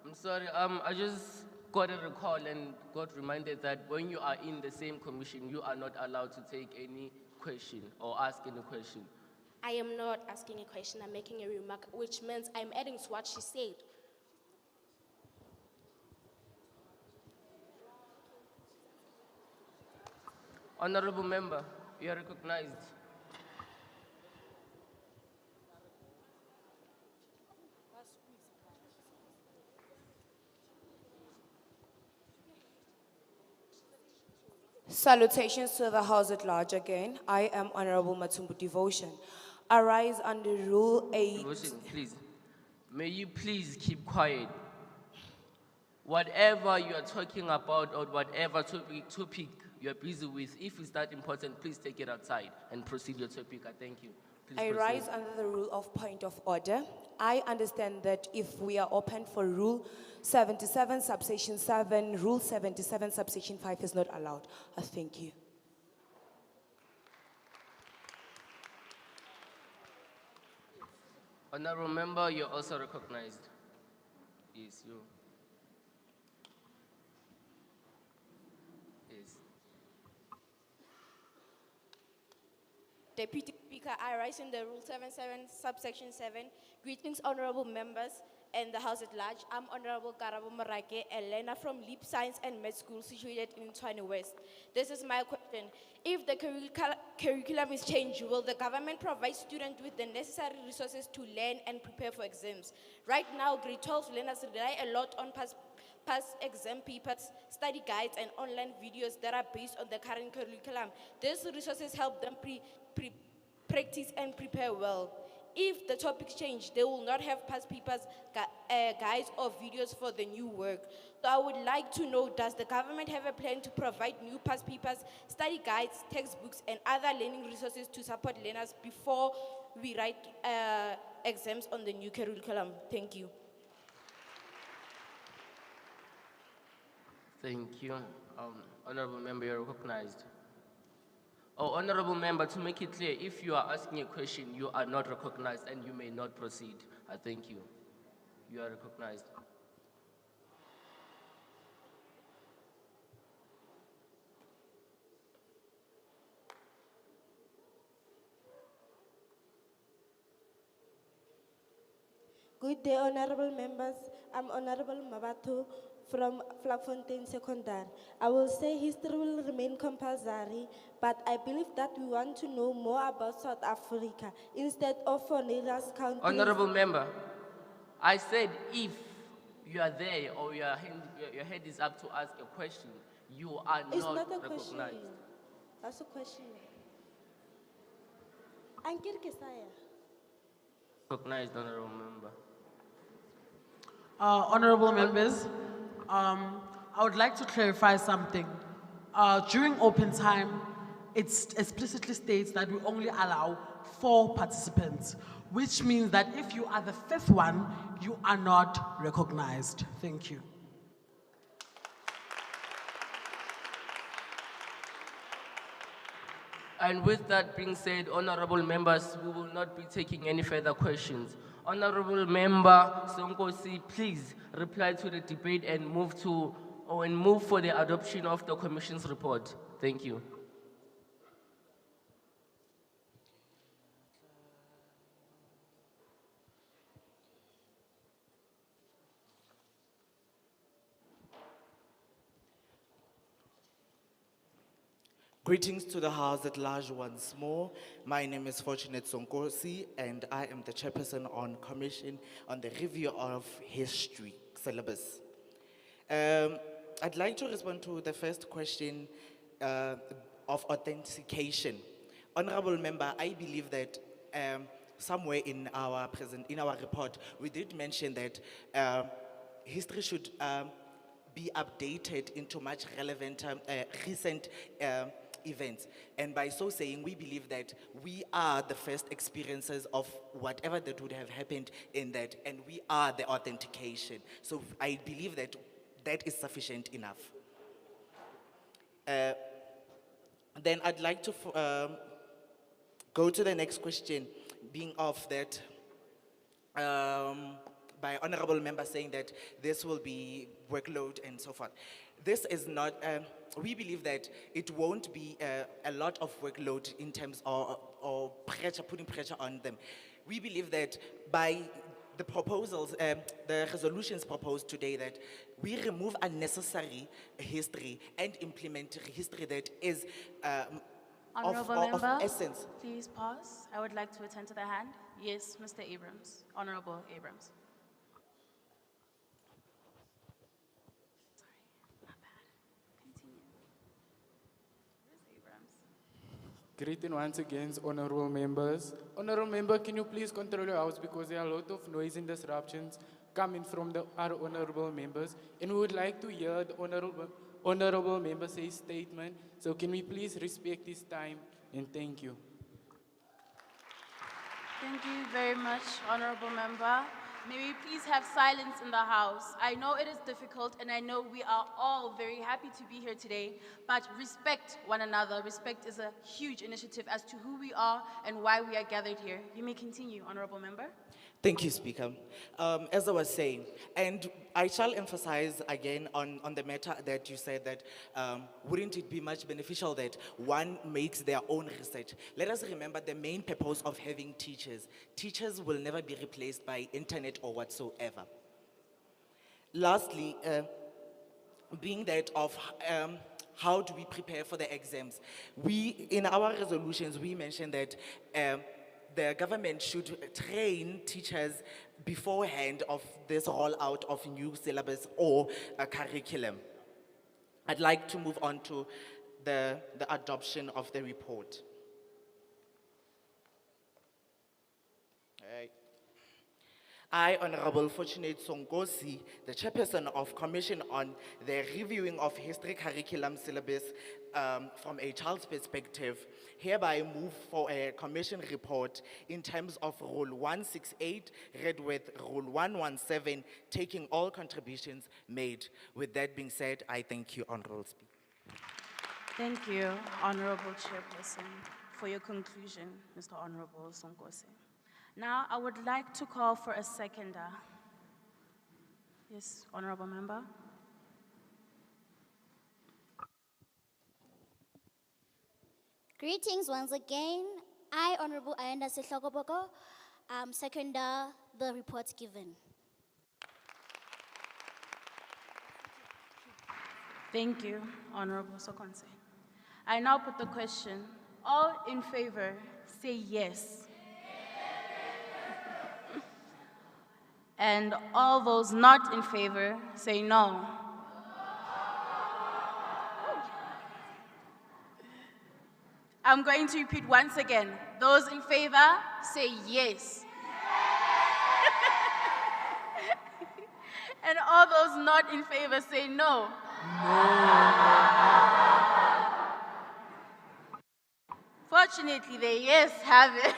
I'm sorry, I just got a recall and got reminded that when you are in the same commission, you are not allowed to take any question or ask any question. I am not asking a question, I'm making a remark, which means I'm adding to what she said. Honorable member, you are recognized. Salutations to the House at large again. I am Honorable Matumbu Devotion. I rise under Rule 8. Devotion, please. May you please keep quiet. Whatever you are talking about or whatever topic you are busy with, if it's that important, please take it outside and proceed your topic. I thank you. Please I proceed. rise under the rule of point of order. I understand that if we are open for Rule 77, subsection 7, Rule 77, subsection 5 is not allowed. I thank you. Honorable member, you're also recognized. Yes, you. Yes. Deputy Speaker, I rise in the Rule 77, subsection 7. Greetings, honorable members and the House at large. I'm Honorable Karabo Morake, a learner from Leap Science and Med School situated in Tshwane West. This is my question. If the curriculum is changed, will the government provide students with the necessary resources to learn and prepare for exams? Right now, grade 12 learners rely a lot on past exam papers, study guides, and online videos that are based on the current curriculum. These resources help them practice and prepare well. If the topics change, they will not have past papers, guides, or videos for the new work. So I would like to know, does the government have a plan to provide new past papers, study guides, textbooks, and other learning resources to support learners before we write exams on the new curriculum? Thank you. Thank you. Honorable member, you're recognized. Oh, honorable member, to make it clear, if you are asking a question, you are not recognized and you may not proceed. I thank you. You are recognized. Good day, honorable members. I'm Honorable Mabatu from Flagfontein Secondary. I will say history will remain compulsory, but I believe that we want to know more about South Africa instead of for neighbors countries. Honorable member, I said if you are there or your head is up to ask a question, you are It's not not a recognized. question. That's a question. Ankere ke saya. Recognized, honorable member. Honorable members, I would like to clarify something. During open time, it explicitly states that we only allow 4 participants, which means that if you are the 5th one, you are not recognized. Thank you. And with that being said, honorable members, we will not be taking any further questions. Honorable member Sonkosi, please reply to the debate and move for the adoption of the commission's report. Thank you. Greetings to the House at large once more. My name is Fortunate Sonkosi, and I am the chairperson on Commission on the Review of History Syllabus. I'd like to respond to the first question of authentication. Honorable Member, I believe that somewhere in our report, we did mention that history should be updated into much relevant, recent events. And by so saying, we believe that we are the first experiences of whatever that would have happened in that, and we are the authentication. So I believe that that is sufficient enough. Then I'd like to go to the next question, being of that, by honorable member saying that this will be workload and so forth. This is not, we believe that it won't be a lot of workload in terms of or pressure, putting pressure on them. We believe that by the proposals, the resolutions proposed today, that we remove unnecessary history and implement history that is Honorable of member, essence. please pause. I would like to attend to the hand. Yes, Mr. Abrams, Honorable Abrams. Greeting once again, honorable members. Honorable member, can you please control your house because there are a lot of noise and disruptions coming from our honorable members, and we would like to hear the honorable member say statement. So can we please respect his time, and thank you. Thank you very much, Honorable Member. May we please have silence in the House. I know it is difficult, and I know we are all very happy to be here today, but respect one another. Respect is a huge initiative as to who we are and why we are gathered here. You may continue, Honorable Member. Thank you, Speaker. As I was saying, and I shall emphasize again on the matter that you said that wouldn't it be much beneficial that one makes their own research? Let us remember the main purpose of having teachers. Teachers will never be replaced by internet or whatsoever. Lastly, being that of how do we prepare for the exams? In our resolutions, we mentioned that the government should train teachers beforehand of this rollout of new syllabus or a curriculum. I'd like to move on to the adoption of the report. I, Honorable Fortunate Sonkosi, the chairperson of Commission on the Reviewing of History Curriculum Syllabus from a child's perspective, hereby move for a commission report in terms of Rule 168, read with Rule 117, taking all contributions made. With that being said, I thank you, Honorable Speaker. Thank you, Honorable Chairperson, for your conclusion, Mr. Honorable Sonkosi. Now, I would like to call for a seconder. Yes, Honorable Member. Greetings once again. I, Honorable Ayanda Sehlokoboko, seconder the report given. Thank you, Honorable Sokonse. I now put the question. All in favor, say yes. And all those not in favor, say no. I'm going to repeat once again. Those in favor, say yes. And all those not in favor, say no. Fortunately, the yes have it.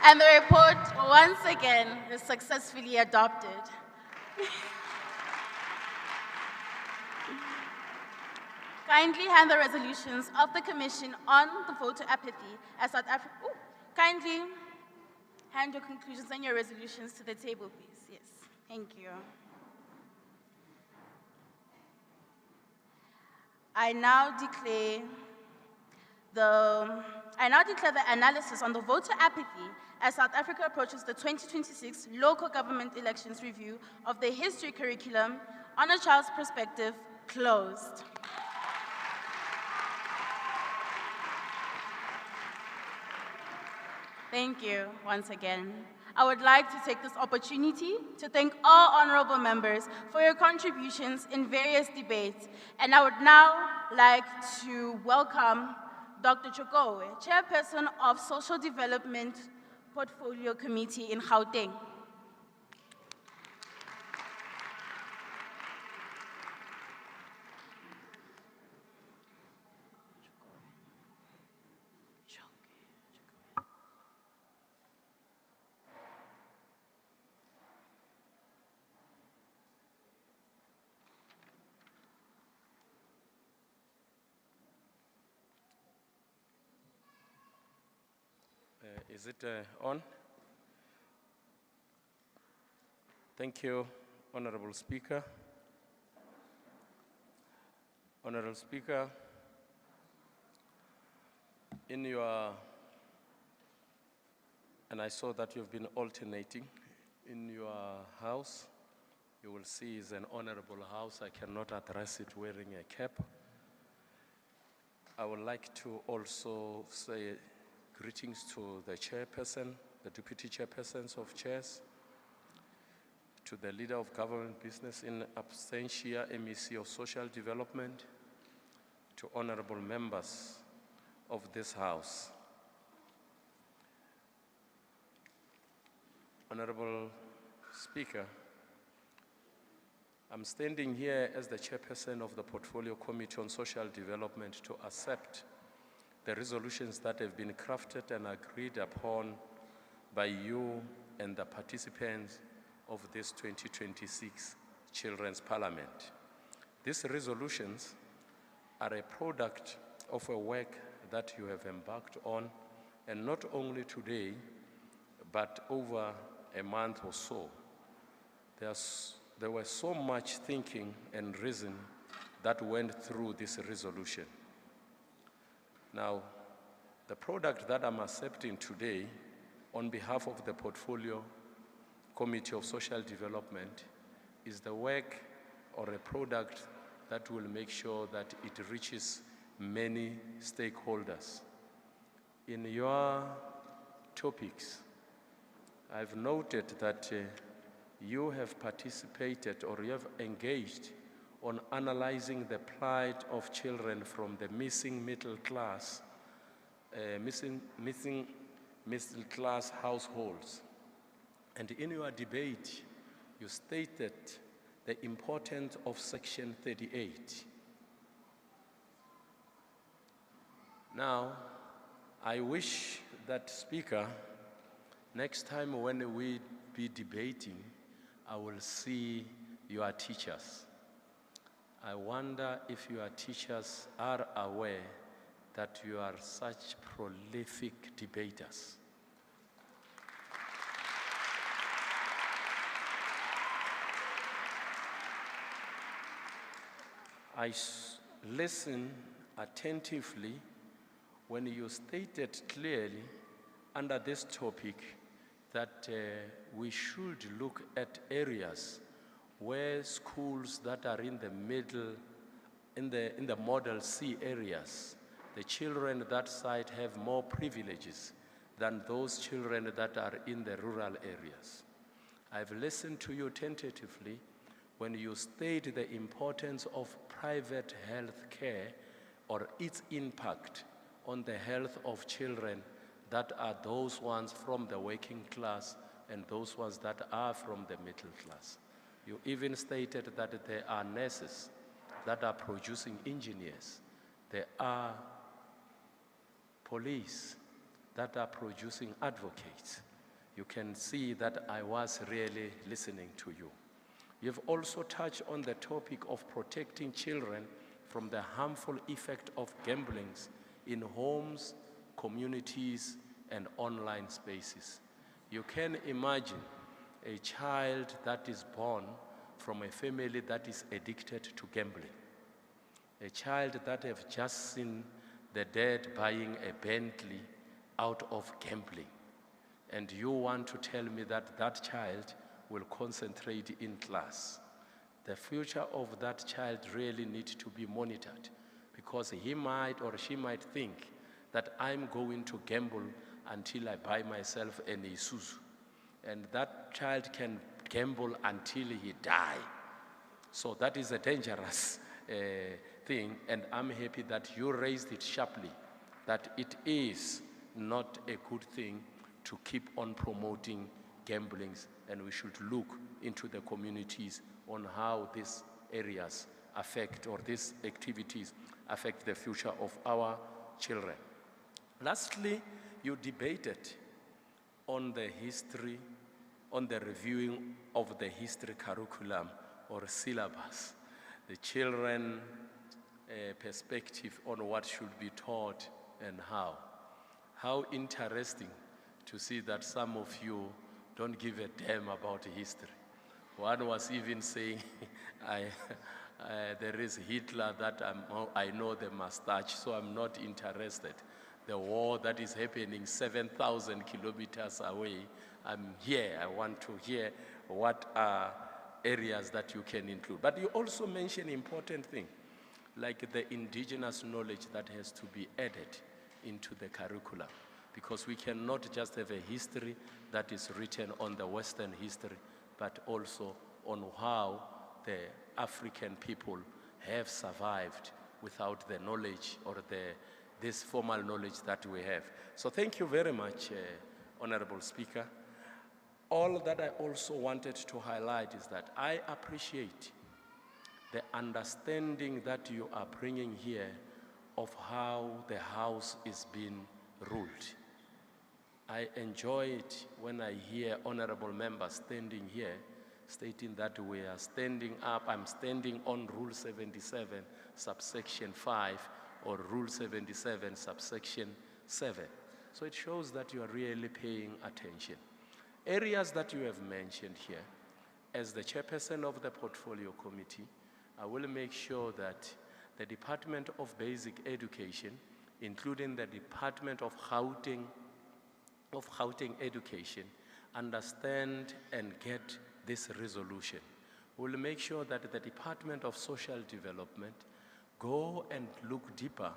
And the report, once again, is successfully adopted. Kindly hand the resolutions of the Commission on the voter apathy as South Africa. Kindly hand your conclusions and your resolutions to the table, please. Yes, thank you. I now declare I now declare the analysis on the voter apathy as South Africa approaches the 2026 local government elections review of the history curriculum on a child's perspective closed. Thank you once again. I would like to take this opportunity to thank all honorable members for your contributions in various debates. And I would now like to welcome Dr. Chokowe, Chairperson of Social Development Portfolio Committee in Gauteng. Is it on? Thank you, Honorable Speaker. Honorable Speaker, in your, and I saw that you've been alternating, in your house, you will see is an honorable house. I cannot address it wearing a cap. I would like to also say greetings to the chairperson, the deputy chairpersons of chairs, to the leader of government business in absentia, MEC of social development, to honorable members of this house. Honorable Speaker, I'm standing here as the chairperson of the Portfolio Committee on Social Development to accept the resolutions that have been crafted and agreed upon by you and the participants of this 2026 Children's Parliament. These resolutions are a product of a work that you have embarked on, and not only today, but over a month or so. There was so much thinking and reason that went through this resolution. Now, the product that I'm accepting today on behalf of the Portfolio Committee of Social Development is the work or a product that will make sure that it reaches many stakeholders. In your topics, I've noted that you have participated or you have engaged on analyzing the plight of children from the missing middle class, missing middle class households. And in your debate, you stated the importance of Section 38. Now, I wish that, Speaker, next time when we be debating, I will see your teachers. I wonder if your teachers are aware that you are such prolific debaters. I listened attentively when you stated clearly under this topic that we should look at areas where schools that are in the middle, in the Model C areas, the children that side have more privileges than those children that are in the rural areas. I've listened to you tentatively when you state the importance of private health care or its impact on the health of children that are those ones from the working class and those ones that are from the middle class. You even stated that there are nurses that are producing engineers. There are police that are producing advocates. You can see that I was really listening to you. You've also touched on the topic of protecting children from the harmful effect of gambling in homes, communities, and online spaces. You can imagine a child that is born from a family that is addicted to gambling, a child that have just seen the dad buying a Bentley out of gambling. And you want to tell me that that child will concentrate in class. The future of that child really needs to be monitored, because he might or she might think that I'm going to gamble until I buy myself an Isuzu. And that child can gamble until he die. So that is a dangerous thing, and I'm happy that you raised it sharply, that it is not a good thing to keep on promoting gamblings, and we should look into the communities on how these areas affect, or these activities affect the future of our children. Lastly, you debated on the history, on the reviewing of the history curriculum or syllabus, the children perspective on what should be taught and how. How interesting to see that some of you don't give a damn about history. One was even saying, there is Hitler that I know the mustache, so I'm not interested. The war that is happening 7,000 kilometers away, I'm here. I want to hear what are areas that you can include. But you also mention important thing, like the indigenous knowledge that has to be added into the curriculum, because we cannot just have a history that is written on the Western history, but also on how the African people have survived without the knowledge or this formal knowledge that we have. So thank you very much, Honorable Speaker. All that I also wanted to highlight is that I appreciate the understanding that you are bringing here of how the House is being ruled. I enjoy it when I hear honorable members standing here stating that we are standing up, I'm standing on Rule 77, subsection 5, or Rule 77, subsection 7. So it shows that you are really paying attention. Areas that you have mentioned here, as the chairperson of the Portfolio Committee, I will make sure that the Department of Basic Education, including the Department of Gauteng Education, understand and get this resolution. We'll make sure that the Department of Social Development go and look deeper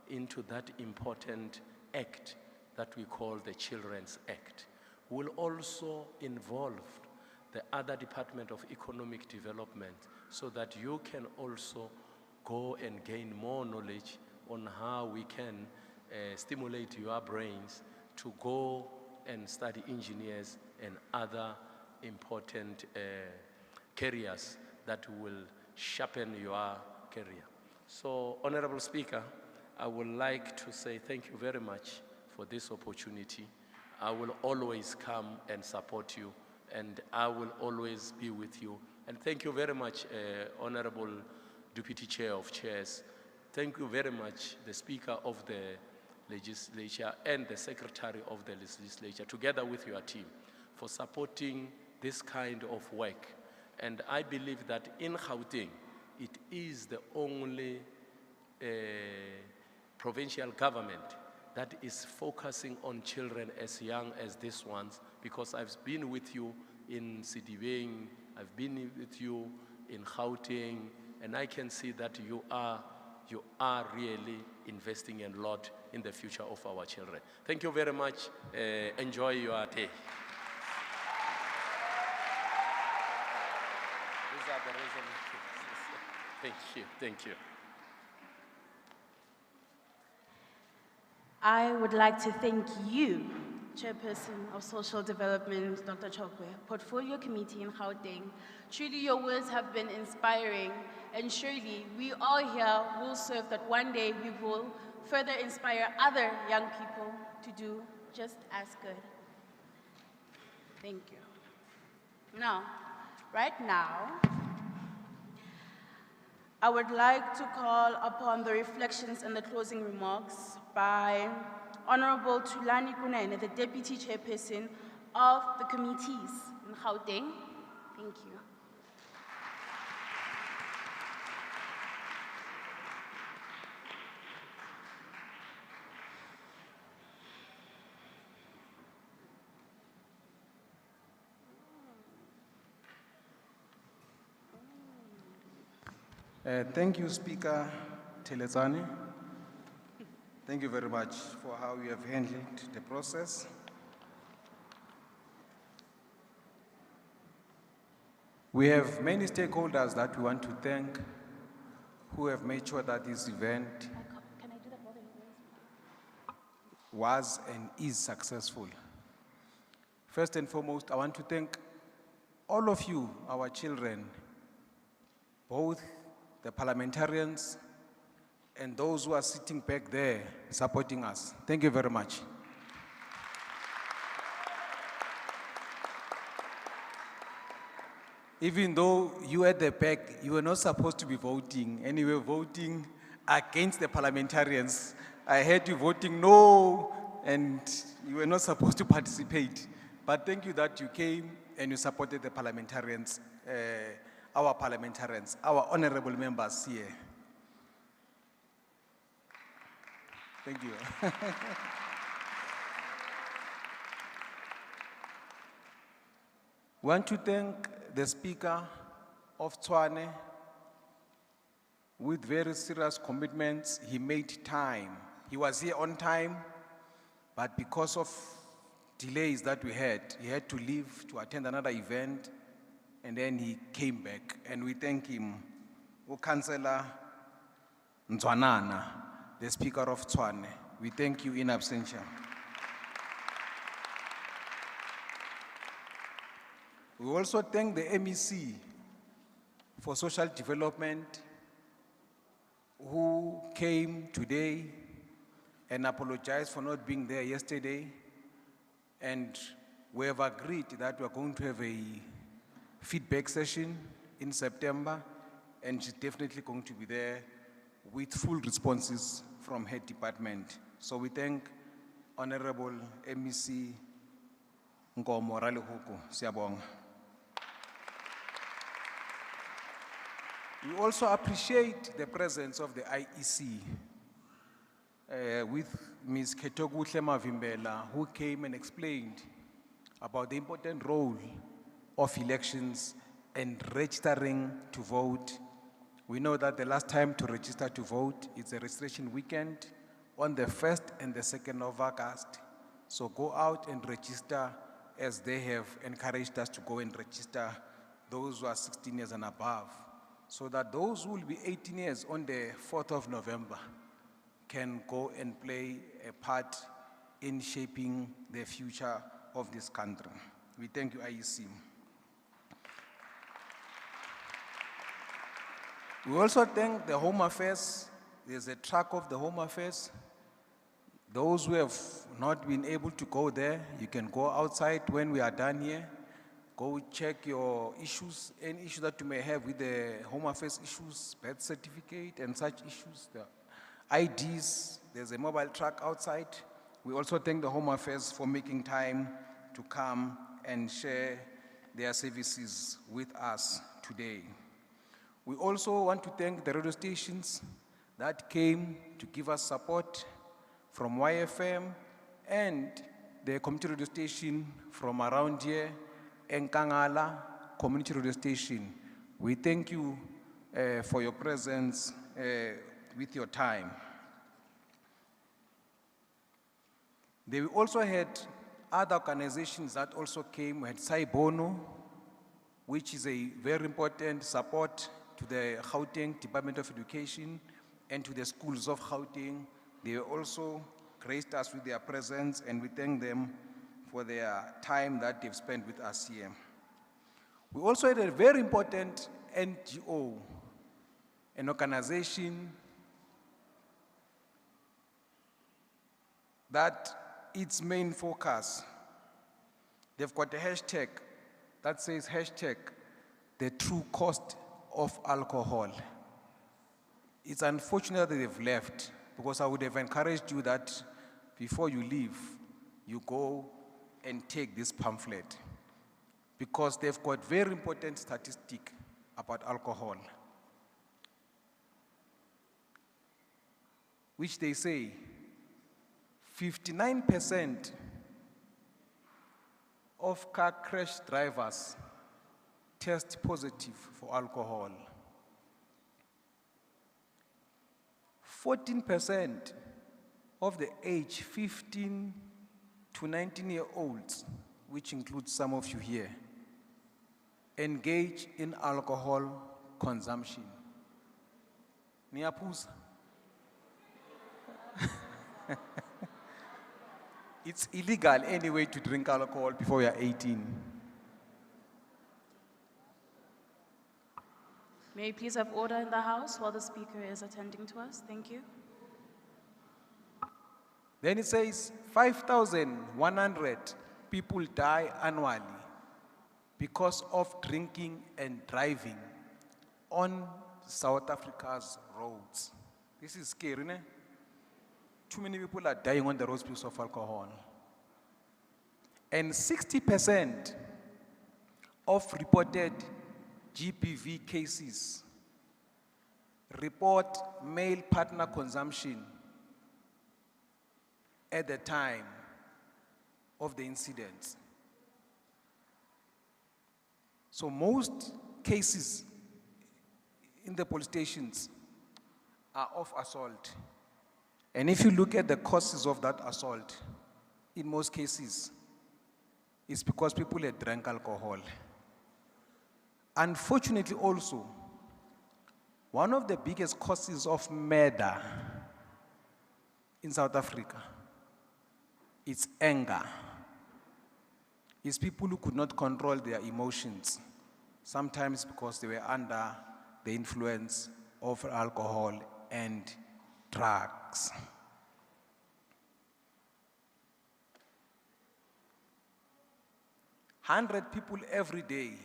into that important act that we call the Children's Act. We'll also involve the other Department of Economic Development so that you can also go and gain more knowledge on how we can stimulate your brains to go and study engineers and other important careers that will sharpen your career. So, Honorable Speaker, I would like to say thank you very much for this opportunity. I will always come and support you, and I will always be with you. And thank you very much, Honorable Deputy Chair of Chairs. Thank you very much, the Speaker of the Legislature and the Secretary of the Legislature, together with your team, for supporting this kind of work. And I believe that in Gauteng, it is the only provincial government that is focusing on children as young as these ones, because I've been with you in Sidibeng, I've been with you in Gauteng, and I can see that you are really investing a lot in the future of our children. Thank you very much. Enjoy your day. These are the resolutions. Thank you. Thank you. I would like to thank you, Chairperson of Social Development, Dr. Chokwe, Portfolio Committee in Gauteng. Truly, your words have been inspiring, and surely we all here will serve that one day we will further inspire other young people to do just as good. Thank you. Now, right now, I would like to call upon the reflections and the closing remarks by Honorable Thulani Kunene, the Deputy Chairperson of the committees in Gauteng. Thank you. Thank you, Speaker Telezani. Thank you very much for how you have handled the process. We have many stakeholders that we want to thank who have made sure that this event was and is successful. First and foremost, I want to thank all of you, our children, both the parliamentarians and those who are sitting back there supporting us. Thank you very much. Even though you at the back, you were not supposed to be voting, and you were voting against the parliamentarians. I heard you voting no, and you were not supposed to participate. But thank you that you came and you supported the parliamentarians, our honorable members here. Thank you. Want to thank the Speaker of Tshwane. With very serious commitments, he made time. He was here on time, but because of delays that we had, he had to leave to attend another event, and then he came back, and we thank him. Councillor Nzwanana, the Speaker of Tshwane, we thank you in absentia. We also thank the MEC for Social Development who came today and apologized for not being there yesterday. And we have agreed that we're going to have a feedback session in September, and she's definitely going to be there with full responses from her department. So we thank Honorable MEC Nkomo Ralihuku. Siyabonga. We also appreciate the presence of the IEC with Ms. Ketoguhle Mavimbela, who came and explained about the important role of elections and registering to vote. We know that the last time to register to vote is a registration weekend on the 1st and the 2nd of August. So go out and register, as they have encouraged us to go and register those who are 16 years and above, so that those who will be 18 years on the 4th of November can go and play a part in shaping the future of this country. We thank you, IEC. We also thank the Home Affairs. There's a track of the Home Affairs. Those who have not been able to go there, you can go outside when we are done here. Go check your issues, any issue that you may have with the Home Affairs issues, birth certificate and such issues, the IDs. There's a mobile truck outside. We also thank the Home Affairs for making time to come and share their services with us today. We also want to thank the radio stations that came to give us support, from YFM and the community radio station from around here, Nkangala Community Radio Station. We thank you for your presence with your time. They also had other organizations that also came. We had Saibono, which is a very important support to the Gauteng Department of Education and to the schools of Gauteng. They also graced us with their presence, and we thank them for their time that they've spent with us here. We also had a very important NGO, an organization that its main focus, they've got a hashtag that says the true cost of alcohol. It's unfortunate that they've left, because I would have encouraged you that before you leave, you go and take this pamphlet, because they've got very important statistic about alcohol, which they say 59% of car crash drivers test positive for alcohol. 14% of the age 15 to 19-year-olds, which includes some of you here, engage in alcohol consumption. Niyaphuza? It's illegal anyway to drink alcohol before you're 18. May we please have order in the House while the Speaker is attending to us? Thank you. Then it says 5,100 people die annually because of drinking and driving on South Africa's roads. This is scary, ne? Too many people are dying on the roads because of alcohol. And 60% of reported GBV cases report male partner consumption at the time of the incident. So most cases in the police stations are of assault. And if you look at the causes of that assault, in most cases, it's because people had drank alcohol. Unfortunately also, one of the biggest causes of murder in South Africa is anger. It's people who could not control their emotions, sometimes because they were under the influence of alcohol and drugs. "100 people every day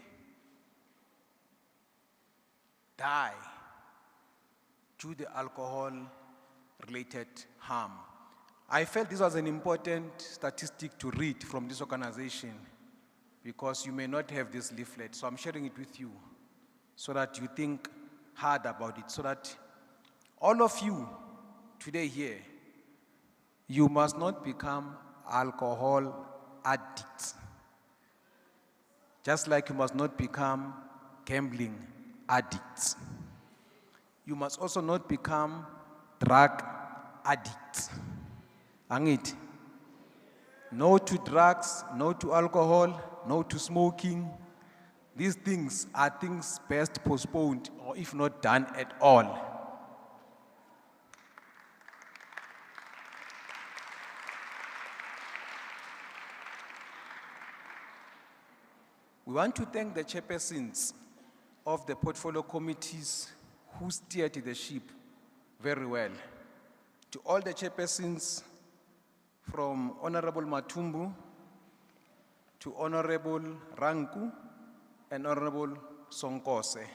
die due to alcohol-related harm." I felt this was an important statistic to read from this organization because you may not have this leaflet, so I'm sharing it with you so that you think hard about it, so that all of you today here, you must not become alcohol addicts. Just like you must not become gambling addicts. You must also not become drug addicts. Angit? No to drugs, no to alcohol, no to smoking. These things are things best postponed or if not done at all. We want to thank the chairpersons of the portfolio committees who steered the ship very well. To all the chairpersons, from Honorable Matumbu to Honorable Ranku and Honorable Sonkose,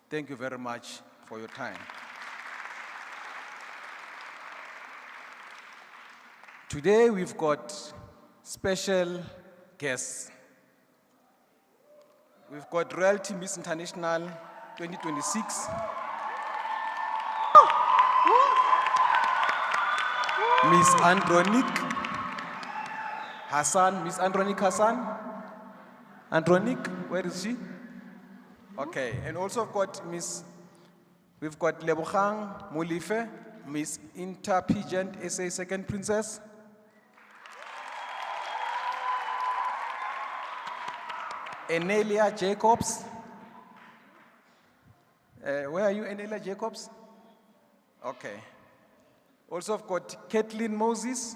thank you very much for your time. Today we've got special guests. We've got Royalty Miss International 2026. Miss Andronique Hassan, Miss Andronique Hassan. Andronique, where is she? Okay, and also we've got Lebogang Mulife, Miss Inter-Pageant SA Second Princess. Enelia Jacobs. Where are you, Enelia Jacobs? Okay. Also, I've got Kathleen Moses.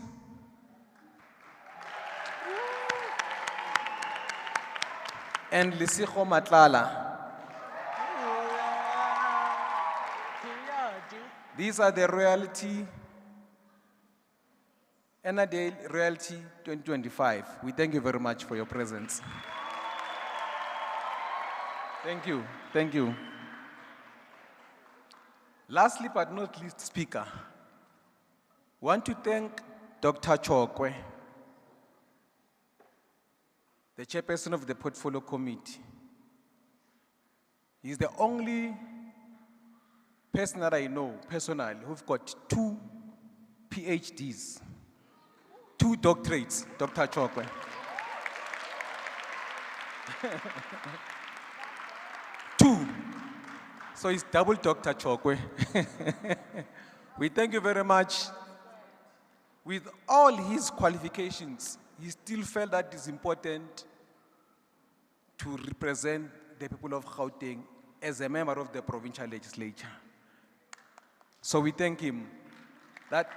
And Lisiho Matlala. These are the Royalty, Ennerdale Royalty 2025. We thank you very much for your presence. Thank you, thank you. Lastly but not least, Speaker, want to thank Dr. Chokwe, the chairperson of the Portfolio Committee. He's the only person that I know personally who've got 2 PhDs, 2 doctorates, Dr. Chokwe. So it's double Dr. Chokwe. We thank you very much. With all his qualifications, he still felt that it's important to represent the people of Gauteng as a member of the provincial legislature. So we thank him. That,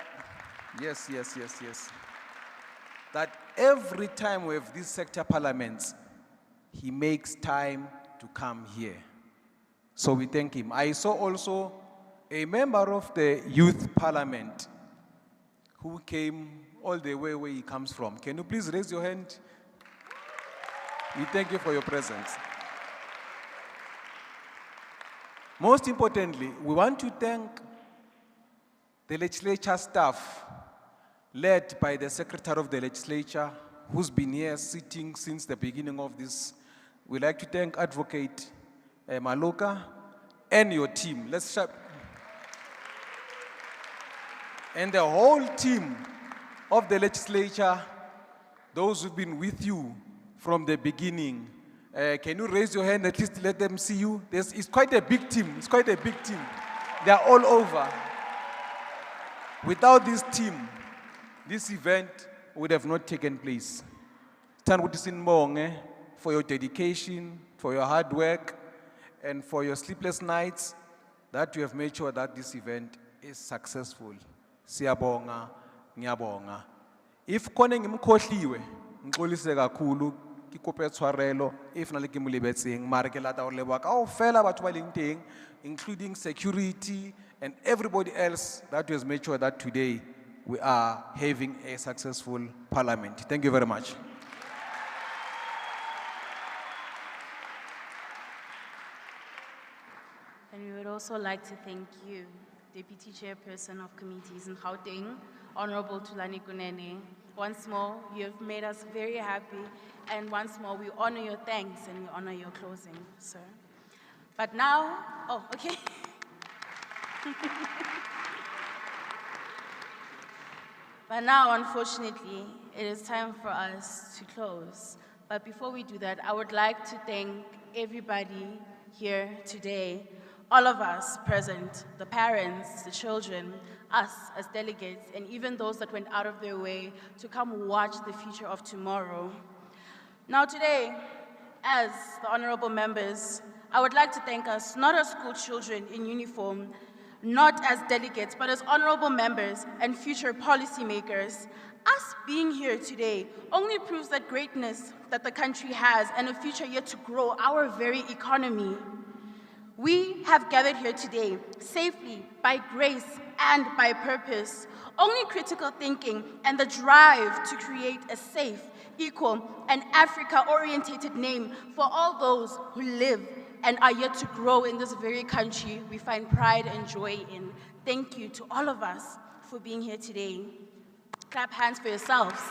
yes. That every time we have these sector parliaments, he makes time to come here. So we thank him. I saw also a member of the youth parliament who came all the way where he comes from. Can you please raise your hand? We thank you for your presence. Most importantly, we want to thank the legislature staff led by the Secretary of the Legislature, who's been here sitting since the beginning of this. We'd like to thank Advocate Maloka and your team. Let's shout. And the whole team of the legislature, those who've been with you from the beginning. Can you raise your hand, at least let them see you? It's quite a big team. It's quite a big team. They are all over. Without this team, this event would have not taken place. Tangudisin Mbonge, for your dedication, for your hard work, and for your sleepless nights, that you have made sure that this event is successful. Siyabonga, ngiyabonga. If kone ngimkhohliwe, ngixolise kakhulu, kikope tshwarelo, if nale ke mo lebetseng, mara ke lata ho leboha kaofela batho ba leng teng, including security and everybody else that has made sure that today we are having a successful parliament. Thank you very much. And we would also like to thank you, Deputy Chairperson of Committees in Gauteng, Honorable Tulani Kunene. Once more, you have made us very happy, and once more, we honor your thanks and we honor your closing, sir. But now, oh, okay. But now, unfortunately, it is time for us to close. But before we do that, I would like to thank everybody here today, all of us present, the parents, the children, us as delegates, and even those that went out of their way to come watch the future of tomorrow. Now today, as the honorable members, I would like to thank us, not as school children in uniform, not as delegates, but as honorable members and future policymakers. Us being here today only proves that greatness that the country has and a future yet to grow our very economy. We have gathered here today safely, by grace and by purpose. Only critical thinking and the drive to create a safe, equal, and Africa-orientated name for all those who live and are yet to grow in this very country we find pride and joy in. Thank you to all of us for being here today. Clap hands for yourselves.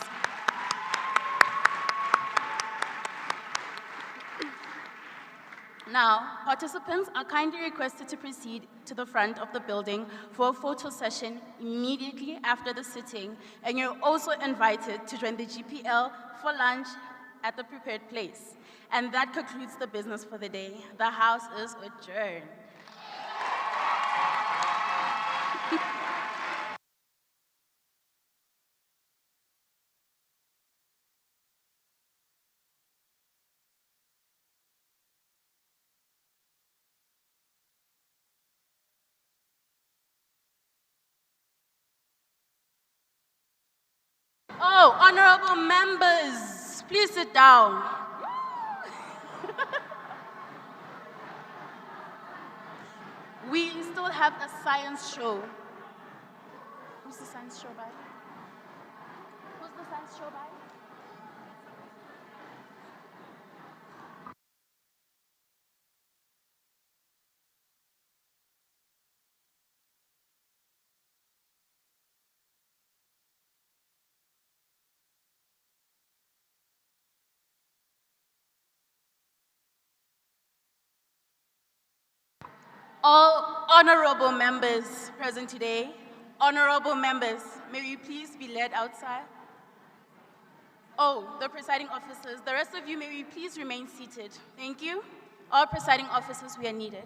Now, participants are kindly requested to proceed to the front of the building for a photo session immediately after the sitting, and you're also invited to join the GPL for lunch at the prepared place. And that concludes the business for the day. The House is adjourned. Oh, honorable members, please sit down. We still have a science show. Who's the science show by? Who's the science show by? All honorable members present today, honorable members, may we please be led outside? Oh, the presiding officers, the rest of you, may we please remain seated. Thank you. All presiding officers, we are needed.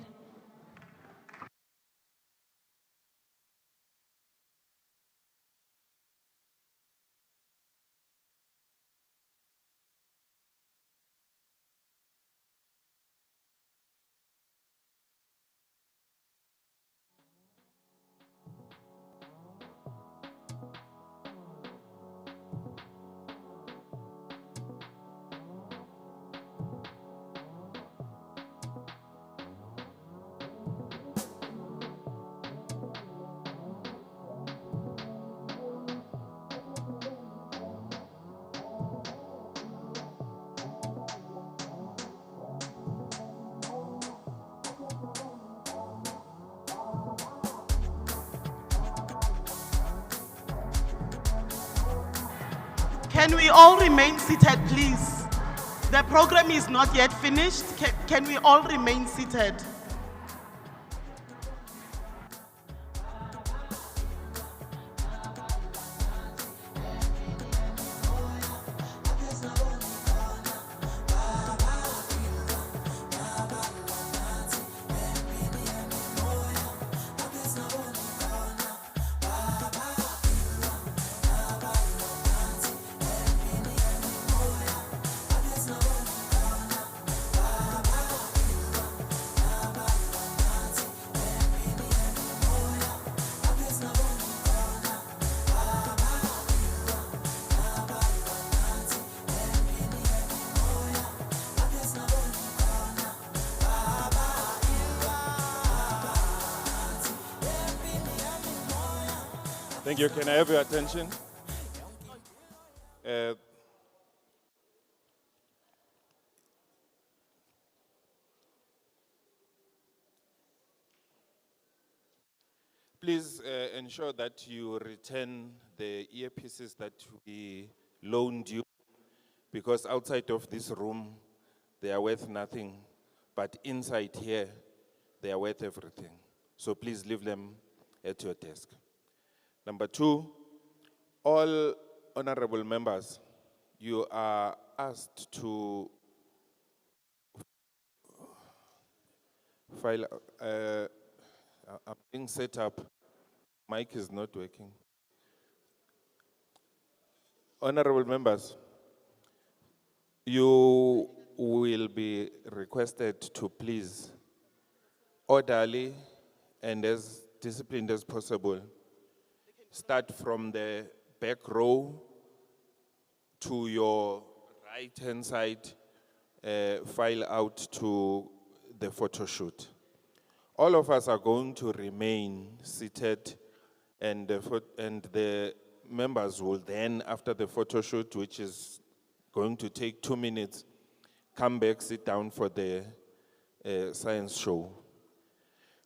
Can we all remain seated, please? The program is not yet finished. Can we all remain seated? Thank you. Can I have your attention? Please ensure that you return the earpieces that we loaned you, because outside of this room, they are worth nothing, but inside here, they are worth everything. So please leave them at your desk. Number two, all honorable members, you are asked to file, I'm being set up. Mic is not working. Honorable members, you will be requested to please, orderly and as disciplined as possible, start from the back row to your right-hand side, file out to the photo shoot. All of us are going to remain seated, and the members will then, after the photo shoot, which is going to take 2 minutes, come back, sit down for the science show.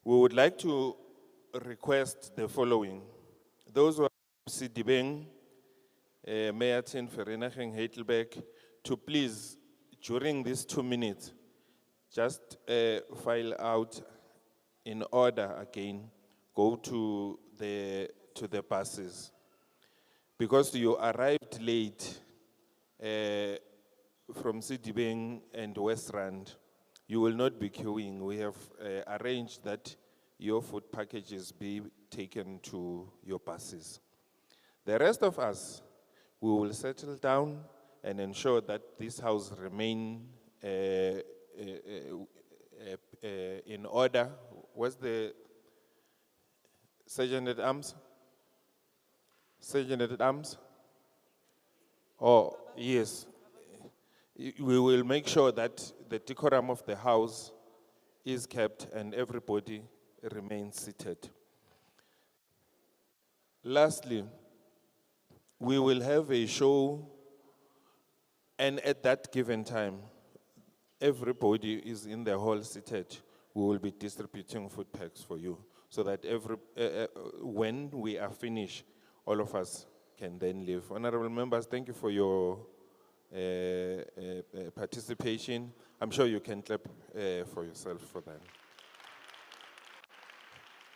We would like to request the following. Those who are Sidibeng, Meertin, Vereeniging, Heidelberg, to please, during these 2 minutes, just file out in order again, go to the buses. Because you arrived late from Sidibeng and West Rand, you will not be queuing. We have arranged that your food packages be taken to your buses. The rest of us, we will settle down and ensure that this house remain in order. What's the Sergeant at Arms? Sergeant at Arms? Oh, yes. We will make sure that the decorum of the house is kept and everybody remains seated. Lastly, we will have a show, and at that given time, everybody is in the hall seated. We will be distributing food packs for you, so that when we are finished, all of us can then leave. Honorable members, thank you for your participation. I'm sure you can clap for yourself for that.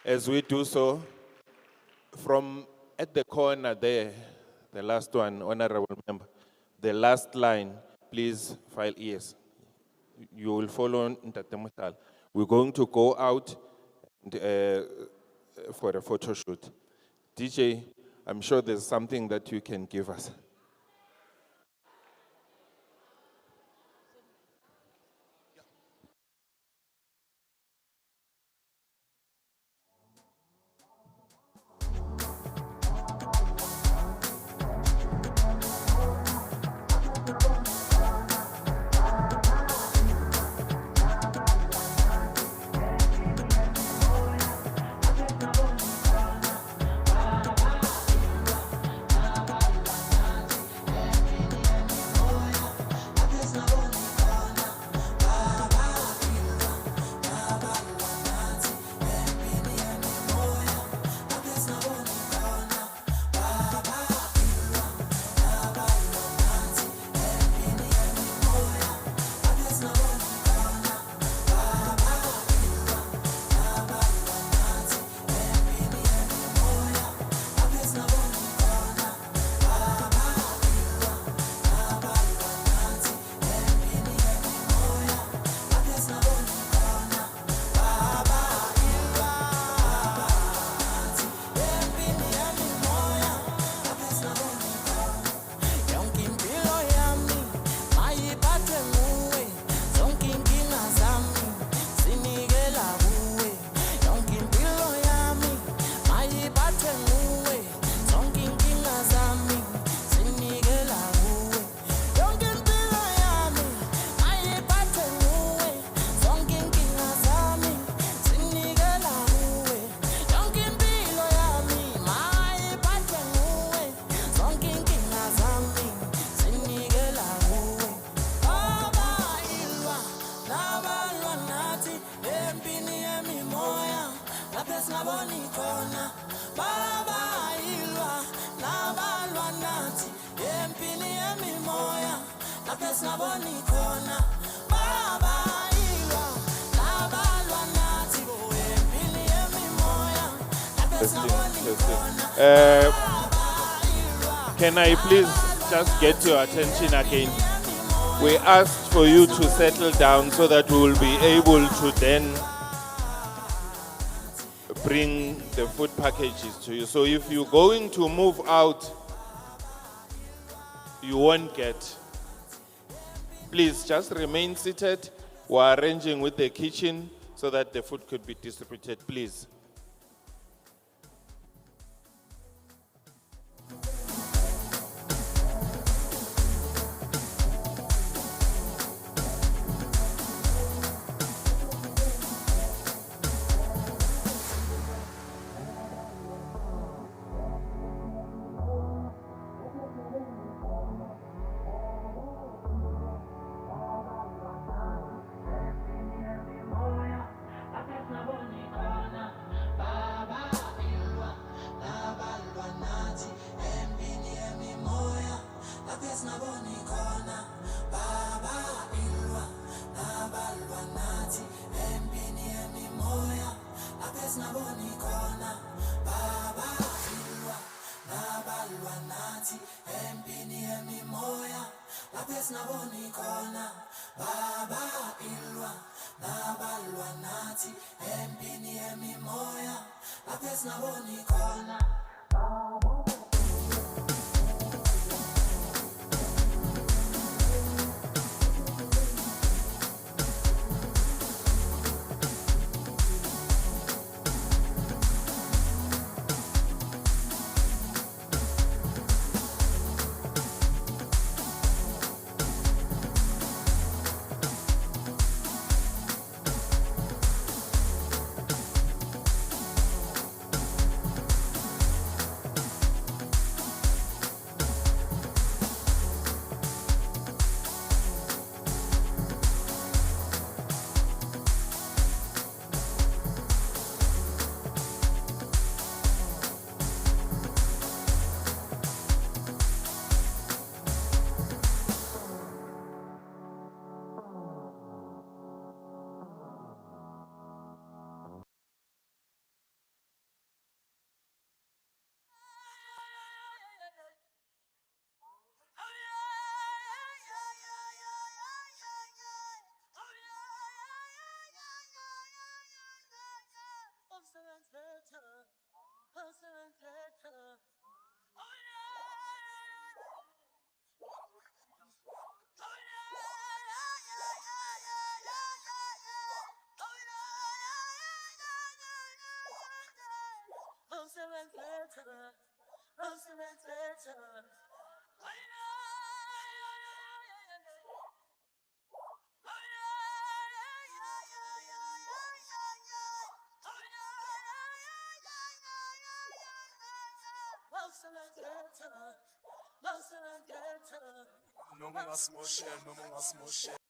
As we do so, from at the corner there, the last one, honorable member, the last line, please file yes. You will follow Ntate Mutal. We're going to go out for a photo shoot. DJ, I'm sure there's something that you can give us. sinaboni khona baba ilwa nabalwa nathi empini yemimoya lapha sinaboni khona baba ilwa nabalwa nathi empini yemimoya lapha sinaboni khona. Can I please just get your attention again? We asked for you to settle down so that we will be able to then bring the food packages to you. So if you're going to move out, you won't get. Please just remain seated. We're arranging with the kitchen so that the food could be distributed, please. Noma ungasimoshe, noma ungasimoshe.